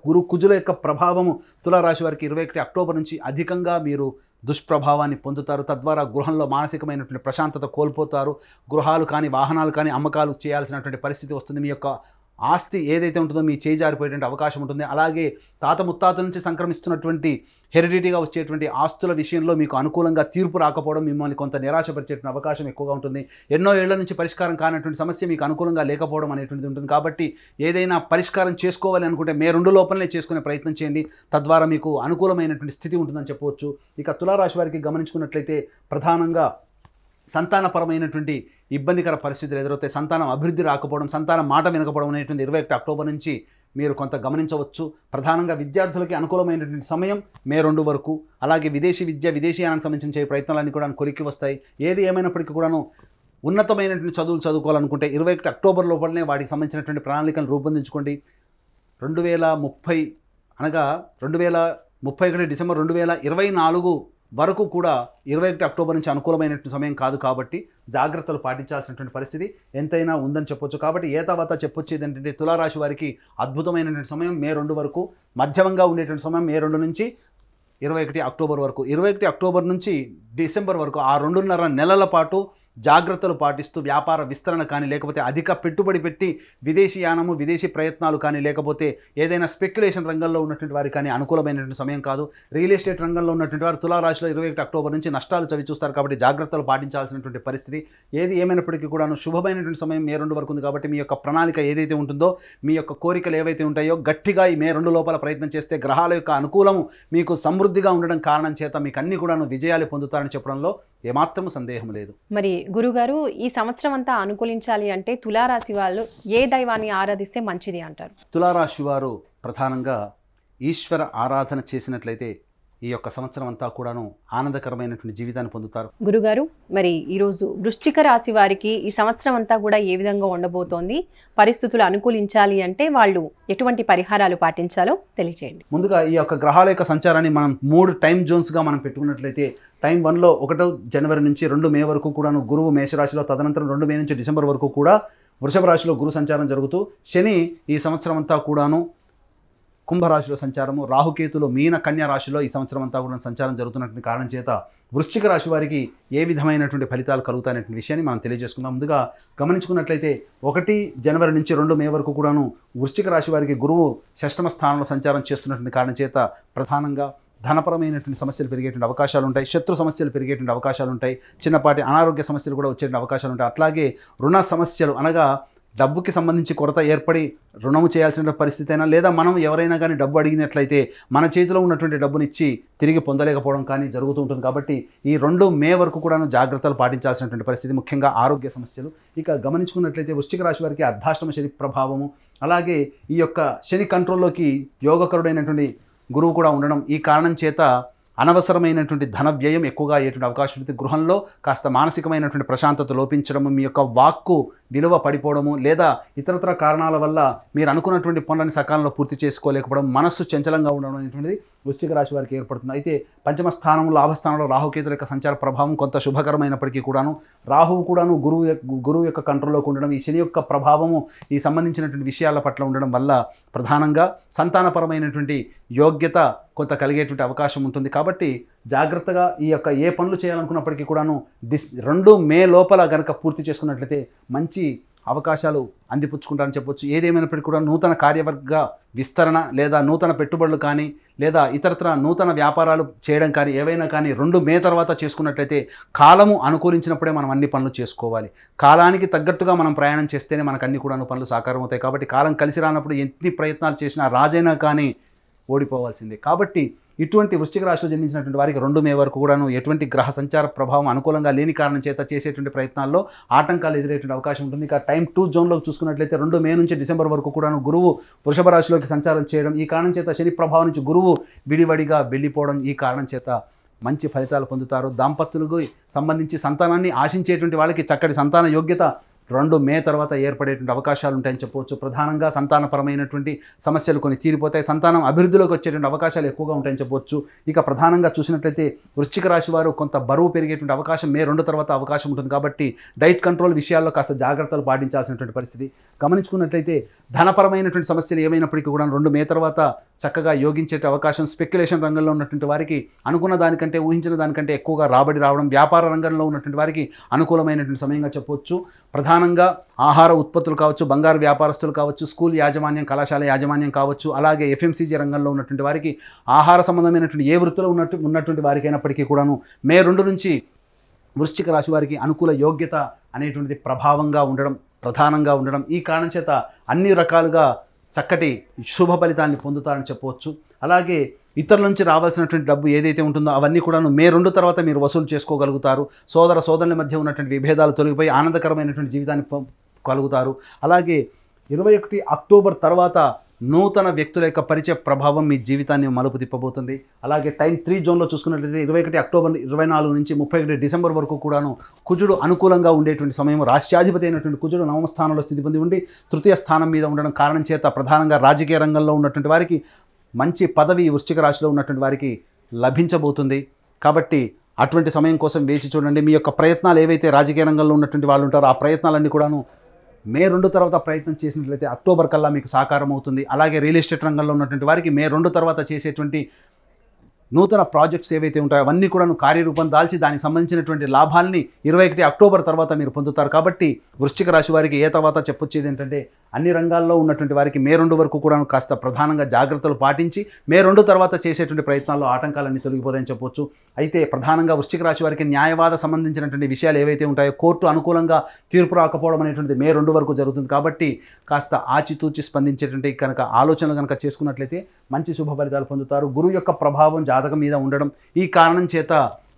గురు కుజుల యొక్క ప్రభావము తులారాశి వారికి 21 అక్టోబర్ నుంచి అధికంగా మీరు దుష్ప్రభావాన్ని పొందుతారు. తద్వారా గృహంలో మానసికమైనటువంటి ప్రశాంతత కోల్పోతారు. గృహాలు కానీ, వాహనాలు కానీ అమ్మకాలు చేయాల్సినటువంటి పరిస్థితి వస్తుంది. మీ యొక్క ఆస్తి ఏదైతే ఉంటుందో మీ చేయి జారిపోయేటువంటి అవకాశం ఉంటుంది. అలాగే తాత ముత్తాతల నుంచి సంక్రమిస్తున్నటువంటి హెరిడిటీగా వచ్చేటువంటి ఆస్తుల విషయంలో మీకు అనుకూలంగా తీర్పు రాకపోవడం మిమ్మల్ని కొంత నిరాశపరిచేటువంటి అవకాశం ఎక్కువగా ఉంటుంది. ఎన్నో ఏళ్ల నుంచి పరిష్కారం కానటువంటి సమస్య మీకు అనుకూలంగా లేకపోవడం అనేటువంటిది ఉంటుంది. కాబట్టి ఏదైనా పరిష్కారం చేసుకోవాలి అనుకుంటే మే 2 లోపలనే చేసుకునే ప్రయత్నం చేయండి. తద్వారా మీకు అనుకూలమైనటువంటి స్థితి ఉంటుందని చెప్పవచ్చు. ఇక తులారాశి వారికి గమనించుకున్నట్లయితే ప్రధానంగా సంతానపరమైనటువంటి ఇబ్బందికర పరిస్థితులు ఎదురవుతాయి. సంతానం అభివృద్ధి రాకపోవడం, సంతానం మాట వినకపోవడం అనేటువంటి 21 అక్టోబర్ నుంచి మీరు కొంత గమనించవచ్చు. ప్రధానంగా విద్యార్థులకి అనుకూలమైనటువంటి సమయం మే 2 వరకు. అలాగే విదేశీ విద్య, విదేశీయానికి సంబంధించిన ప్రయత్నాలన్నీ కూడా కొరికి వస్తాయి. ఏది ఏమైనప్పటికీ కూడాను ఉన్నతమైనటువంటి చదువులు చదువుకోవాలనుకుంటే 21 అక్టోబర్ లోపలనే వాటికి సంబంధించినటువంటి ప్రణాళికలు రూపొందించుకోండి. 2030 అనగా 2031 డిసెంబర్ 2024 వరకు కూడా 21 అక్టోబర్ నుంచి అనుకూలమైనటువంటి సమయం కాదు. కాబట్టి జాగ్రత్తలు పాటించాల్సినటువంటి పరిస్థితి ఎంతైనా ఉందని చెప్పొచ్చు. కాబట్టి తర్వాత చెప్పొచ్చేది ఏంటంటే తులారాశి వారికి అద్భుతమైనటువంటి సమయం మే 2 వరకు, మధ్యమంగా ఉండేటువంటి సమయం మే 2 నుంచి 21 అక్టోబర్ వరకు. 21 అక్టోబర్ నుంచి డిసెంబర్ వరకు ఆ 2.5 నెలల పాటు జాగ్రత్తలు పాటిస్తూ వ్యాపార విస్తరణ కానీ, లేకపోతే అధిక పెట్టుబడి పెట్టి విదేశీ యానము, విదేశీ ప్రయత్నాలు కానీ, లేకపోతే ఏదైనా స్పెక్యులేషన్ రంగంలో ఉన్నటువంటి వారికి కానీ అనుకూలమైనటువంటి సమయం కాదు. రియల్ ఎస్టేట్ రంగంలో ఉన్నటువంటి వారు తులారాశిలో 21 అక్టోబర్ నుంచి నష్టాలు చవి చూస్తారు. కాబట్టి జాగ్రత్తలు పాటించాల్సినటువంటి పరిస్థితి. ఏది ఏమైనప్పటికీ కూడాను శుభమైనటువంటి సమయం మే 2 వరకు ఉంది. కాబట్టి మీ యొక్క ప్రణాళిక ఏదైతే ఉంటుందో, మీ యొక్క కోరికలు ఏవైతే ఉంటాయో గట్టిగా ఈ మే 2 లోపల ప్రయత్నం చేస్తే గ్రహాల యొక్క అనుకూలము మీకు సమృద్ధిగా ఉండడం కారణం చేత మీకు అన్ని కూడాను విజయాలు పొందుతారని చెప్పడంలో ఏమాత్రము సందేహం లేదు. మరి గురుగారు, ఈ సంవత్సరం అంతా అనుకూలించాలి అంటే తులారాశి వాళ్ళు ఏ దైవాన్ని ఆరాధిస్తే మంచిది అంటారు? తులారాశి వారు ప్రధానంగా ఈశ్వర ఆరాధన చేసినట్లయితే ఈ యొక్క సంవత్సరం అంతా కూడాను ఆనందకరమైనటువంటి జీవితాన్ని పొందుతారు. గురుగారు, మరి ఈరోజు వృశ్చిక రాశి వారికి ఈ సంవత్సరం అంతా కూడా ఏ విధంగా ఉండబోతోంది? పరిస్థితులు అనుకూలించాలి అంటే వాళ్ళు ఎటువంటి పరిహారాలు పాటించాలో తెలియజేయండి. ముందుగా ఈ యొక్క గ్రహాల యొక్క సంచారాన్ని మనం 3 టైం జోన్స్గా మనం పెట్టుకున్నట్లయితే టైం 1లో 1 జనవరి నుంచి 2 మే వరకు కూడాను గురువు మేషరాశిలో, తదనంతరం 2 మే నుంచి డిసెంబర్ వరకు కూడా వృషభ రాశిలో గురు సంచారం జరుగుతూ, శని ఈ సంవత్సరం అంతా కూడాను కుంభరాశిలో సంచారము, రాహుకేతులు మీన కన్యా రాశిలో ఈ సంవత్సరం అంతా కూడా సంచారం జరుగుతున్నటువంటి కారణం చేత వృశ్చిక రాశి వారికి ఏ విధమైనటువంటి ఫలితాలు కలుగుతాయనే విషయాన్ని మనం తెలియజేసుకుందాం. ముందుగా గమనించుకున్నట్లయితే 1 జనవరి నుంచి 2 మే వరకు కూడాను వృశ్చిక రాశి వారికి గురువు షష్టమ స్థానంలో సంచారం చేస్తున్నటువంటి కారణం చేత ప్రధానంగా ధనపరమైనటువంటి సమస్యలు పెరిగేటువంటి అవకాశాలు ఉంటాయి, శత్రు సమస్యలు పెరిగేటువంటి అవకాశాలు ఉంటాయి, చిన్నపాటి అనారోగ్య సమస్యలు కూడా వచ్చేటువంటి అవకాశాలు ఉంటాయి. అట్లాగే రుణ సమస్యలు అనగా డబ్బుకి సంబంధించి కొరత ఏర్పడి రుణము చేయాల్సిన పరిస్థితి అయినా, లేదా మనం ఎవరైనా కానీ డబ్బు అడిగినట్లయితే మన చేతిలో ఉన్నటువంటి డబ్బునిచ్చి తిరిగి పొందలేకపోవడం కానీ జరుగుతూ ఉంటుంది. కాబట్టి ఈ 2 మే వరకు కూడా జాగ్రత్తలు పాటించాల్సినటువంటి పరిస్థితి, ముఖ్యంగా ఆరోగ్య సమస్యలు. ఇక గమనించుకున్నట్లయితే వృశ్చిక రాశి వారికి అర్ధాష్టమ శని ప్రభావము, అలాగే ఈ యొక్క శని కంట్రోల్లోకి యోగకరుడైనటువంటి గురువు కూడా ఉండడం, ఈ కారణం చేత అనవసరమైనటువంటి ధన వ్యయం ఎక్కువగా అయ్యేటువంటి అవకాశం ఉంటుంది. గృహంలో కాస్త మానసికమైనటువంటి ప్రశాంతత లోపించడము, మీ యొక్క వాక్కు విలువ పడిపోవడము, లేదా ఇతరతర కారణాల వల్ల మీరు అనుకున్నటువంటి పనులను సకాలంలో పూర్తి చేసుకోలేకపోవడం, మనస్సు చంచలంగా ఉండడం అనేటువంటిది వృశ్చిక రాశి వారికి ఏర్పడుతుంది. అయితే పంచమ స్థానంలో లాభస్థానంలో రాహుకేతుల యొక్క సంచార ప్రభావం కొంత శుభకరమైనప్పటికీ కూడాను రాహువు కూడాను గురువు యొక్క కంట్రోల్లోకి ఉండడం, ఈ శని యొక్క ప్రభావము ఈ సంబంధించినటువంటి విషయాల పట్ల ఉండడం వల్ల ప్రధానంగా సంతానపరమైనటువంటి యోగ్యత కొంత కలిగేటువంటి అవకాశం ఉంటుంది. కాబట్టి జాగ్రత్తగా ఈ యొక్క ఏ పనులు చేయాలనుకున్నప్పటికీ కూడాను 2 మే లోపల కనుక పూర్తి చేసుకున్నట్లయితే మంచి అవకాశాలు అందిపుచ్చుకుంటారని చెప్పొచ్చు. ఏదేమైనప్పటికీ కూడా నూతన కార్యవర్గ విస్తరణ, లేదా నూతన పెట్టుబడులు కానీ, లేదా ఇతరత్ర నూతన వ్యాపారాలు చేయడం కానీ ఏవైనా కానీ 2 మే తర్వాత చేసుకున్నట్లయితే కాలము అనుకూలించినప్పుడే మనం అన్ని పనులు చేసుకోవాలి. కాలానికి తగ్గట్టుగా మనం ప్రయాణం చేస్తేనే మనకు అన్ని కూడా పనులు సాకారం అవుతాయి. కాబట్టి కాలం కలిసి రానప్పుడు ఎన్ని ప్రయత్నాలు చేసినా రాజైనా కానీ ఓడిపోవాల్సిందే. కాబట్టి ఇటువంటి వృశ్చిక రాశిలో జన్మించినటువంటి వారికి 2 మే వరకు కూడాను ఎటువంటి గ్రహ సంచార ప్రభావం అనుకూలంగా లేని కారణం చేత చేసేటువంటి ప్రయత్నాల్లో ఆటంకాలు ఎదురయ్యేటువంటి అవకాశం ఉంటుంది. ఇక టైం 2 జోన్లోకి చూసుకున్నట్లయితే 2 మే నుంచి డిసెంబర్ వరకు కూడాను గురువు వృషభ రాశిలోకి సంచారం చేయడం, ఈ కారణం చేత శని ప్రభావం నుంచి గురువు విడివడిగా వెళ్ళిపోవడం, ఈ కారణం చేత మంచి ఫలితాలు పొందుతారు. దాంపత్యులకు సంబంధించి సంతానాన్ని ఆశించేటువంటి వాళ్ళకి చక్కటి సంతాన యోగ్యత 2 మే తర్వాత ఏర్పడేటువంటి అవకాశాలు ఉంటాయని చెప్పవచ్చు. ప్రధానంగా సంతానపరమైనటువంటి సమస్యలు కొన్ని తీరిపోతాయి, సంతానం అభివృద్ధిలోకి వచ్చేటువంటి అవకాశాలు ఎక్కువగా ఉంటాయని చెప్పవచ్చు. ఇక ప్రధానంగా చూసినట్లయితే వృశ్చిక రాశి వారు కొంత బరువు పెరిగేటువంటి అవకాశం మే 2 తర్వాత అవకాశం ఉంటుంది. కాబట్టి డైట్ కంట్రోల్ విషయాల్లో కాస్త జాగ్రత్తలు పాటించాల్సినటువంటి పరిస్థితి. గమనించుకున్నట్లయితే ధనపరమైనటువంటి సమస్యలు ఏమైనప్పటికీ కూడా 2 మే తర్వాత చక్కగా యోగించే అవకాశం, స్పెక్యులేషన్ రంగంలో ఉన్నటువంటి వారికి అనుకున్న దానికంటే ఊహించిన దానికంటే ఎక్కువగా రాబడి రావడం, వ్యాపార రంగంలో ఉన్నటువంటి వారికి అనుకూలమైనటువంటి సమయంగా చెప్పవచ్చు. ప్రధానంగా ఆహార ఉత్పత్తులు కావచ్చు, బంగారు వ్యాపారస్తులు కావచ్చు, స్కూల్ యాజమాన్యం, కళాశాల యాజమాన్యం కావచ్చు, అలాగే FMCG రంగంలో ఉన్నటువంటి వారికి ఆహార సంబంధమైనటువంటి ఏ వృత్తిలో ఉన్నటువంటి వారికి అయినప్పటికీ కూడాను మే 2 నుంచి వృశ్చిక రాశి వారికి అనుకూల యోగ్యత అనేటువంటిది ప్రభావంగా ఉండడం, ప్రధానంగా ఉండడం, ఈ కారణం చేత అన్ని రకాలుగా చక్కటి శుభ ఫలితాన్ని పొందుతారని చెప్పవచ్చు. అలాగే ఇతరుల నుంచి రావాల్సినటువంటి డబ్బు ఏదైతే ఉంటుందో అవన్నీ కూడాను మే 2 తర్వాత మీరు వసూలు చేసుకోగలుగుతారు. సోదరుల మధ్య ఉన్నటువంటి విభేదాలు తొలగిపోయి ఆనందకరమైనటువంటి జీవితాన్ని కలుగుతారు. అలాగే 21 అక్టోబర్ తర్వాత నూతన వ్యక్తుల యొక్క పరిచయ ప్రభావం మీ జీవితాన్ని మలుపు తిప్పబోతుంది. అలాగే టైం 3 జోన్లో చూసుకున్నట్లయితే 21 అక్టోబర్ 24 నుంచి 31 డిసెంబర్ వరకు కూడాను కుజుడు అనుకూలంగా ఉండేటువంటి సమయం. రాష్ట్రాధిపతి అయినటువంటి కుజుడు 9వ స్థానంలో స్థితి పొంది ఉండి 3వ స్థానం మీద ఉండడం కారణం చేత ప్రధానంగా రాజకీయ రంగంలో ఉన్నటువంటి వారికి మంచి పదవి వృశ్చిక రాశిలో ఉన్నటువంటి వారికి లభించబోతుంది. కాబట్టి అటువంటి సమయం కోసం వేచి చూడండి. మీ యొక్క ప్రయత్నాలు ఏవైతే రాజకీయ రంగంలో ఉన్నటువంటి వాళ్ళు ఉంటారో ఆ ప్రయత్నాలన్నీ కూడాను మే 2 తర్వాత ప్రయత్నం చేసినట్లయితే అక్టోబర్ కల్లా మీకు సాకారం అవుతుంది. అలాగే రియల్ ఎస్టేట్ రంగంలో ఉన్నటువంటి వారికి మే 2 తర్వాత చేసేటువంటి నూతన ప్రాజెక్ట్స్ ఏవైతే ఉంటాయో అవన్నీ కూడా కార్యరూపం దాల్చి దానికి సంబంధించినటువంటి లాభాలని 21 అక్టోబర్ తర్వాత మీరు పొందుతారు. కాబట్టి వృశ్చిక రాశి వారికి ఏ తర్వాత చెప్పొచ్చేది ఏంటంటే అన్ని రంగాల్లో ఉన్నటువంటి వారికి మే 2 వరకు కూడా కాస్త ప్రధానంగా జాగ్రత్తలు పాటించి మే 2 తర్వాత చేసేటువంటి ప్రయత్నాల్లో ఆటంకాలన్నీ తొలగిపోతాయని చెప్పొచ్చు. అయితే ప్రధానంగా వృశ్చిక రాశి వారికి న్యాయవాద సంబంధించినటువంటి విషయాలు ఏవైతే ఉంటాయో కోర్టు అనుకూలంగా తీర్పు రాకపోవడం అనేటువంటిది మే 2 వరకు జరుగుతుంది. కాబట్టి కాస్త ఆచితూచి స్పందించేటువంటి కనుక ఆలోచనలు కనుక చేసుకున్నట్లయితే మంచి శుభ ఫలితాలు పొందుతారు. గురువు యొక్క ప్రభావం జాతకం మీద ఉండడం, ఈ కారణం చేత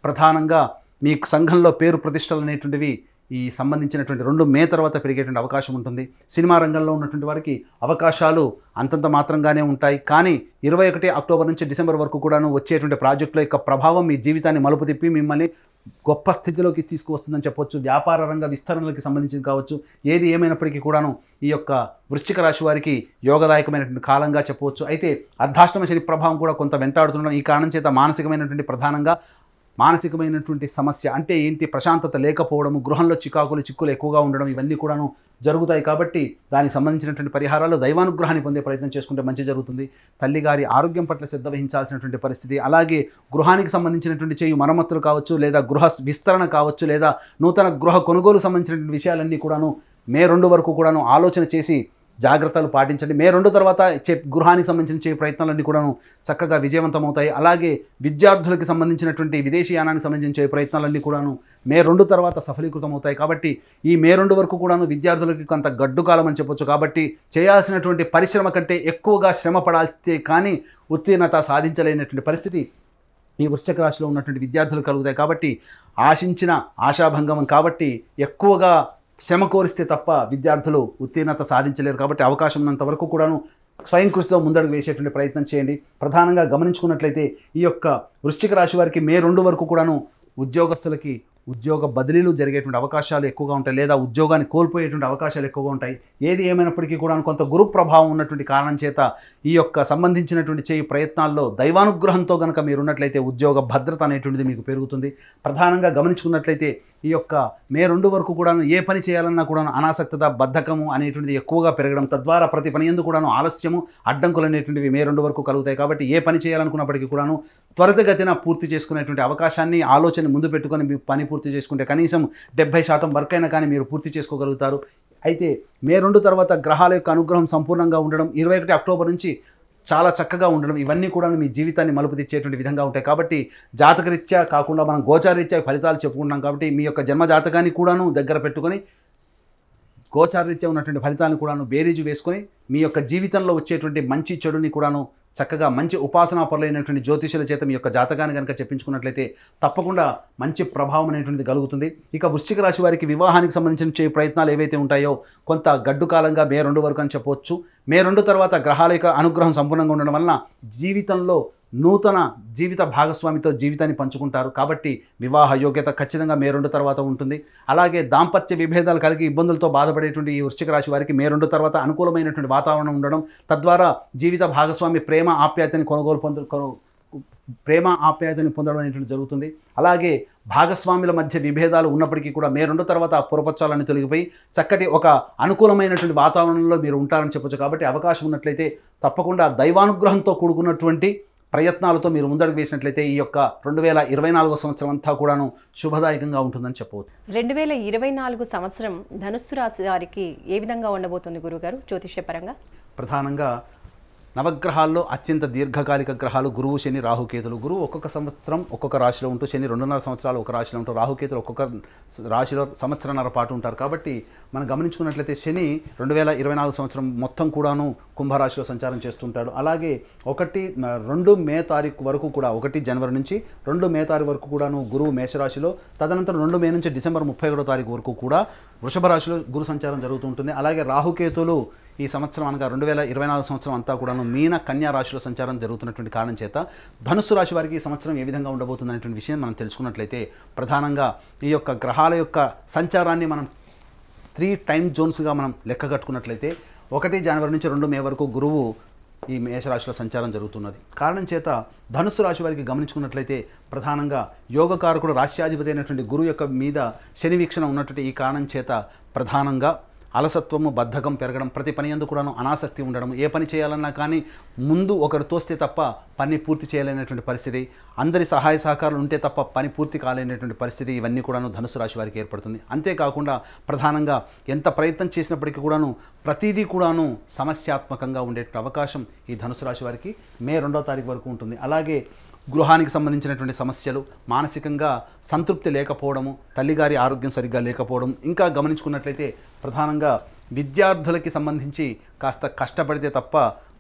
ప్రధానంగా మీ సంఘంలో పేరు ప్రతిష్టలు అనేటువంటివి ఈ సంబంధించినటువంటి 2 మే తర్వాత పెరిగేటువంటి అవకాశం ఉంటుంది. సినిమా రంగంలో ఉన్నటువంటి వారికి అవకాశాలు అంతంత మాత్రంగానే ఉంటాయి. కానీ 21 అక్టోబర్ నుంచి డిసెంబర్ వరకు కూడాను వచ్చేటువంటి ప్రాజెక్టుల యొక్క ప్రభావం మీ జీవితాన్ని మలుపు తిప్పి మిమ్మల్ని గొప్ప స్థితిలోకి తీసుకువస్తుందని చెప్పొచ్చు. వ్యాపార రంగ విస్తరణలకి సంబంధించింది కావచ్చు, ఏది ఏమైనప్పటికీ కూడాను ఈ యొక్క వృశ్చిక రాశి వారికి యోగదాయకమైనటువంటి కాలంగా చెప్పవచ్చు. అయితే అర్ధాష్టమ శని ప్రభావం కూడా కొంత వెంటాడుతుండడం, ఈ కారణం చేత మానసికమైనటువంటి ప్రధానంగా మానసికమైనటువంటి సమస్య అంటే ఏంటి, ప్రశాంతత లేకపోవడము, గృహంలో చిక్కులు ఎక్కువగా ఉండడం, ఇవన్నీ కూడాను జరుగుతాయి. కాబట్టి దానికి సంబంధించినటువంటి పరిహారాలు దైవానుగ్రహాన్ని పొందే ప్రయత్నం చేసుకుంటే మంచి జరుగుతుంది. తల్లిగారి ఆరోగ్యం పట్ల శ్రద్ధ వహించాల్సినటువంటి పరిస్థితి, అలాగే గృహానికి సంబంధించినటువంటి చేయు మరమ్మతులు కావచ్చు, లేదా గృహ విస్తరణ కావచ్చు, లేదా నూతన గృహ కొనుగోలు సంబంధించినటువంటి విషయాలన్నీ కూడాను మే 2 వరకు కూడాను ఆలోచన చేసి జాగ్రత్తలు పాటించండి. మే 2 తర్వాత గృహానికి సంబంధించిన చేయ ప్రయత్నాలన్నీ కూడాను చక్కగా విజయవంతమవుతాయి. అలాగే విద్యార్థులకు సంబంధించినటువంటి విదేశీయానానికి సంబంధించిన చేయ ప్రయత్నాలన్నీ కూడాను మే 2 తర్వాత సఫలీకృతం అవుతాయి. కాబట్టి ఈ మే 2 వరకు కూడాను విద్యార్థులకి కొంత గడ్డు కాలం అని చెప్పొచ్చు. కాబట్టి చేయాల్సినటువంటి పరిశ్రమ కంటే ఎక్కువగా శ్రమ పడాల్స్తే కానీ ఉత్తీర్ణత సాధించలేనటువంటి పరిస్థితి ఈ వృశ్చిక రాశిలో ఉన్నటువంటి విద్యార్థులు కలుగుతాయి. కాబట్టి ఆశించిన ఆశాభంగం కాబట్టి ఎక్కువగా శ్రమ కోరిస్తే తప్ప విద్యార్థులు ఉత్తీర్ణత సాధించలేరు. కాబట్టి అవకాశం ఉన్నంత వరకు కూడాను స్వయం కృషితో ముందడుగు వేసేటువంటి ప్రయత్నం చేయండి. ప్రధానంగా గమనించుకున్నట్లయితే ఈ యొక్క వృశ్చిక రాశి వారికి మే 2 వరకు కూడాను ఉద్యోగస్తులకి ఉద్యోగ బదిలీలు జరిగేటువంటి అవకాశాలు ఎక్కువగా ఉంటాయి, లేదా ఉద్యోగాన్ని కోల్పోయేటువంటి అవకాశాలు ఎక్కువగా ఉంటాయి. ఏది ఏమైనప్పటికీ కూడా కొంత గురు ప్రభావం ఉన్నటువంటి కారణం చేత ఈ యొక్క సంబంధించినటువంటి చేయి ప్రయత్నాల్లో దైవానుగ్రహంతో కనుక మీరు ఉన్నట్లయితే ఉద్యోగ భద్రత అనేటువంటిది మీకు పెరుగుతుంది. ప్రధానంగా గమనించుకున్నట్లయితే ఈ యొక్క మే 2 వరకు కూడాను ఏ పని చేయాలన్నా కూడాను అనాసక్తత, బద్ధకము అనేటువంటిది ఎక్కువగా పెరగడం, తద్వారా ప్రతి పని యందు కూడాను ఆలస్యము, అడ్డంకులు అనేటువంటివి మే 2 వరకు కలుగుతాయి. కాబట్టి ఏ పని చేయాలనుకున్నప్పటికీ కూడాను త్వరితగతిన పూర్తి చేసుకునేటువంటి అవకాశాన్ని, ఆలోచన ముందు పెట్టుకొని మీ పని పూర్తి చేసుకుంటే కనీసం 70% వర్క్ అయినా కానీ మీరు పూర్తి చేసుకోగలుగుతారు. అయితే మే 2 తర్వాత గ్రహాల యొక్క అనుగ్రహం సంపూర్ణంగా ఉండడం, 21 అక్టోబర్ నుంచి చాలా చక్కగా ఉండడం, ఇవన్నీ కూడా మీ జీవితాన్ని మలుపు తెచ్చేటువంటి విధంగా ఉంటాయి. కాబట్టి జాతకరీత్యా కాకుండా మనం గోచారరీత్యా ఫలితాలు చెప్పుకుంటున్నాం. కాబట్టి మీ యొక్క జన్మ జాతకాన్ని కూడాను దగ్గర పెట్టుకొని గోచారరీత్యా ఉన్నటువంటి ఫలితాలను కూడాను బేరీజు వేసుకొని మీ యొక్క జీవితంలో వచ్చేటువంటి మంచి చెడుని కూడాను చక్కగా మంచి ఉపాసనా పరులైనటువంటి జ్యోతిషుల చేత మీ యొక్క జాతకాన్ని కనుక చెప్పించుకున్నట్లయితే తప్పకుండా మంచి ప్రభావం అనేటువంటిది కలుగుతుంది. ఇక వృశ్చిక రాశి వారికి వివాహానికి సంబంధించిన చేయ ప్రయత్నాలు ఏవైతే ఉంటాయో కొంత గడ్డు కాలంగా మే 2 వరకు అని చెప్పవచ్చు. మే 2 తర్వాత గ్రహాల యొక్క అనుగ్రహం సంపూర్ణంగా ఉండడం వలన జీవితంలో నూతన జీవిత భాగస్వామితో జీవితాన్ని పంచుకుంటారు. కాబట్టి వివాహ యోగ్యత ఖచ్చితంగా మే 2 తర్వాత ఉంటుంది. అలాగే దాంపత్య విభేదాలు కలిగి ఇబ్బందులతో బాధపడేటువంటి ఈ వృశ్చిక రాశి వారికి మే 2 తర్వాత అనుకూలమైనటువంటి వాతావరణం ఉండడం, తద్వారా జీవిత భాగస్వామి ప్రేమ ఆప్యాయతని పొందడం అనేటువంటి జరుగుతుంది. అలాగే భాగస్వాముల మధ్య విభేదాలు ఉన్నప్పటికీ కూడా మే 2 తర్వాత ఆ పురపచ్చాలని తొలగిపోయి చక్కటి ఒక అనుకూలమైనటువంటి వాతావరణంలో మీరు ఉంటారని చెప్పొచ్చు. కాబట్టి అవకాశం ఉన్నట్లయితే తప్పకుండా దైవానుగ్రహంతో కూడుకున్నటువంటి ప్రయత్నాలతో మీరు ముందడుగు వేసినట్లయితే ఈ యొక్క 2024 సంవత్సరం అంతా కూడాను శుభదాయకంగా ఉంటుందని చెప్పవచ్చు. 2024 సంవత్సరం ధనుస్సు రాశి వారికి ఏ విధంగా ఉండబోతుంది గురుగారు జ్యోతిష్యపరంగా? ప్రధానంగా నవగ్రహాల్లో అత్యంత దీర్ఘకాలిక గ్రహాలు గురువు, శని, రాహుకేతులు. గురువు ఒక్కొక్క సంవత్సరం ఒక్కొక్క రాశిలో ఉంటూ, శని 2.5 సంవత్సరాలు ఒక రాశిలో ఉంటూ, రాహుకేతులు ఒక్కొక్క రాశిలో సంవత్సరన్నర పాటు ఉంటారు. కాబట్టి మనం గమనించుకున్నట్లయితే శని 2024 సంవత్సరం మొత్తం కూడాను కుంభరాశిలో సంచారం చేస్తుంటాడు. అలాగే 2 మే తారీఖు వరకు కూడా 1 జనవరి నుంచి 2 మే తారీఖు వరకు కూడాను గురువు మేషరాశిలో, తదనంతరం 2 మే నుంచి డిసెంబర్ 31వ తారీఖు వరకు కూడా వృషభ రాశిలో గురు సంచారం జరుగుతూ ఉంటుంది. అలాగే రాహుకేతులు ఈ సంవత్సరం అనగా 2024 సంవత్సరం అంతా కూడాను మీన కన్యా రాశిలో సంచారం జరుగుతున్నటువంటి కారణం చేత ధనుస్సు రాశి వారికి ఈ సంవత్సరం ఏ విధంగా ఉండబోతుంది అనేటువంటి విషయం మనం తెలుసుకున్నట్లయితే ప్రధానంగా ఈ యొక్క గ్రహాల యొక్క సంచారాన్ని మనం 3 టైమ్ జోన్స్గా మనం లెక్క కట్టుకున్నట్లయితే 1 జనవరి నుంచి 2 మే వరకు గురువు ఈ మేషరాశిలో సంచారం జరుగుతున్నది. కారణం చేత ధనుస్సు రాశి వారికి గమనించుకున్నట్లయితే ప్రధానంగా యోగకారకుడు రాశ్యాధిపతి అయినటువంటి గురువు యొక్క మీద శని వీక్షణ ఉన్నటువంటి ఈ కారణం చేత ప్రధానంగా అలసత్వము, బద్ధకం పెరగడం, ప్రతి పని యందు కూడాను అనాసక్తి ఉండడం, ఏ పని చేయాలన్నా కానీ ముందు ఒకరు తోస్తే తప్ప పని పూర్తి చేయలేనటువంటి పరిస్థితి, అందరి సహాయ సహకారాలు ఉంటే తప్ప పని పూర్తి కాలేనటువంటి పరిస్థితి, ఇవన్నీ కూడాను ధనుసు రాశి వారికి ఏర్పడుతుంది. అంతేకాకుండా ప్రధానంగా ఎంత ప్రయత్నం చేసినప్పటికీ కూడాను ప్రతిదీ కూడాను సమస్యాత్మకంగా ఉండేటువంటి అవకాశం ఈ ధనుసు రాశి వారికి మే 2వ తారీఖు వరకు ఉంటుంది. అలాగే గృహానికి సంబంధించినటువంటి సమస్యలు, మానసికంగా సంతృప్తి లేకపోవడము, తల్లిగారి ఆరోగ్యం సరిగ్గా లేకపోవడం, ఇంకా గమనించుకున్నట్లయితే ప్రధానంగా విద్యార్థులకి సంబంధించి కాస్త కష్టపడితే తప్ప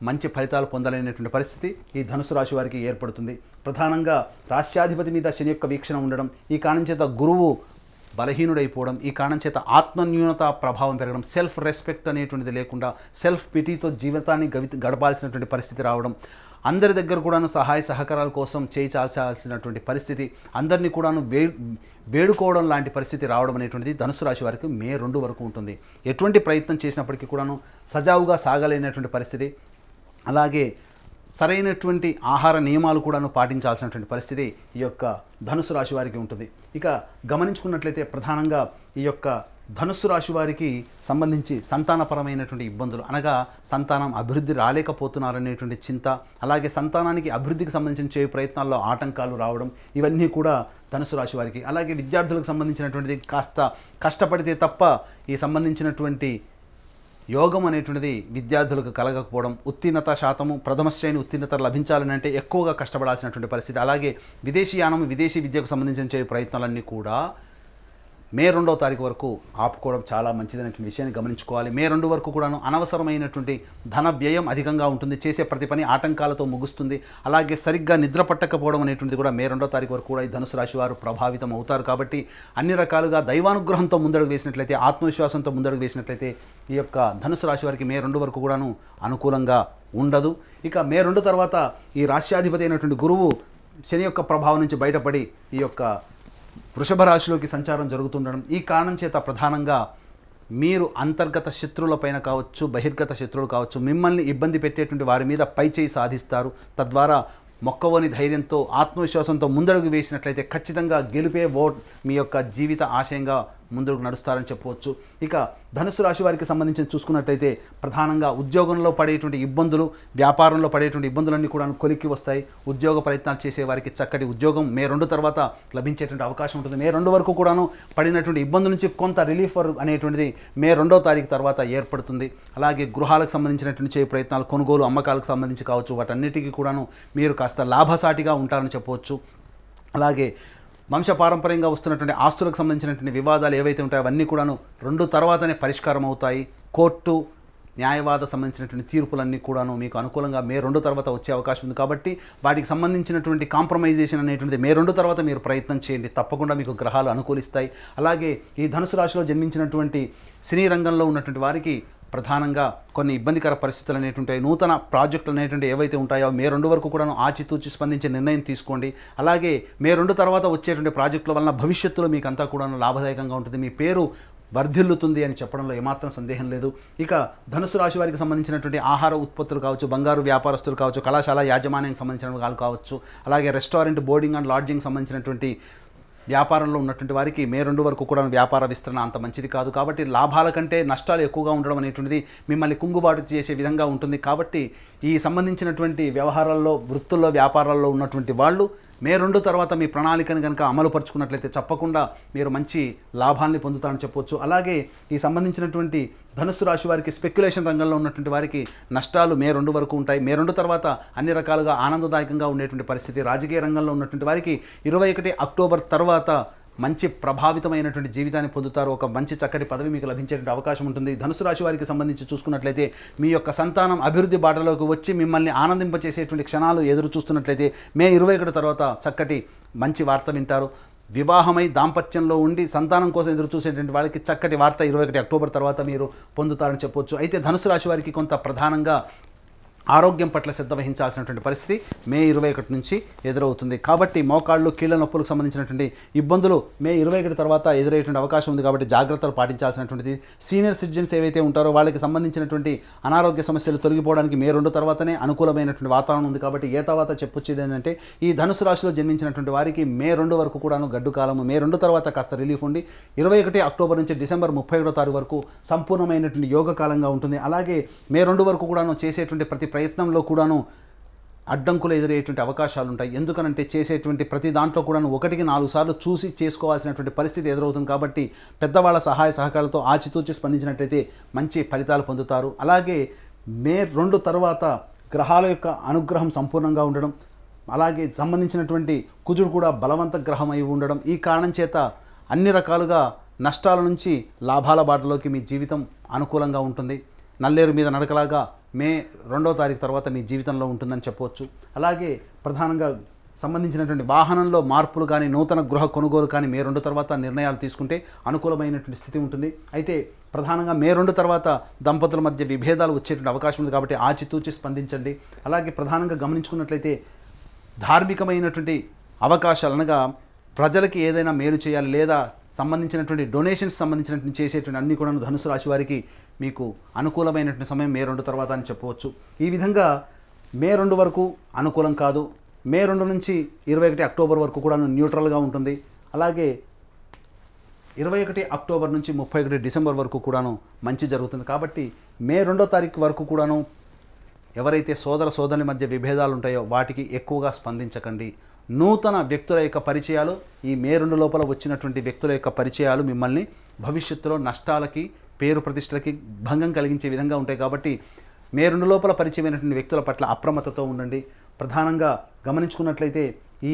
మంచి ఫలితాలు పొందలేనటువంటి పరిస్థితి ఈ ధనుసు రాశి వారికి ఏర్పడుతుంది. ప్రధానంగా రాష్ట్రాధిపతి మీద శని యొక్క వీక్షణ ఉండడం, ఈ కారణం చేత గురువు బలహీనుడైపోవడం, ఈ కారణం చేత ఆత్మన్యూనత ప్రభావం పెరగడం, సెల్ఫ్ రెస్పెక్ట్ అనేటువంటిది లేకుండా సెల్ఫ్ పిటీతో జీవితాన్ని గడపాల్సినటువంటి పరిస్థితి రావడం, అందరి దగ్గర కూడాను సహాయ సహకారాల కోసం చేయాల్సినటువంటి పరిస్థితి, అందరినీ కూడాను వేడుకోవడం లాంటి పరిస్థితి రావడం అనేటువంటిది ధనుసు రాశి వారికి మే 2 వరకు ఉంటుంది. ఎటువంటి ప్రయత్నం చేసినప్పటికీ కూడాను సజావుగా సాగలేనటువంటి పరిస్థితి. అలాగే సరైనటువంటి ఆహార నియమాలు కూడాను పాటించాల్సినటువంటి పరిస్థితి ఈ యొక్క ధనుసు రాశి వారికి ఉంటుంది. ఇక గమనించుకున్నట్లయితే ప్రధానంగా ఈ యొక్క ధనుస్సు రాశి వారికి సంబంధించి సంతానపరమైనటువంటి ఇబ్బందులు, అనగా సంతానం అభివృద్ధి రాలేకపోతున్నారనేటువంటి చింత, అలాగే సంతానానికి అభివృద్ధికి సంబంధించిన చేయు ప్రయత్నాల్లో ఆటంకాలు రావడం, ఇవన్నీ కూడా ధనుసు రాశి వారికి. అలాగే విద్యార్థులకు సంబంధించినటువంటిది కాస్త కష్టపడితే తప్ప ఈ సంబంధించినటువంటి యోగం అనేటువంటిది విద్యార్థులకు కలగకపోవడం, ఉత్తీర్ణత శాతము ప్రథమ శ్రేణి ఉత్తీర్ణత లభించాలని అంటే ఎక్కువగా కష్టపడాల్సినటువంటి పరిస్థితి. అలాగే విదేశీయానం విదేశీ విద్యకు సంబంధించిన చేయు ప్రయత్నాలన్నీ కూడా మే 2వ తారీఖు వరకు ఆపుకోవడం చాలా మంచిదనేటువంటి విషయాన్ని గమనించుకోవాలి. మే 2 వరకు కూడాను అనవసరమైనటువంటి ధన వ్యయం అధికంగా ఉంటుంది, చేసే ప్రతి పని ఆటంకాలతో ముగుస్తుంది. అలాగే సరిగ్గా నిద్ర పట్టకపోవడం అనేటువంటిది కూడా మే 2వ తారీఖు వరకు కూడా ఈ ధనుసు రాశి వారు ప్రభావితం అవుతారు. కాబట్టి అన్ని రకాలుగా దైవానుగ్రహంతో ముందడుగు వేసినట్లయితే, ఆత్మవిశ్వాసంతో ముందడుగు వేసినట్లయితే ఈ యొక్క ధనుసు రాశి వారికి మే 2 వరకు కూడాను అనుకూలంగా ఉండదు. ఇక మే 2 తర్వాత ఈ రాశ్యాధిపతి అయినటువంటి గురువు శని యొక్క ప్రభావం నుంచి బయటపడి ఈ యొక్క వృషభ రాశిలోకి సంచారం జరుగుతుండడం, ఈ కారణం చేత ప్రధానంగా మీరు అంతర్గత శత్రువులపైన కావచ్చు, బహిర్గత శత్రువులు కావచ్చు, మిమ్మల్ని ఇబ్బంది పెట్టేటువంటి వారి మీద పైచేయి సాధిస్తారు. తద్వారా మొక్కవని ధైర్యంతో ఆత్మవిశ్వాసంతో ముందడుగు వేసినట్లయితే ఖచ్చితంగా గెలిపే ఓట్ మీ యొక్క జీవిత ఆశయంగా ముందుకు నడుస్తారని చెప్పవచ్చు. ఇక ధనుసు రాశి వారికి సంబంధించి చూసుకున్నట్లయితే ప్రధానంగా ఉద్యోగంలో పడేటువంటి ఇబ్బందులు, వ్యాపారంలో పడేటువంటి ఇబ్బందులన్నీ కూడా కొలిక్కి వస్తాయి. ఉద్యోగ ప్రయత్నాలు చేసే వారికి చక్కటి ఉద్యోగం మే 2 తర్వాత లభించేటువంటి అవకాశం ఉంటుంది. మే 2 వరకు కూడాను పడినటువంటి ఇబ్బందుల నుంచి కొంత రిలీఫ్ అనేటువంటిది మే 2వ తారీఖు తర్వాత ఏర్పడుతుంది. అలాగే గృహాలకు సంబంధించినటువంటి చేయ ప్రయత్నాలు, కొనుగోలు అమ్మకాలకు సంబంధించి కావచ్చు, వాటన్నిటికీ కూడాను మీరు కాస్త లాభసాటిగా ఉంటారని చెప్పవచ్చు. అలాగే వంశపారంపర్యంగా వస్తున్నటువంటి ఆస్తులకు సంబంధించినటువంటి వివాదాలు ఏవైతే ఉంటాయో అవన్నీ కూడాను 2 తర్వాతనే పరిష్కారం అవుతాయి. కోర్టు న్యాయవాద సంబంధించినటువంటి తీర్పులన్నీ కూడాను మీకు అనుకూలంగా మే 2 తర్వాత వచ్చే అవకాశం ఉంది. కాబట్టి వాటికి సంబంధించినటువంటి కాంప్రమైజేషన్ అనేటువంటిది మే 2 తర్వాత మీరు ప్రయత్నం చేయండి, తప్పకుండా మీకు గ్రహాలు అనుకూలిస్తాయి. అలాగే ఈ ధనుసు రాశిలో జన్మించినటువంటి సినీ రంగంలో ఉన్నటువంటి వారికి ప్రధానంగా కొన్ని ఇబ్బందికర పరిస్థితులు అనేటువంటి నూతన ప్రాజెక్టులు అనేటువంటి ఏవైతే ఉంటాయో మే 2 వరకు కూడా ఆచితూచి స్పందించే నిర్ణయం తీసుకోండి. అలాగే మే 2 తర్వాత వచ్చేటువంటి ప్రాజెక్టుల వలన భవిష్యత్తులో మీకు అంతా కూడా లాభదాయకంగా ఉంటుంది, మీ పేరు వర్ధిల్లుతుంది అని చెప్పడంలో ఏమాత్రం సందేహం లేదు. ఇక ధనుసు రాశి వారికి సంబంధించినటువంటి ఆహార ఉత్పత్తులు కావచ్చు, బంగారు వ్యాపారస్తులు కావచ్చు, కళాశాల యాజమాన్యానికి సంబంధించిన వాళ్ళు కావచ్చు, అలాగే రెస్టారెంట్, బోర్డింగ్ అండ్ లాడ్జింగ్ సంబంధించినటువంటి వ్యాపారంలో ఉన్నటువంటి వారికి మే 2 వరకు కూడా వ్యాపార విస్తరణ అంత మంచిది కాదు. కాబట్టి లాభాల కంటే నష్టాలు ఎక్కువగా ఉండడం అనేటువంటిది మిమ్మల్ని కుంగుబాటు చేసే విధంగా ఉంటుంది. కాబట్టి ఈ సంబంధించినటువంటి వ్యవహారాల్లో, వృత్తుల్లో, వ్యాపారాల్లో ఉన్నటువంటి వాళ్ళు మే 2 తర్వాత మీ ప్రణాళికను కనుక అమలుపరుచుకున్నట్లయితే తప్పకుండా మీరు మంచి లాభాన్ని పొందుతారని చెప్పవచ్చు. అలాగే ఈ సంబంధించినటువంటి ధనుస్సు రాశి వారికి స్పెక్యులేషన్ రంగంలో ఉన్నటువంటి వారికి నష్టాలు మే 2 వరకు ఉంటాయి. మే 2 తర్వాత అన్ని రకాలుగా ఆనందదాయకంగా ఉండేటువంటి పరిస్థితి. రాజకీయ రంగంలో ఉన్నటువంటి వారికి 21 అక్టోబర్ తర్వాత మంచి ప్రభావితమైనటువంటి జీవితాన్ని పొందుతారు. ఒక మంచి చక్కటి పదవి మీకు లభించేటువంటి అవకాశం ఉంటుంది. ధనుసు రాశి వారికి సంబంధించి చూసుకున్నట్లయితే మీ యొక్క సంతానం అభివృద్ధి బాటలోకి వచ్చి మిమ్మల్ని ఆనందింపచేసేటువంటి క్షణాలు ఎదురు చూస్తున్నట్లయితే మే 21 తర్వాత చక్కటి మంచి వార్త వింటారు. వివాహమై దాంపత్యంలో ఉండి సంతానం కోసం ఎదురు చూసేటువంటి వాళ్ళకి చక్కటి వార్త 21 అక్టోబర్ తర్వాత మీరు పొందుతారని చెప్పొచ్చు. అయితే ధనుసు రాశి వారికి కొంత ప్రధానంగా ఆరోగ్యం పట్ల శ్రద్ధ వహించాల్సినటువంటి పరిస్థితి మే 21 నుంచి ఎదురవుతుంది. కాబట్టి మోకాళ్ళు, కీళ్ళ నొప్పులకు సంబంధించినటువంటి ఇబ్బందులు మే 21 తర్వాత ఎదురయ్యేటువంటి అవకాశం ఉంది. కాబట్టి జాగ్రత్తలు పాటించాల్సినటువంటిది. సీనియర్ సిటిజన్స్ ఏవైతే ఉంటారో వాళ్ళకి సంబంధించినటువంటి అనారోగ్య సమస్యలు తొలగిపోవడానికి మే 2 తర్వాతనే అనుకూలమైనటువంటి వాతావరణం ఉంది. కాబట్టి ఏ తర్వాత చెప్పొచ్చేది ఏంటంటే ఈ ధనుసు రాశిలో జన్మించినటువంటి వారికి మే 2 వరకు కూడాను గడ్డు కాలము. మే 2 తర్వాత కాస్త రిలీఫ్ ఉండి 21 అక్టోబర్ నుంచి డిసెంబర్ 31వ తారీఖు వరకు సంపూర్ణమైనటువంటి యోగ కాలంగా ఉంటుంది. అలాగే మే 2 వరకు కూడాను చేసేటువంటి ప్రతి ప్రయత్నంలో కూడాను అడ్డంకులు ఎదురయ్యేటువంటి అవకాశాలు ఉంటాయి. ఎందుకనంటే చేసేటువంటి ప్రతి దాంట్లో కూడాను 1కి 4 సార్లు చూసి చేసుకోవాల్సినటువంటి పరిస్థితి ఎదురవుతుంది. కాబట్టి పెద్దవాళ్ళ సహాయ సహకారాలతో ఆచితూచి స్పందించినట్లయితే మంచి ఫలితాలు పొందుతారు. అలాగే మే 2 తర్వాత గ్రహాల యొక్క అనుగ్రహం సంపూర్ణంగా ఉండడం, అలాగే సంబంధించినటువంటి కుజుడు కూడా బలవంత గ్రహం అయి ఉండడం, ఈ కారణం చేత అన్ని రకాలుగా నష్టాల నుంచి లాభాల బాటలోకి మీ జీవితం అనుకూలంగా ఉంటుంది. నల్లేరు మీద నడకలాగా మే 2వ తారీఖు తర్వాత మీ జీవితంలో ఉంటుందని చెప్పవచ్చు. అలాగే ప్రధానంగా సంబంధించినటువంటి వాహనంలో మార్పులు కానీ, నూతన గృహ కొనుగోలు కానీ మే 2 తర్వాత నిర్ణయాలు తీసుకుంటే అనుకూలమైనటువంటి స్థితి ఉంటుంది. అయితే ప్రధానంగా మే 2 తర్వాత దంపతుల మధ్య విభేదాలు వచ్చేటువంటి అవకాశం ఉంది. కాబట్టి ఆచితూచి స్పందించండి. అలాగే ప్రధానంగా గమనించుకున్నట్లయితే ధార్మికమైనటువంటి అవకాశాలు, అనగా ప్రజలకి ఏదైనా మేలు చేయాలి లేదా సంబంధించినటువంటి డొనేషన్స్ సంబంధించినటువంటి చేసేటువంటి అన్ని కూడా ధనుసు రాశి వారికి మీకు అనుకూలమైనటువంటి సమయం మే 2 తర్వాత అని చెప్పవచ్చు. ఈ విధంగా మే 2 వరకు అనుకూలం కాదు. మే 2 నుంచి 21 అక్టోబర్ వరకు కూడా న్యూట్రల్గా ఉంటుంది. అలాగే 21 అక్టోబర్ నుంచి 31 డిసెంబర్ వరకు కూడాను మంచి జరుగుతుంది. కాబట్టి మే 2వ తారీఖు వరకు కూడాను ఎవరైతే సోదరుల మధ్య విభేదాలు ఉంటాయో వాటికి ఎక్కువగా స్పందించకండి. నూతన వ్యక్తుల యొక్క పరిచయాలు, ఈ మే 2 లోపల వచ్చినటువంటి వ్యక్తుల యొక్క పరిచయాలు మిమ్మల్ని భవిష్యత్తులో నష్టాలకి, పేరు ప్రతిష్టలకి భంగం కలిగించే విధంగా ఉంటాయి. కాబట్టి మే 2 లోపల పరిచయమైనటువంటి వ్యక్తుల పట్ల అప్రమత్తతో ఉండండి. ప్రధానంగా గమనించుకున్నట్లయితే ఈ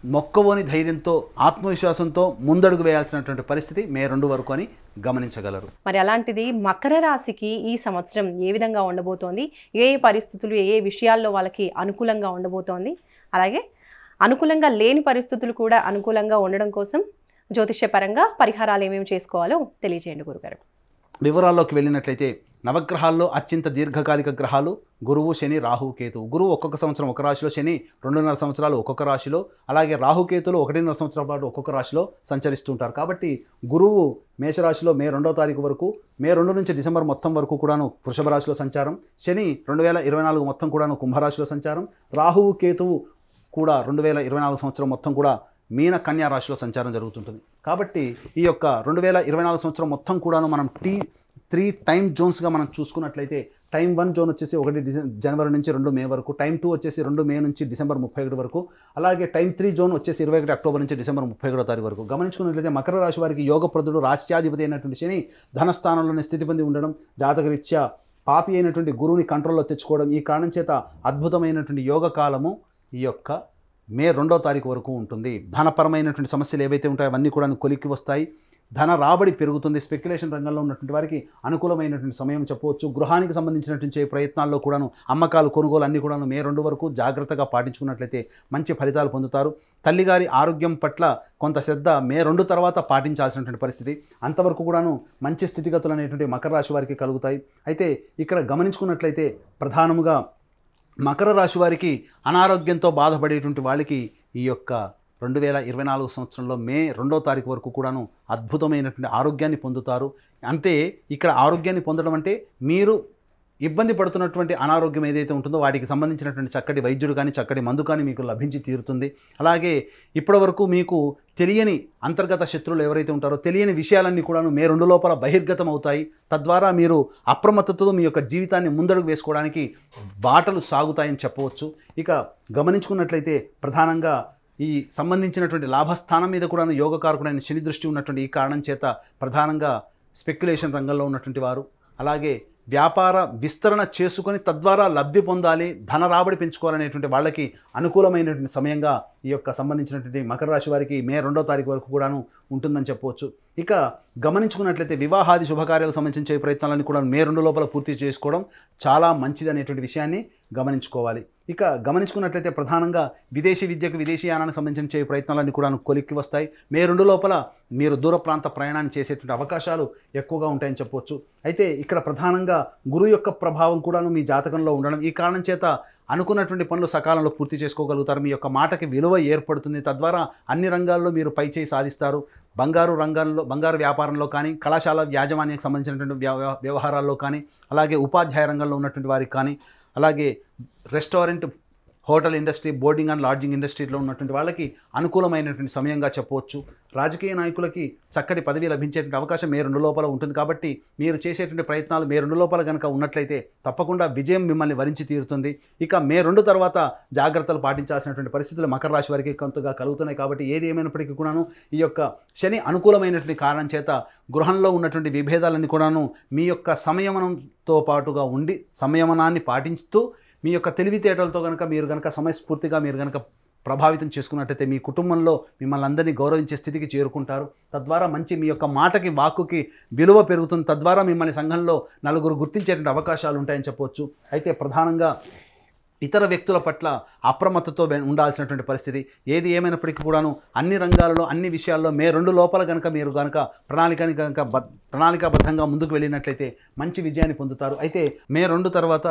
మొక్కవోని ధైర్యంతో, ఆత్మవిశ్వాసంతో ముందడుగు వేయాల్సినటువంటి పరిస్థితి మే 2 వరకు అని గమనించగలరు. మరి అలాంటిది మకర రాశికి ఈ సంవత్సరం ఏ విధంగా ఉండబోతోంది, ఏ పరిస్థితులు, ఏ విషయాల్లో వాళ్ళకి అనుకూలంగా ఉండబోతోంది, అలాగే అనుకూలంగా లేని పరిస్థితులు కూడా అనుకూలంగా ఉండడం కోసం జ్యోతిష్యపరంగా పరిహారాలు ఏమేమి చేసుకోవాలో తెలియజేయండి గురుగారు. వివరాల్లోకి వెళ్ళినట్లయితే నవగ్రహాల్లో అత్యంత దీర్ఘకాలిక గ్రహాలు గురువు, శని, రాహువు, కేతువు. గురువు ఒక్కొక్క సంవత్సరం ఒక రాశిలో, శని 2.5 సంవత్సరాలు ఒక్కొక్క రాశిలో, అలాగే రాహుకేతులు 1.5 సంవత్సరాల పాటు ఒక్కొక్క రాశిలో సంచరిస్తుంటారు. కాబట్టి గురువు మేషరాశిలో మే 2వ తారీఖు వరకు, మే 2 నుంచి డిసెంబర్ మొత్తం వరకు కూడాను వృషభ రాశిలో సంచారం, శని 2024 మొత్తం కూడాను కుంభరాశిలో సంచారం, రాహువు, కేతువు కూడా 2024 సంవత్సరం మొత్తం కూడా మీన కన్యా రాశిలో సంచారం జరుగుతుంటుంది. కాబట్టి ఈ యొక్క 2024 సంవత్సరం మొత్తం కూడాను మనం 3 టైం జోన్స్గా మనం చూసుకున్నట్లయితే, టైం 1 జోన్ వచ్చేసి 1 జనవరి నుంచి 2 మే వరకు, టైం 2 వచ్చేసి 2 మే నుంచి డిసెంబర్ 31 వరకు, అలాగే టైం 3 జోన్ వచ్చేసి 21 అక్టోబర్ నుంచి డిసెంబర్ 31 తారీఖు వరకు. గమనించుకున్నట్లయితే మకర రాశి వారికి యోగప్రదుడు, రాష్ట్రాధిపతి అయినటువంటి శని ధనస్థానంలోనే స్థితి పొంది ఉండడం, జాతకరీత్యా పాపి అయినటువంటి గురువుని కంట్రోల్లో తెచ్చుకోవడం, ఈ కారణం చేత అద్భుతమైనటువంటి యోగ కాలము ఈ యొక్క మే 2వ తారీఖు వరకు ఉంటుంది. ధనపరమైనటువంటి సమస్యలు ఏవైతే ఉంటాయో అవన్నీ కూడా కొలిక్కి వస్తాయి. ధన రాబడి పెరుగుతుంది. స్పెక్యులేషన్ రంగంలో ఉన్నటువంటి వారికి అనుకూలమైనటువంటి సమయం చెప్పవచ్చు. గృహానికి సంబంధించినటువంటి ప్రయత్నాల్లో కూడాను అమ్మకాలు, కొనుగోలు అన్నీ కూడాను మే 2 వరకు జాగ్రత్తగా పాటించుకున్నట్లయితే మంచి ఫలితాలు పొందుతారు. తల్లిగారి ఆరోగ్యం పట్ల కొంత శ్రద్ధ మే 2 తర్వాత పాటించాల్సినటువంటి పరిస్థితి. అంతవరకు కూడాను మంచి స్థితిగతులు అనేటువంటి మకర రాశి వారికి కలుగుతాయి. అయితే ఇక్కడ గమనించుకున్నట్లయితే ప్రధానముగా మకర రాశి వారికి అనారోగ్యంతో బాధపడేటువంటి వాళ్ళకి ఈ యొక్క 2024 సంవత్సరంలో మే 2వ తారీఖు వరకు కూడాను అద్భుతమైనటువంటి ఆరోగ్యాన్ని పొందుతారు. అంటే ఇక్కడ ఆరోగ్యాన్ని పొందడం అంటే మీరు ఇబ్బంది పడుతున్నటువంటి అనారోగ్యం ఏదైతే ఉంటుందో వాటికి సంబంధించినటువంటి చక్కటి వైద్యుడు కానీ, చక్కటి మందు కానీ మీకు లభించి తీరుతుంది. అలాగే ఇప్పటివరకు మీకు తెలియని అంతర్గత శత్రువులు ఎవరైతే ఉంటారో తెలియని విషయాలన్నీ కూడాను మే 2 లోపల బహిర్గతం అవుతాయి. తద్వారా మీరు అప్రమత్తతతో మీ యొక్క జీవితాన్ని ముందడుగు వేసుకోవడానికి బాటలు సాగుతాయని చెప్పవచ్చు. ఇక గమనించుకున్నట్లయితే ప్రధానంగా ఈ సంబంధించినటువంటి లాభస్థానం మీద కూడా యోగకారకుడైన శని దృష్టి ఉన్నటువంటి ఈ కారణం చేత ప్రధానంగా స్పెక్యులేషన్ రంగంలో ఉన్నటువంటి వారు, అలాగే వ్యాపార విస్తరణ చేసుకొని తద్వారా లబ్ధి పొందాలి, ధన రాబడి పెంచుకోవాలనేటువంటి వాళ్ళకి అనుకూలమైనటువంటి సమయంగా ఈ యొక్క సంబంధించినటువంటి మకర రాశి వారికి మే 2వ తారీఖు వరకు కూడాను ఉంటుందని చెప్పవచ్చు. ఇక గమనించుకున్నట్లయితే వివాహాది శుభకార్యాలకు సంబంధించే ప్రయత్నాలన్నీ కూడా మే 2 లోపల పూర్తి చేసుకోవడం చాలా మంచిది అనేటువంటి విషయాన్ని గమనించుకోవాలి. ఇక గమనించుకున్నట్లయితే ప్రధానంగా విదేశీ విద్యకు, విదేశీయానానికి సంబంధించిన ప్రయత్నాలన్నీ కూడా కొలిక్కి వస్తాయి. మే 2 లోపల మీరు దూర ప్రాంత ప్రయాణాన్ని చేసేటువంటి అవకాశాలు ఎక్కువగా ఉంటాయని చెప్పవచ్చు. అయితే ఇక్కడ ప్రధానంగా గురువు యొక్క ప్రభావం కూడాను మీ జాతకంలో ఉండడం, ఈ కారణం చేత అనుకున్నటువంటి పనులు సకాలంలో పూర్తి చేసుకోగలుగుతారు. మీ యొక్క మాటకి విలువ ఏర్పడుతుంది. తద్వారా అన్ని రంగాల్లో మీరు పైచేయి సాధిస్తారు. బంగారు వ్యాపారంలో కానీ, కళాశాల యాజమాన్యానికి సంబంధించినటువంటి వ్యవహారాల్లో కానీ, అలాగే ఉపాధ్యాయ రంగంలో ఉన్నటువంటి వారికి కానీ, అలాగే restaurant, hotel industry, boarding and lodging ఇండస్ట్రీలో ఉన్నటువంటి వాళ్ళకి అనుకూలమైనటువంటి సమయంగా చెప్పవచ్చు. రాజకీయ నాయకులకి చక్కటి పదవి లభించేటువంటి అవకాశం మే 2 లోపల ఉంటుంది. కాబట్టి మీరు చేసేటువంటి ప్రయత్నాలు మే 2 లోపల కనుక ఉన్నట్లయితే తప్పకుండా విజయం మిమ్మల్ని వరించి తీరుతుంది. ఇక మే 2 తర్వాత జాగ్రత్తలు పాటించాల్సినటువంటి పరిస్థితులు మకర రాశి వారికి కొంతగా కలుగుతున్నాయి. కాబట్టి ఏది ఏమైనప్పటికీ కూడాను ఈ యొక్క శని అనుకూలమైనటువంటి కారణం చేత గృహంలో ఉన్నటువంటి విభేదాలన్నీ కూడాను మీ యొక్క సంయమనంతో పాటుగా ఉండి, సంయమనాన్ని పాటిస్తూ మీ యొక్క తెలివితేటలతో మీరు సమయస్ఫూర్తిగా మీరు ప్రభావితం చేసుకున్నట్టయితే మీ కుటుంబంలో మిమ్మల్ని అందరినీ గౌరవించే స్థితికి చేరుకుంటారు. తద్వారా మంచి మీ యొక్క మాటకి, వాక్కుకి విలువ పెరుగుతుంది. తద్వారా మిమ్మల్ని సంఘంలో నలుగురు గుర్తించేటువంటి అవకాశాలు ఉంటాయని చెప్పవచ్చు. అయితే ప్రధానంగా ఇతర వ్యక్తుల పట్ల అప్రమత్తతో ఉండాల్సినటువంటి పరిస్థితి. ఏది ఏమైనప్పటికీ కూడాను అన్ని రంగాలలో, అన్ని విషయాల్లో మే 2 లోపల మీరు ప్రణాళికాబద్ధంగా ముందుకు వెళ్ళినట్లయితే మంచి విజయాన్ని పొందుతారు. అయితే మే 2 తర్వాత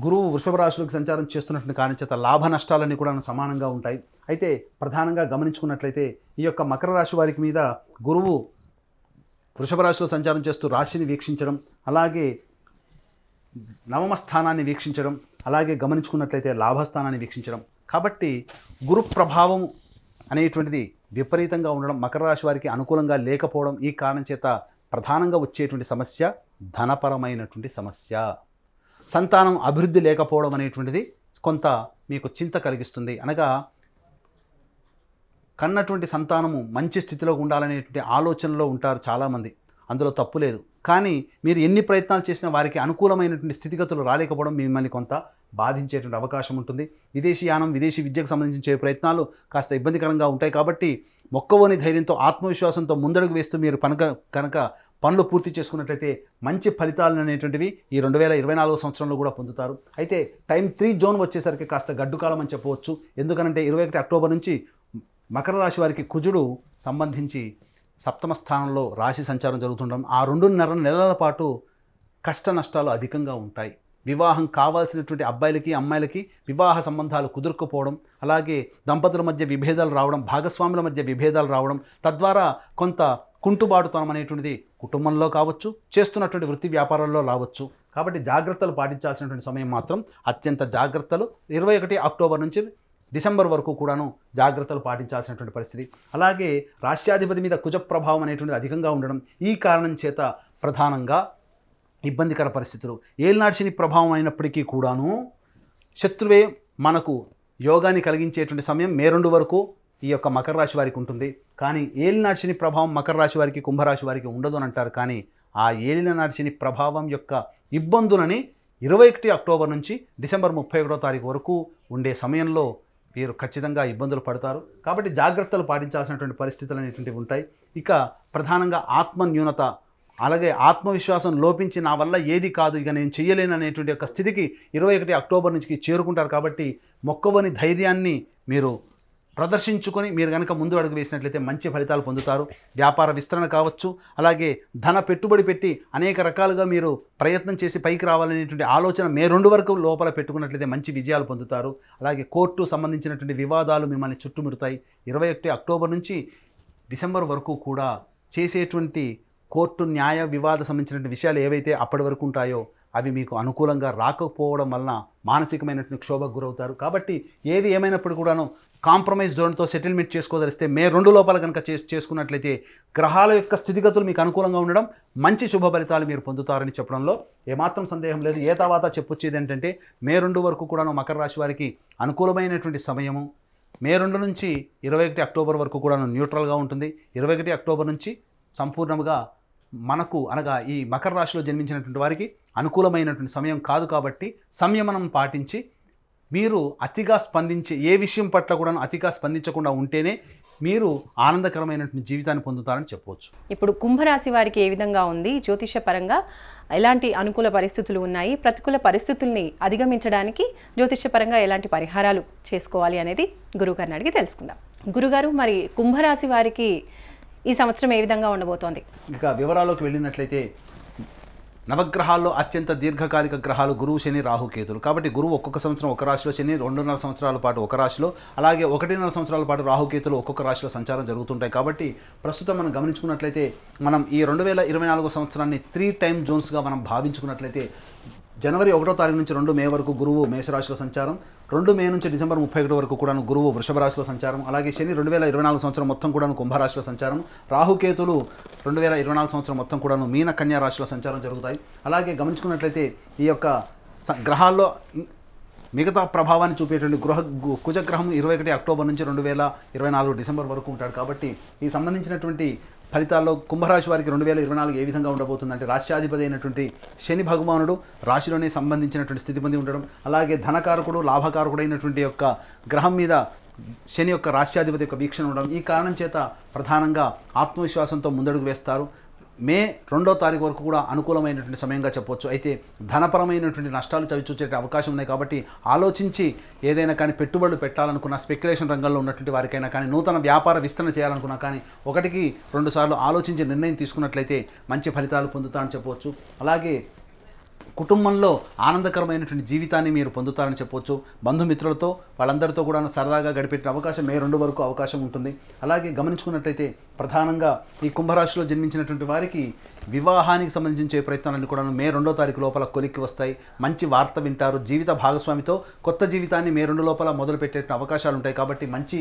గురువు వృషభ రాశిలోకి సంచారం చేస్తున్నటువంటి కారణం చేత లాభ నష్టాలన్నీ కూడా సమానంగా ఉంటాయి. అయితే ప్రధానంగా గమనించుకున్నట్లయితే ఈ యొక్క మకర రాశి వారికి మీద గురువు వృషభ రాశిలో సంచారం చేస్తూ రాశిని వీక్షించడం, అలాగే నవమ స్థానాన్ని వీక్షించడం, అలాగే గమనించుకున్నట్లయితే లాభస్థానాన్ని వీక్షించడం. కాబట్టి గురు ప్రభావం అనేటువంటిది విపరీతంగా ఉండడం, మకర రాశి వారికి అనుకూలంగా లేకపోవడం, ఈ కారణం చేత ప్రధానంగా వచ్చేటువంటి సమస్య ధనపరమైనటువంటి సమస్య. సంతానం అభివృద్ధి లేకపోవడం అనేటువంటిది కొంత మీకు చింత కలిగిస్తుంది. అనగా కన్నటువంటి సంతానము మంచి స్థితిలో ఉండాలనేటువంటి ఆలోచనలో ఉంటారు చాలామంది, అందులో తప్పు లేదు. కానీ మీరు ఎన్ని ప్రయత్నాలు చేసినా వారికి అనుకూలమైనటువంటి స్థితిగతులు రాలేకపోవడం మిమ్మల్ని కొంత బాధించేటువంటి అవకాశం ఉంటుంది. విదేశీయానం, విదేశీ విద్యకు సంబంధించిన ప్రయత్నాలు కాస్త ఇబ్బందికరంగా ఉంటాయి. కాబట్టి మొక్కవోని ధైర్యంతో, ఆత్మవిశ్వాసంతో ముందడుగు వేస్తూ మీరు కనుక పనులు పూర్తి చేసుకున్నట్లయితే మంచి ఫలితాలు అనేటువంటివి ఈ 2024 సంవత్సరంలో కూడా పొందుతారు. అయితే టైం 3 జోన్ వచ్చేసరికి కాస్త గడ్డుకాలం అని చెప్పవచ్చు. ఎందుకనంటే 21 అక్టోబర్ నుంచి మకర రాశి వారికి కుజుడు సంబంధించి సప్తమ స్థానంలో రాశి సంచారం జరుగుతుండడం, ఆ 2.5 నెలల పాటు కష్ట నష్టాలు అధికంగా ఉంటాయి. వివాహం కావాల్సినటువంటి అబ్బాయిలకి అమ్మాయిలకి వివాహ సంబంధాలు కుదురుకుపోవడం, అలాగే దంపతుల మధ్య విభేదాలు రావడం, భాగస్వాముల మధ్య విభేదాలు రావడం, తద్వారా కొంత కుంటుబాటుతనం అనేటువంటిది కుటుంబంలో కావచ్చు, చేస్తున్నటువంటి వృత్తి వ్యాపారాల్లో రావచ్చు. కాబట్టి జాగ్రత్తలు పాటించాల్సినటువంటి సమయం మాత్రం అత్యంత జాగ్రత్తలు 21 అక్టోబర్ నుంచి డిసెంబర్ వరకు కూడాను జాగ్రత్తలు పాటించాల్సినటువంటి పరిస్థితి. అలాగే రాష్ట్రాధిపతి మీద కుజ ప్రభావం అనేటువంటిది అధికంగా ఉండడం, ఈ కారణం చేత ప్రధానంగా ఇబ్బందికర పరిస్థితులు. ఏలినాటి శని ప్రభావం అయినప్పటికీ కూడాను శత్రువే మనకు యోగాన్ని కలిగించేటువంటి సమయం మే 2 వరకు ఈ యొక్క మకర రాశి వారికి ఉంటుంది. కానీ ఏలినాటి శని ప్రభావం మకర రాశి వారికి, కుంభరాశి వారికి ఉండదు అని అంటారు. కానీ ఆ ఏలినాటి శని ప్రభావం యొక్క ఇబ్బందులని 21 అక్టోబర్ నుంచి డిసెంబర్ 31వ తారీఖు వరకు ఉండే సమయంలో వీరు ఖచ్చితంగా ఇబ్బందులు పడతారు. కాబట్టి జాగ్రత్తలు పాటించాల్సినటువంటి పరిస్థితులు అనేటువంటివి ఉంటాయి. ఇక ప్రధానంగా ఆత్మ న్యూనత, అలాగే ఆత్మవిశ్వాసం లోపించి నా వల్ల ఏది కాదు, ఇక నేను చెయ్యలేను అనేటువంటి యొక్క స్థితికి 21 అక్టోబర్ నుంచి చేరుకుంటారు. కాబట్టి మొక్కవని ధైర్యాన్ని మీరు ప్రదర్శించుకొని మీరు కనుక ముందు అడుగు వేసినట్లయితే మంచి ఫలితాలు పొందుతారు. వ్యాపార విస్తరణ కావచ్చు, అలాగే ధన పెట్టుబడి పెట్టి అనేక రకాలుగా మీరు ప్రయత్నం చేసి పైకి రావాలనేటువంటి ఆలోచన మే 2 వరకు లోపల పెట్టుకున్నట్లయితే మంచి విజయాలు పొందుతారు. అలాగే కోర్టు సంబంధించినటువంటి వివాదాలు మిమ్మల్ని చుట్టుముడతాయి. 21 అక్టోబర్ నుంచి డిసెంబర్ వరకు కూడా చేసేటువంటి కోర్టు న్యాయ వివాద సంబంధించినటువంటి విషయాలు ఏవైతే అప్పటి వరకు ఉంటాయో అవి మీకు అనుకూలంగా రాకపోవడం వలన మానసికమైనటువంటి క్షోభకు గురవుతారు. కాబట్టి ఏది ఏమైనప్పుడు కూడాను కాంప్రమైజ్ ధోరణితో సెటిల్మెంట్ చేసుకోదలిస్తే మే 2 లోపల కనుక చేసుకున్నట్లయితే గ్రహాల యొక్క స్థితిగతులు మీకు అనుకూలంగా ఉండడం, మంచి శుభ ఫలితాలు మీరు పొందుతారని చెప్పడంలో ఏమాత్రం సందేహం లేదు. ఏ తర్వాత చెప్పొచ్చేది ఏంటంటే మే 2 వరకు కూడాను మకర రాశి వారికి అనుకూలమైనటువంటి సమయము. మే 2 నుంచి 21 అక్టోబర్ వరకు కూడాను న్యూట్రల్గా ఉంటుంది. 21 అక్టోబర్ నుంచి సంపూర్ణంగా మనకు అనగా ఈ మకర రాశిలో జన్మించినటువంటి వారికి అనుకూలమైనటువంటి సమయం కాదు. కాబట్టి సంయమనం పాటించి మీరు అతిగా స్పందించే ఏ విషయం పట్ల కూడా అతిగా స్పందించకుండా ఉంటేనే మీరు ఆనందకరమైనటువంటి జీవితాన్ని పొందుతారని చెప్పవచ్చు. ఇప్పుడు కుంభరాశి వారికి ఏ విధంగా ఉంది, జ్యోతిష పరంగా ఎలాంటి అనుకూల పరిస్థితులు ఉన్నాయి, ప్రతికూల పరిస్థితుల్ని అధిగమించడానికి జ్యోతిష పరంగా ఎలాంటి పరిహారాలు చేసుకోవాలి అనేది గురుగారిని అడిగి తెలుసుకుందాం. గురుగారు, మరి కుంభరాశి వారికి ఈ సంవత్సరం ఏ విధంగా ఉండబోతోంది? ఇక వివరాల్లోకి వెళ్ళినట్లయితే నవగ్రహాల్లో అత్యంత దీర్ఘకాలిక గ్రహాలు గురువు, శని, రాహు, కేతులు. కాబట్టి గురువు ఒక్కొక్క సంవత్సరం ఒక రాశిలో, శని 2.5 సంవత్సరాల పాటు ఒక రాశిలో, అలాగే 1.5 సంవత్సరాల పాటు రాహుకేతులు ఒక్కొక్క రాశిలో సంచారం జరుగుతుంటాయి. కాబట్టి ప్రస్తుతం మనం గమనించుకున్నట్లయితే మనం ఈ 2024 సంవత్సరాన్ని 3 టైమ్ జోన్స్గా మనం భావించుకున్నట్లయితే జనవరి 1వ తారీఖు నుంచి 2 మే వరకు గురువు మేషరాశిలో సంచారం, 2 మే నుంచి డిసెంబర్ 31 వరకు కూడా గురువు వృషభ రాశిలో సంచారం, అలాగే శని 2024 సంవత్సరం మొత్తం కూడా కుంభరాశిలో సంచారం, రాహుకేతులు 2024 సంవత్సరం మొత్తం కూడా మీన కన్యా రాశిలో సంచారం జరుగుతాయి. అలాగే గమనించుకున్నట్లయితే ఈ యొక్క గ్రహాల్లో మిగతా ప్రభావాన్ని చూపేటువంటి కుజగ్రహం 21 అక్టోబర్ నుంచి 2024 డిసెంబర్ వరకు ఉంటాడు. కాబట్టి ఈ సంబంధించినటువంటి ఫలితాల్లో కుంభరాశి వారికి 2024 ఏ విధంగా ఉండబోతుందంటే రాష్ట్రాధిపతి అయినటువంటి శని భగవానుడు రాశిలోనే సంబంధించినటువంటి స్థితి పొంది ఉండడం, అలాగే ధనకారకుడు, లాభకారకుడు అయినటువంటి యొక్క గ్రహం మీద శని యొక్క రాష్ట్రాధిపతి యొక్క వీక్షణ ఉండడం, ఈ కారణం చేత ప్రధానంగా ఆత్మవిశ్వాసంతో ముందడుగు వేస్తారు. మే 2వ తారీఖు వరకు కూడా అనుకూలమైనటువంటి సమయంగా చెప్పవచ్చు. అయితే ధనపరమైనటువంటి నష్టాలు చవిచూచే అవకాశం ఉన్నాయి. కాబట్టి ఆలోచించి ఏదైనా కానీ పెట్టుబడులు పెట్టాలనుకున్న, స్పెక్యులేషన్ రంగంలో ఉన్నటువంటి వారికైనా కానీ, నూతన వ్యాపార విస్తరణ చేయాలనుకున్నా కానీ 1-2 సార్లు ఆలోచించి నిర్ణయం తీసుకున్నట్లయితే మంచి ఫలితాలు పొందుతారని చెప్పవచ్చు. అలాగే కుటుంబంలో ఆనందకరమైనటువంటి జీవితాన్ని మీరు పొందుతారని చెప్పొచ్చు. బంధుమిత్రులతో వాళ్ళందరితో కూడా సరదాగా గడిపెట్టిన అవకాశం మే 2 వరకు అవకాశం ఉంటుంది. అలాగే గమనించుకున్నట్లయితే ప్రధానంగా ఈ కుంభరాశిలో జన్మించినటువంటి వారికి వివాహానికి సంబంధించే ప్రయత్నాలన్నీ కూడా మే 2వ తారీఖు లోపల కొలిక్కి వస్తాయి. మంచి వార్త వింటారు. జీవిత భాగస్వామితో కొత్త జీవితాన్ని మే 2 లోపల మొదలుపెట్టే అవకాశాలు ఉంటాయి. కాబట్టి మంచి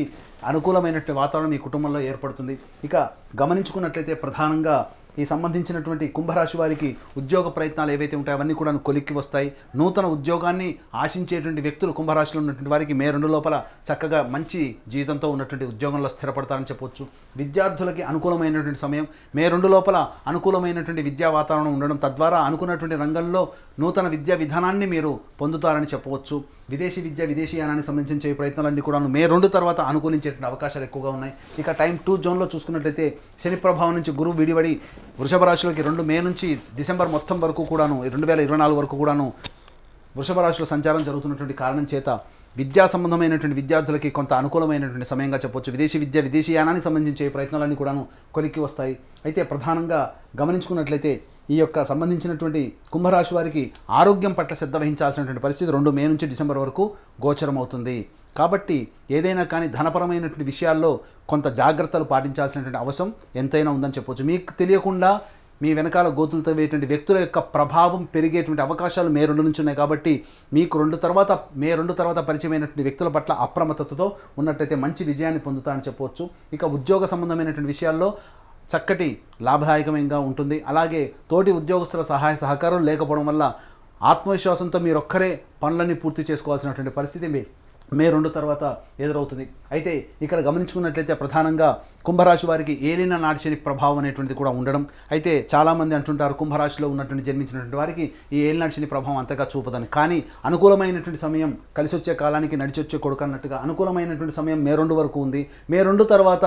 అనుకూలమైనటువంటి వాతావరణం మీ కుటుంబంలో ఏర్పడుతుంది. ఇక గమనించుకున్నట్లయితే ప్రధానంగా ఈ సంబంధించినటువంటి కుంభరాశి వారికి ఉద్యోగ ప్రయత్నాలు ఏవైతే ఉంటాయో అవన్నీ కూడా కొలిక్కి వస్తాయి. నూతన ఉద్యోగాన్ని ఆశించేటువంటి వ్యక్తులు కుంభరాశిలో ఉన్నటువంటి వారికి మే 2 లోపల చక్కగా మంచి జీతంతో ఉన్నటువంటి ఉద్యోగంలో స్థిరపడతారని చెప్పొచ్చు. విద్యార్థులకి అనుకూలమైనటువంటి సమయం మే 2 లోపల అనుకూలమైనటువంటి విద్యా వాతావరణం ఉండడం, తద్వారా అనుకున్నటువంటి రంగంలో నూతన విద్యా విధానాన్ని మీరు పొందుతారని చెప్పవచ్చు. విదేశీ విద్య విదేశీయానానికి సంబంధించిన ప్రయత్నాలన్నీ కూడా మే 2 తర్వాత అనుకూలించేటువంటి అవకాశాలు ఎక్కువగా ఉన్నాయి. ఇక టైం 2 జోన్లో చూసుకున్నట్లయితే శని ప్రభావం నుంచి గురువు విడివడి వృషభ రాశిలోకి 2 మే నుంచి డిసెంబర్ మొత్తం వరకు కూడాను 2024 వరకు కూడాను వృషభ రాశిలో సంచారం జరుగుతున్నటువంటి కారణం చేత విద్యా సంబంధమైనటువంటి విద్యార్థులకి కొంత అనుకూలమైనటువంటి సమయంగా చెప్పొచ్చు. విదేశీ విద్య విదేశీయానానికి సంబంధించే ప్రయత్నాలన్నీ కూడాను కొలిక్కి వస్తాయి. అయితే ప్రధానంగా గమనించుకున్నట్లయితే ఈ యొక్క సంబంధించినటువంటి కుంభరాశి వారికి ఆరోగ్యం పట్ల శ్రద్ధ వహించాల్సినటువంటి పరిస్థితి 2 మే నుంచి డిసెంబర్ వరకు గోచరం అవుతుంది. కాబట్టి ఏదైనా కానీ ధనపరమైనటువంటి విషయాల్లో కొంత జాగ్రత్తలు పాటించాల్సినటువంటి అవసరం ఎంతైనా ఉందని చెప్పొచ్చు. మీకు తెలియకుండా మీ వెనకాల గోతులతో వేటువంటి వ్యక్తుల యొక్క ప్రభావం పెరిగేటువంటి అవకాశాలు మే 2 నుంచి ఉన్నాయి. కాబట్టి మీకు మే 2 తర్వాత పరిచయమైనటువంటి వ్యక్తుల పట్ల అప్రమత్తతతో ఉన్నట్టయితే మంచి విజయాన్ని పొందుతారని చెప్పవచ్చు. ఇక ఉద్యోగ సంబంధమైనటువంటి విషయాల్లో చక్కటి లాభదాయకంగా ఉంటుంది. అలాగే తోటి ఉద్యోగస్తుల సహాయ సహకారం లేకపోవడం వల్ల ఆత్మవిశ్వాసంతో మీరొక్కరే పనులన్నీ పూర్తి చేసుకోవాల్సినటువంటి పరిస్థితి మే 2 తర్వాత ఎదురవుతుంది. అయితే ఇక్కడ గమనించుకున్నట్లయితే ప్రధానంగా కుంభరాశి వారికి ఏలిన నాటి శని ప్రభావం అనేటువంటిది కూడా ఉండడం. అయితే చాలామంది అంటుంటారు కుంభరాశిలో ఉన్నటువంటి జన్మించినటువంటి వారికి ఈ ఏలినాటి శని ప్రభావం అంతగా చూపదని. కానీ అనుకూలమైనటువంటి సమయం కలిసి వచ్చే కాలానికి నడిచొచ్చే కొడుకు అన్నట్టుగా అనుకూలమైనటువంటి సమయం మే 2 వరకు ఉంది. మే 2 తర్వాత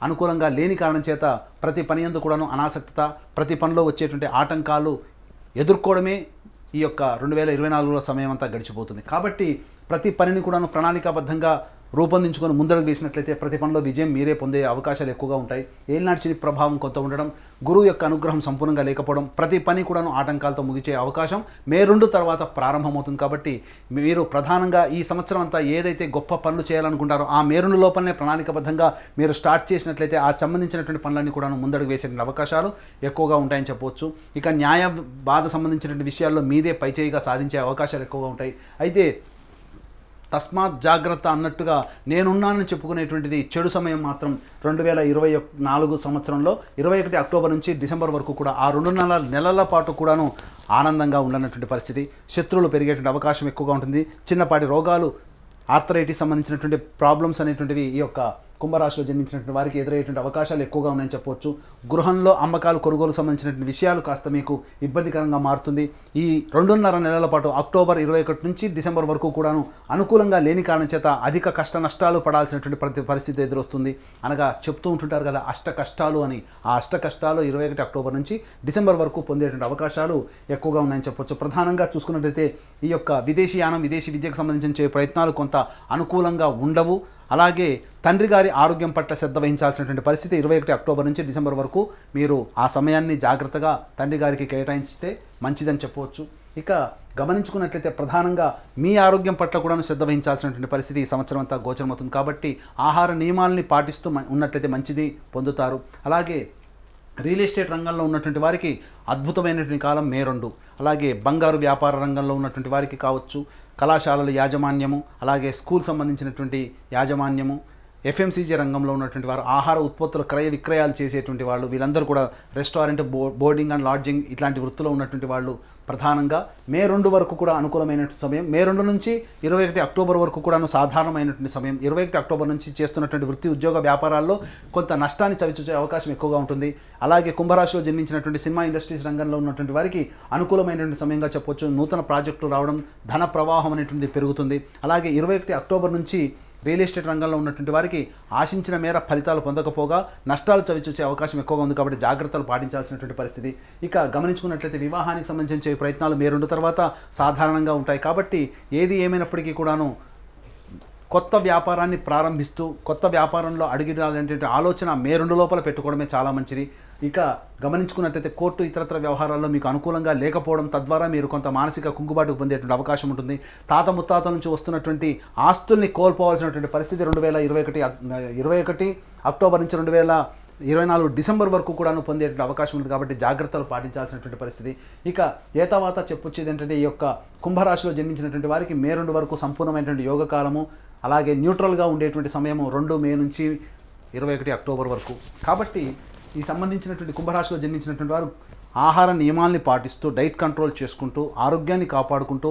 అనుకూలంగా లేని కారణం చేత ప్రతి పని యందు కూడాను అనాసక్తత, ప్రతి పనిలో వచ్చేటువంటి ఆటంకాలు ఎదుర్కోవడమే ఈ యొక్క 2024లో సమయం అంతా గడిచిపోతుంది. కాబట్టి ప్రతి పనిని కూడాను ప్రణాళికాబద్ధంగా రూపొందించుకొని ముందడుగు వేసినట్లయితే ప్రతి పనిలో విజయం మీరే పొందే అవకాశాలు ఎక్కువగా ఉంటాయి. ఏలినాటి శని ప్రభావం కొంత ఉండడం, గురువు యొక్క అనుగ్రహం సంపూర్ణంగా లేకపోవడం, ప్రతి పని కూడాను ఆటంకాలతో ముగిసే అవకాశం మే 2 తర్వాత ప్రారంభమవుతుంది. కాబట్టి మీరు ప్రధానంగా ఈ సంవత్సరం అంతా ఏదైతే గొప్ప పనులు చేయాలనుకుంటారో ఆ మే 2 లోపలనే ప్రణాళికబద్ధంగా మీరు స్టార్ట్ చేసినట్లయితే ఆ సంబంధించినటువంటి పనులన్నీ కూడాను ముందడుగు వేసేటువంటి అవకాశాలు ఎక్కువగా ఉంటాయని చెప్పవచ్చు. ఇక న్యాయ బాధ సంబంధించినటువంటి విషయాల్లో మీదే పైచేయిగా సాధించే అవకాశాలు ఎక్కువగా ఉంటాయి. అయితే తస్మాత్ జాగ్రత్త అన్నట్టుగా నేనున్నానని చెప్పుకునేటువంటిది చెడు సమయం మాత్రం 2024 సంవత్సరంలో 21 అక్టోబర్ నుంచి డిసెంబర్ వరకు కూడా ఆ 2 నెలల పాటు కూడాను ఆనందంగా ఉండనటువంటి పరిస్థితి. శత్రువులు పెరిగేటువంటి అవకాశం ఎక్కువగా ఉంటుంది. చిన్నపాటి రోగాలు, ఆర్థరైటిస్ సంబంధించినటువంటి ప్రాబ్లమ్స్ అనేటువంటివి ఈ యొక్క కుంభరాశిలో జన్మించినటువంటి వారికి ఎదురయ్యేటువంటి అవకాశాలు ఎక్కువగా ఉన్నాయని చెప్పవచ్చు. గృహంలో అమ్మకాలు కొనుగోలు సంబంధించినటువంటి విషయాలు కాస్త మీకు ఇబ్బందికరంగా మారుతుంది. ఈ 2.5 నెలల పాటు అక్టోబర్ 21 నుంచి డిసెంబర్ వరకు కూడాను అనుకూలంగా లేని కారణం చేత అధిక కష్ట నష్టాలు పడాల్సినటువంటి పరిస్థితి ఎదురొస్తుంది. అనగా చెప్తూ ఉంటుంటారు కదా అష్ట కష్టాలు అని. ఆ అష్ట కష్టాలు 21 అక్టోబర్ నుంచి డిసెంబర్ వరకు పొందేటువంటి అవకాశాలు ఎక్కువగా ఉన్నాయని చెప్పవచ్చు. ప్రధానంగా చూసుకున్నట్లయితే ఈ యొక్క విదేశీయానం, విదేశీ విద్యకు సంబంధించిన ప్రయత్నాలు కొంత అనుకూలంగా ఉండవు. అలాగే తండ్రి గారి ఆరోగ్యం పట్ల శ్రద్ధ వహించాల్సినటువంటి పరిస్థితి 21 అక్టోబర్ నుంచి డిసెంబర్ వరకు మీరు ఆ సమయాన్ని జాగ్రత్తగా తండ్రి గారికి కేటాయించితే మంచిదని చెప్పవచ్చు. ఇక గమనించుకున్నట్లయితే ప్రధానంగా మీ ఆరోగ్యం పట్ల కూడా శ్రద్ధ వహించాల్సినటువంటి పరిస్థితి ఈ సంవత్సరం అంతా గోచరమవుతుంది. కాబట్టి ఆహార నియమాలని పాటిస్తూ ఉన్నట్లయితే మంచిది పొందుతారు. అలాగే రియల్ ఎస్టేట్ రంగంలో ఉన్నటువంటి వారికి అద్భుతమైనటువంటి కాలం మే 2. అలాగే బంగారు వ్యాపార రంగంలో ఉన్నటువంటి వారికి కావచ్చు, కళాశాలల యాజమాన్యము, అలాగే స్కూల్ సంబంధించినటువంటి యాజమాన్యము, ఎఫ్ఎంసీజీ రంగంలో ఉన్నటువంటి వారు, ఆహార ఉత్పత్తుల క్రయ విక్రయాలు చేసేటువంటి వాళ్ళు, వీళ్ళందరూ కూడా రెస్టారెంట్, బోర్డింగ్ అండ్ లాడ్జింగ్ ఇట్లాంటి వృత్తిలో ఉన్నటువంటి వాళ్ళు ప్రధానంగా మే 2 వరకు కూడా అనుకూలమైనటువంటి సమయం. మే 2 నుంచి 21 అక్టోబర్ వరకు కూడాను సాధారణమైనటువంటి సమయం. 21 అక్టోబర్ నుంచి చేస్తున్నటువంటి వృత్తి ఉద్యోగ వ్యాపారాల్లో కొంత నష్టాన్ని చవిచూసే అవకాశం ఎక్కువగా ఉంటుంది. అలాగే కుంభరాశిలో జన్మించినటువంటి సినిమా ఇండస్ట్రీస్ రంగంలో ఉన్నటువంటి వారికి అనుకూలమైనటువంటి సమయంగా చెప్పొచ్చు. నూతన ప్రాజెక్టులు రావడం, ధన ప్రవాహం అనేటువంటిది పెరుగుతుంది. అలాగే 21 అక్టోబర్ నుంచి రియల్ ఎస్టేట్ రంగంలో ఉన్నటువంటి వారికి ఆశించిన మేర ఫలితాలు పొందకపోగా నష్టాలు చవిచూసే అవకాశం ఎక్కువగా ఉంది. కాబట్టి జాగ్రత్తలు పాటించాల్సినటువంటి పరిస్థితి. ఇక గమనించుకున్నట్లయితే వివాహానికి సంబంధించిన ప్రయత్నాలు మే 2 తర్వాత సాధారణంగా ఉంటాయి. కాబట్టి ఏది ఏమైనప్పటికీ కూడాను కొత్త వ్యాపారాన్ని ప్రారంభిస్తూ కొత్త వ్యాపారంలో అడుగుడాలనేటువంటి ఆలోచన మే 2 లోపల పెట్టుకోవడమే చాలా మంచిది. ఇక గమనించుకున్నట్లయితే కోర్టు ఇతరత్ర వ్యవహారాల్లో మీకు అనుకూలంగా లేకపోవడం, తద్వారా మీరు కొంత మానసిక కుంగుబాటు పొందేటువంటి అవకాశం ఉంటుంది. తాత ముత్తాతల నుంచి వస్తున్నటువంటి ఆస్తుల్ని కోల్పోవాల్సినటువంటి పరిస్థితి 2021 అక్టోబర్ నుంచి 2024 డిసెంబర్ వరకు కూడాను పొందేటువంటి అవకాశం ఉంది. కాబట్టి జాగ్రత్తలు పాటించాల్సినటువంటి పరిస్థితి. ఇక ఏతావాత చెప్పొచ్చేది ఏంటంటే ఈ యొక్క కుంభరాశిలో జన్మించినటువంటి వారికి మే 2 వరకు సంపూర్ణమైనటువంటి యోగకాలము, అలాగే న్యూట్రల్గా ఉండేటువంటి సమయము 2 మే నుంచి 21 అక్టోబర్ వరకు. కాబట్టి ఈ సంబంధించినటువంటి కుంభరాశిలో జన్మించినటువంటి వారు ఆహార నియమాల్ని పాటిస్తూ డైట్ కంట్రోల్ చేసుకుంటూ ఆరోగ్యాన్ని కాపాడుకుంటూ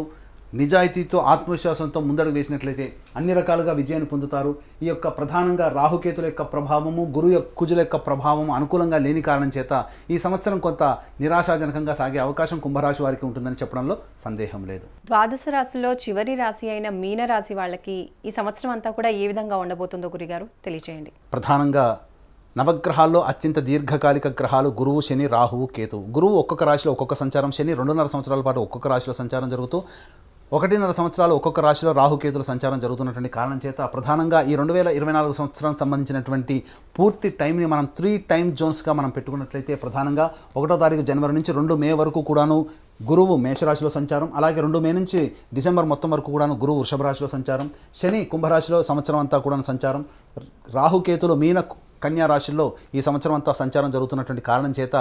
నిజాయితీతో ఆత్మవిశ్వాసంతో ముందడుగు వేసినట్లయితే అన్ని రకాలుగా విజయాన్ని పొందుతారు. ఈ యొక్క ప్రధానంగా రాహుకేతుల యొక్క ప్రభావము, కుజుల యొక్క ప్రభావము అనుకూలంగా లేని కారణం చేత ఈ సంవత్సరం కొంత నిరాశాజనకంగా సాగే అవకాశం కుంభరాశి వారికి ఉంటుందని చెప్పడంలో సందేహం లేదు. ద్వాదశ రాశిలో చివరి రాశి అయిన మీన రాశి వాళ్ళకి ఈ సంవత్సరం అంతా కూడా ఏ విధంగా ఉండబోతుందో గురుగారు తెలియజేయండి. ప్రధానంగా నవగ్రహాల్లో అత్యంత దీర్ఘకాలిక గ్రహాలు గురువు, శని, రాహువు, కేతువు. గురువు ఒక్కొక్క రాశిలో ఒక్కొక్క సంచారం, శని 2.5 సంవత్సరాల పాటు ఒక్కొక్క రాశిలో సంచారం జరుగుతూ 1.5 సంవత్సరాలు ఒక్కొక్క రాశిలో రాహుకేతుల సంచారం జరుగుతున్నటువంటి కారణం చేత ప్రధానంగా ఈ 2024 సంవత్సరానికి సంబంధించినటువంటి పూర్తి టైంని మనం 3 టైమ్ జోన్స్గా మనం పెట్టుకున్నట్లయితే ప్రధానంగా 1వ తారీఖు జనవరి నుంచి 2 మే వరకు కూడాను గురువు మేషరాశిలో సంచారం, అలాగే 2 మే నుంచి డిసెంబర్ మొత్తం వరకు కూడాను గురువు వృషభ రాశిలో సంచారం, శని కుంభరాశిలో సంవత్సరం అంతా కూడా సంచారం, రాహుకేతులు మీన కన్యా రాశిలో ఈ సంవత్సరం అంతా సంచారం జరుగుతున్నటువంటి కారణం చేత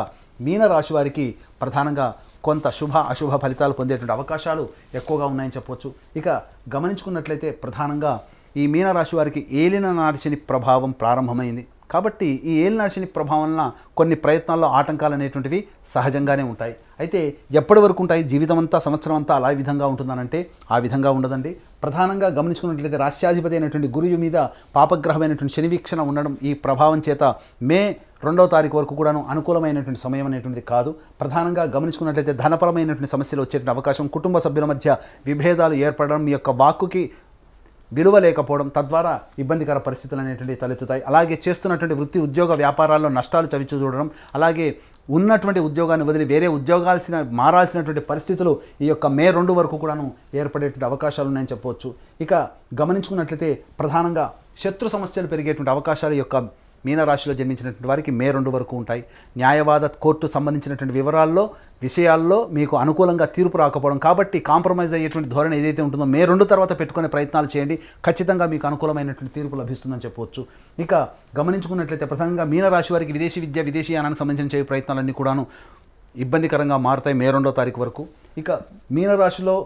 మీన రాశి వారికి ప్రధానంగా కొంత శుభ అశుభ ఫలితాలు పొందేటువంటి అవకాశాలు ఎక్కువగా ఉన్నాయని చెప్పవచ్చు. ఇక గమనించుకున్నట్లయితే ప్రధానంగా ఈ మీనరాశి వారికి ఏలినాటి శని ప్రభావం ప్రారంభమైంది. కాబట్టి ఈ ఏలినాటి శని ప్రభావం వలన కొన్ని ప్రయత్నాల్లో ఆటంకాలు అనేటువంటివి సహజంగానే ఉంటాయి. అయితే ఎప్పటి వరకు ఉంటాయి? జీవితం అంతా, సంవత్సరం అంతా అలా విధంగా ఉంటుందనంటే ఆ విధంగా ఉండదండి. ప్రధానంగా గమనించుకున్నట్లయితే రాష్ట్రాధిపతి అయినటువంటి గురువు మీద పాపగ్రహమైనటువంటి శని వీక్షణ ఉండడం ఈ ప్రభావం చేత మే 2వ తారీఖు వరకు కూడాను అనుకూలమైనటువంటి సమయం అనేటువంటిది కాదు. ప్రధానంగా గమనించుకున్నట్లయితే ధనపరమైనటువంటి సమస్యలు వచ్చేటువంటి అవకాశం, కుటుంబ సభ్యుల మధ్య విభేదాలు ఏర్పడడం, మీ యొక్క వాక్కుకి విలువ లేకపోవడం, తద్వారా ఇబ్బందికర పరిస్థితులు అనేటువంటివి తలెత్తుతాయి. అలాగే చేస్తున్నటువంటి వృత్తి ఉద్యోగ వ్యాపారాల్లో నష్టాలు చవిచూ చూడడం, అలాగే ఉన్నటువంటి ఉద్యోగాన్ని వదిలి వేరే మారాల్సినటువంటి పరిస్థితులు ఈ యొక్క మే 2 వరకు కూడాను ఏర్పడేటువంటి అవకాశాలు ఉన్నాయని చెప్పవచ్చు. ఇక గమనించుకున్నట్లయితే ప్రధానంగా శత్రు సమస్యలు పెరిగేటువంటి అవకాశాలు ఈ యొక్క మీనరాశిలో జన్మించినటువంటి వారికి మే 2 వరకు ఉంటాయి. న్యాయవాద కోర్టు సంబంధించినటువంటి విషయాల్లో మీకు అనుకూలంగా తీర్పు రాకపోవడం, కాబట్టి కాంప్రమైజ్ అయ్యేటువంటి ధోరణి ఏదైతే ఉంటుందో మే 2 తర్వాత పెట్టుకునే ప్రయత్నాలు చేయండి, ఖచ్చితంగా మీకు అనుకూలమైనటువంటి తీర్పు లభిస్తుందని చెప్పవచ్చు. ఇక గమనించుకున్నట్లయితే ప్రధానంగా మీనరాశి వారికి విదేశీ విద్య, విదేశీయానానికి సంబంధించిన ప్రయత్నాలన్నీ కూడాను ఇబ్బందికరంగా మారుతాయి మే 2వ తారీఖు వరకు. ఇక మీనరాశిలో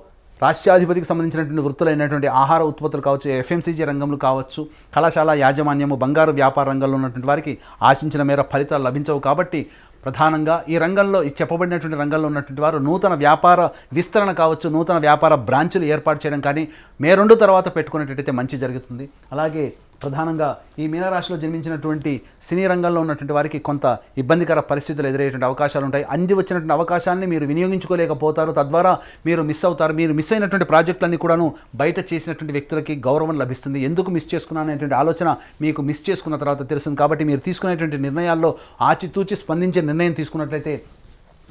రాష్ట్రాధిపతికి సంబంధించినటువంటి వృత్తులైనటువంటి ఆహార ఉత్పత్తులు కావచ్చు, ఎఫ్ఎంసీజీ రంగంలో కావచ్చు, కళాశాల యాజమాన్యము, బంగారు వ్యాపార రంగంలో ఉన్నటువంటి వారికి ఆశించిన మేర ఫలితాలు లభించవు. కాబట్టి ప్రధానంగా ఈ రంగంలో చెప్పబడినటువంటి రంగంలో ఉన్నటువంటి వారు నూతన వ్యాపార విస్తరణ కావచ్చు, నూతన వ్యాపార బ్రాంచులు ఏర్పాటు చేయడం కానీ మే 2 తర్వాత పెట్టుకునేటట్టయితే మంచి జరుగుతుంది. అలాగే ప్రధానంగా ఈ మీనరాశిలో జన్మించినటువంటి సినీ రంగంలో ఉన్నటువంటి వారికి కొంత ఇబ్బందికర పరిస్థితులు ఎదురయ్యేటువంటి అవకాశాలు ఉంటాయి. అంది వచ్చినటువంటి అవకాశాన్ని మీరు వినియోగించుకోలేకపోతారు, తద్వారా మీరు మిస్ అవుతారు. మీరు మిస్ అయినటువంటి ప్రాజెక్టులన్నీ కూడాను బయట చేసినటువంటి వ్యక్తులకి గౌరవం లభిస్తుంది. ఎందుకు మిస్ చేసుకున్నాను అనేటువంటి ఆలోచన మీకు మిస్ చేసుకున్న తర్వాత తెలుస్తుంది. కాబట్టి మీరు తీసుకునేటువంటి నిర్ణయాల్లో ఆచితూచి స్పందించే నిర్ణయం తీసుకున్నట్లయితే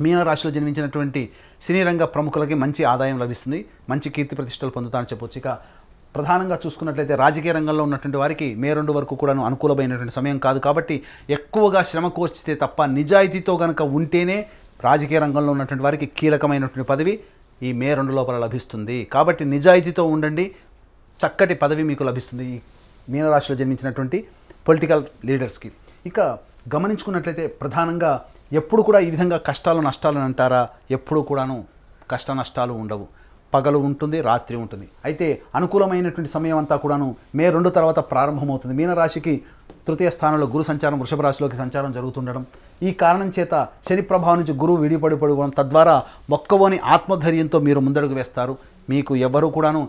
మీనరాశిలో జన్మించినటువంటి సినీ రంగ ప్రముఖులకి మంచి ఆదాయం లభిస్తుంది, మంచి కీర్తి ప్రతిష్టలు పొందుతారని చెప్పొచ్చు. ఇక ప్రధానంగా చూసుకున్నట్లయితే రాజకీయ రంగంలో ఉన్నటువంటి వారికి మే 2 వరకు కూడాను అనుకూలమైనటువంటి సమయం కాదు. కాబట్టి ఎక్కువగా శ్రమ కోర్చితే తప్ప నిజాయితీతో కనుక ఉంటేనే రాజకీయ రంగంలో ఉన్నటువంటి వారికి కీలకమైనటువంటి పదవి ఈ మే 2 లోపల లభిస్తుంది. కాబట్టి నిజాయితీతో ఉండండి, చక్కటి పదవి మీకు లభిస్తుంది ఈ మీనరాశిలో జన్మించినటువంటి పొలిటికల్ లీడర్స్కి. ఇక గమనించుకున్నట్లయితే ప్రధానంగా ఎప్పుడు కూడా ఈ విధంగా కష్టాలు నష్టాలు అంటారా? ఎప్పుడు కూడాను కష్ట నష్టాలు ఉండవు. పగలు ఉంటుంది, రాత్రి ఉంటుంది. అయితే అనుకూలమైనటువంటి సమయం అంతా కూడాను మే 2 తర్వాత ప్రారంభమవుతుంది. మీనరాశికి 3వ స్థానంలో గురు సంచారం వృషభ రాశిలోకి సంచారం జరుగుతుండడం, ఈ కారణం చేత శని ప్రభావం నుంచి గురువు విడిపడిపోవడం, తద్వారా మొక్కవోని ఆత్మధైర్యంతో మీరు ముందడుగు వేస్తారు. మీకు ఎవరు కూడాను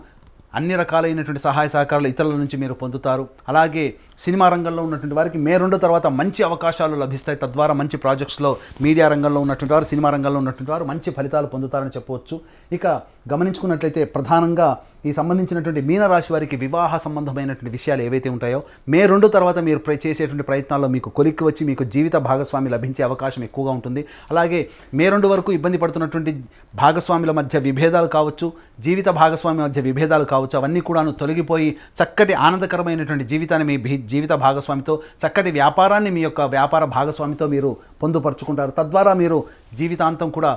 అన్ని రకాలైనటువంటి సహాయ సహకారాలు ఇతరుల నుంచి మీరు పొందుతారు. అలాగే సినిమా రంగంలో ఉన్నటువంటి వారికి మే 2 తర్వాత మంచి అవకాశాలు లభిస్తాయి. తద్వారా మంచి ప్రాజెక్ట్స్లో మీడియా రంగంలో ఉన్నటువంటి వారు, సినిమా రంగంలో ఉన్నటువంటి వారు మంచి ఫలితాలు పొందుతారని చెప్పవచ్చు. ఇక గమనించుకున్నట్లయితే ప్రధానంగా ఈ సంబంధించినటువంటి మీనరాశి వారికి వివాహ సంబంధమైనటువంటి విషయాలు ఏవైతే ఉంటాయో మే 2 తర్వాత మీరు చేసేటువంటి ప్రయత్నాల్లో మీకు కొలిక్కి వచ్చి మీకు జీవిత భాగస్వామి లభించే అవకాశం ఎక్కువగా ఉంటుంది. అలాగే మే 2 వరకు ఇబ్బంది పడుతున్నటువంటి భాగస్వాముల మధ్య విభేదాలు కావచ్చు, జీవిత భాగస్వామి మధ్య విభేదాలు కావచ్చు, కావచ్చు అవన్నీ కూడాను తొలగిపోయి చక్కటి ఆనందకరమైనటువంటి జీవితాన్ని మీ జీవిత భాగస్వామితో, చక్కటి వ్యాపారాన్ని మీ యొక్క వ్యాపార భాగస్వామితో మీరు పొందుపరుచుకుంటారు. తద్వారా మీరు జీవితాంతం కూడా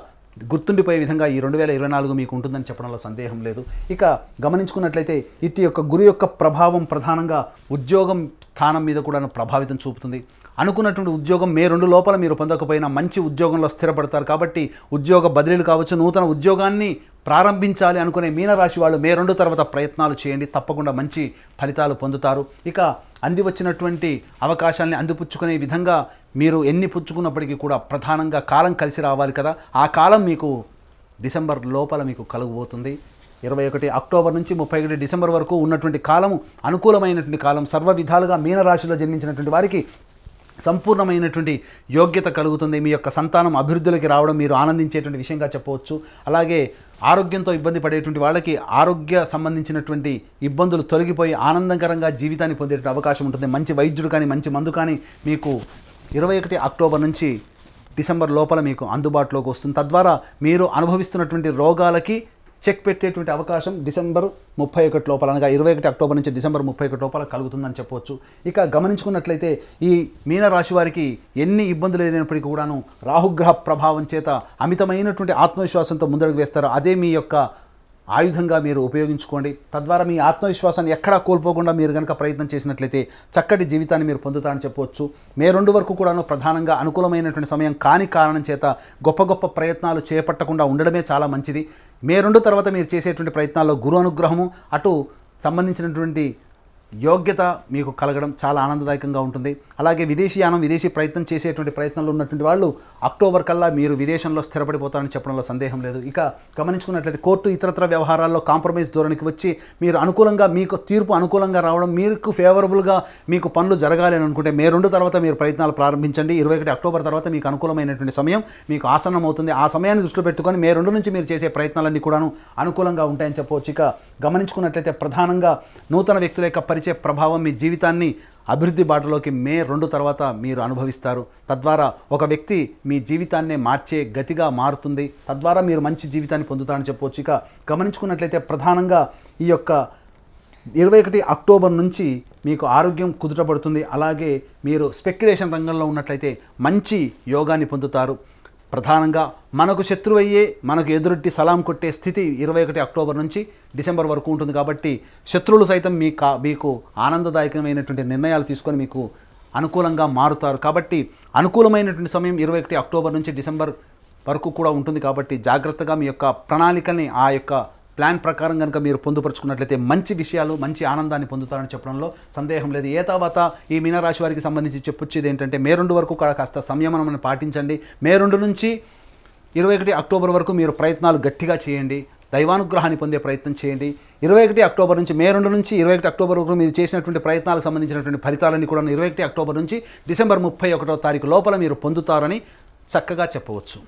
గుర్తుండిపోయే విధంగా ఈ 2024 మీకు ఉంటుందని చెప్పడంలో సందేహం లేదు. ఇక గమనించుకున్నట్లయితే ఇటు యొక్క గురు యొక్క ప్రభావం ప్రధానంగా ఉద్యోగం స్థానం మీద కూడా ప్రభావితం చూపుతుంది. అనుకున్నటువంటి ఉద్యోగం మే 2 లోపల మీరు పొందకపోయినా మంచి ఉద్యోగంలో స్థిరపడతారు. కాబట్టి ఉద్యోగ బదిలీలు కావచ్చు, నూతన ఉద్యోగాన్ని ప్రారంభించాలి అనుకునే మీనరాశి వాళ్ళు మే 2 తర్వాత ప్రయత్నాలు చేయండి, తప్పకుండా మంచి ఫలితాలు పొందుతారు. ఇక అంది వచ్చినటువంటి అవకాశాలని అందిపుచ్చుకునే విధంగా మీరు ఎన్ని పుచ్చుకున్నప్పటికీ కూడా ప్రధానంగా కాలం కలిసి రావాలి కదా, ఆ కాలం మీకు డిసెంబర్ లోపల మీకు కలుగబోతుంది. 21 అక్టోబర్ నుంచి 31 డిసెంబర్ వరకు ఉన్నటువంటి కాలము అనుకూలమైనటువంటి కాలం. సర్వ విధాలుగా మీనరాశిలో జన్మించినటువంటి వారికి సంపూర్ణమైనటువంటి యోగ్యత కలుగుతుంది. మీ యొక్క సంతానం అభివృద్ధిలోకి రావడం మీరు ఆనందించేటువంటి విషయంగా చెప్పవచ్చు. అలాగే ఆరోగ్యంతో ఇబ్బంది పడేటువంటి వాళ్ళకి ఆరోగ్య సంబంధించినటువంటి ఇబ్బందులు తొలగిపోయి ఆనందకరంగా జీవితాన్ని పొందేటువంటి అవకాశం ఉంటుంది. మంచి వైద్యుడు కానీ మంచి మందు కానీ మీకు 21 అక్టోబర్ నుంచి డిసెంబర్ లోపల మీకు అందుబాటులోకి వస్తుంది. తద్వారా మీరు అనుభవిస్తున్నటువంటి రోగాలకి చెక్ పెట్టేటువంటి అవకాశం డిసెంబర్ 31 లోపల, అనగా 21 అక్టోబర్ నుంచి డిసెంబర్ 31 లోపల కలుగుతుందని చెప్పవచ్చు. ఇక గమనించుకున్నట్లయితే ఈ మీనరాశి వారికి ఎన్ని ఇబ్బందులు లేనప్పటికీ కూడాను రాహుగ్రహ ప్రభావం చేత అమితమైనటువంటి ఆత్మవిశ్వాసంతో ముందడుగు వేస్తారు. అదే మీ యొక్క ఆయుధంగా మీరు ఉపయోగించుకోండి. తద్వారా మీ ఆత్మవిశ్వాసాన్ని ఎక్కడా కోల్పోకుండా మీరు కనుక ప్రయత్నం చేసినట్లయితే చక్కటి జీవితాన్ని మీరు పొందుతారని చెప్పవచ్చు. మే 2 వరకు కూడాను ప్రధానంగా అనుకూలమైనటువంటి సమయం కాని కారణం చేత గొప్ప గొప్ప ప్రయత్నాలు చేపట్టకుండా ఉండడమే చాలా మంచిది. మే 2 తర్వాత మీరు చేసేటువంటి ప్రయత్నాల్లో గురు అనుగ్రహము అటు సంబంధించినటువంటి యోగ్యత మీకు కలగడం చాలా ఆనందదాయకంగా ఉంటుంది. అలాగే విదేశీయానం, విదేశీ ప్రయత్నం చేసేటువంటి ప్రయత్నంలో ఉన్నటువంటి వాళ్ళు అక్టోబర్ కల్లా మీరు విదేశంలో స్థిరపడిపోతారని చెప్పడంలో సందేహం లేదు. ఇక గమనించుకున్నట్లయితే కోర్టు ఇతరత్ర వ్యవహారాల్లో కాంప్రమైజ్ ధోరణికి వచ్చి మీరు అనుకూలంగా మీకు తీర్పు అనుకూలంగా రావడం, మీకు ఫేవరబుల్గా మీకు పనులు జరగాలి అని అనుకుంటే మే 2 తర్వాత మీరు ప్రయత్నాలు ప్రారంభించండి. 21 అక్టోబర్ తర్వాత మీకు అనుకూలమైనటువంటి సమయం మీకు ఆసన్నం అవుతుంది. ఆ సమయాన్ని దృష్టిలో పెట్టుకొని మే 2 నుంచి మీరు చేసే ప్రయత్నాలన్నీ కూడాను అనుకూలంగా ఉంటాయని చెప్పవచ్చు. ఇక గమనించుకున్నట్లయితే ప్రధానంగా నూతన వ్యక్తుల యొక్క పరిచయ ప్రభావం మీ జీవితాన్ని అభివృద్ధి బాటలోకి మే 2 తర్వాత మీరు అనుభవిస్తారు. తద్వారా ఒక వ్యక్తి మీ జీవితాన్నే మార్చే గతిగా మారుతుంది. తద్వారా మీరు మంచి జీవితాన్ని పొందుతారని చెప్పవచ్చు. ఇక గమనించుకున్నట్లయితే ప్రధానంగా ఈ యొక్క 21 అక్టోబర్ నుంచి మీకు ఆరోగ్యం కుదుటపడుతుంది. అలాగే మీరు స్పెక్యులేషన్ రంగంలో ఉన్నట్లయితే మంచి యోగాన్ని పొందుతారు. ప్రధానంగా మనకు శత్రువయ్యే మనకు ఎదురొట్టి సలాం కొట్టే స్థితి 21 అక్టోబర్ నుంచి డిసెంబర్ వరకు ఉంటుంది. కాబట్టి శత్రువులు సైతం మీకు ఆనందదాయకమైనటువంటి నిర్ణయాలు తీసుకొని మీకు అనుకూలంగా మారుతారు. కాబట్టి అనుకూలమైనటువంటి సమయం 21 అక్టోబర్ నుంచి డిసెంబర్ వరకు కూడా ఉంటుంది. కాబట్టి జాగ్రత్తగా మీ యొక్క ప్రణాళికని ఆ యొక్క ప్లాన్ ప్రకారం కనుక మీరు పొందుపరుచుకున్నట్లయితే మంచి విషయాలు, మంచి ఆనందాన్ని పొందుతారని చెప్పడంలో సందేహం లేదు. ఏ తర్వాత ఈ మీనరాశి వారికి సంబంధించి చెప్పొచ్చేది ఏంటంటే మే 2 వరకు కూడా కాస్త సంయమనం పాటించండి. మే 2 నుంచి 21 అక్టోబర్ వరకు మీరు ప్రయత్నాలు గట్టిగా చేయండి, దైవానుగ్రహాన్ని పొందే ప్రయత్నం చేయండి. 21 అక్టోబర్ నుంచి మే 2 నుంచి 21 అక్టోబర్ వరకు మీరు చేసినటువంటి ప్రయత్నాలకు సంబంధించినటువంటి ఫలితాలన్నీ కూడా 21 అక్టోబర్ నుంచి డిసెంబర్ 31వ తారీఖు లోపల మీరు పొందుతారని చక్కగా చెప్పవచ్చు.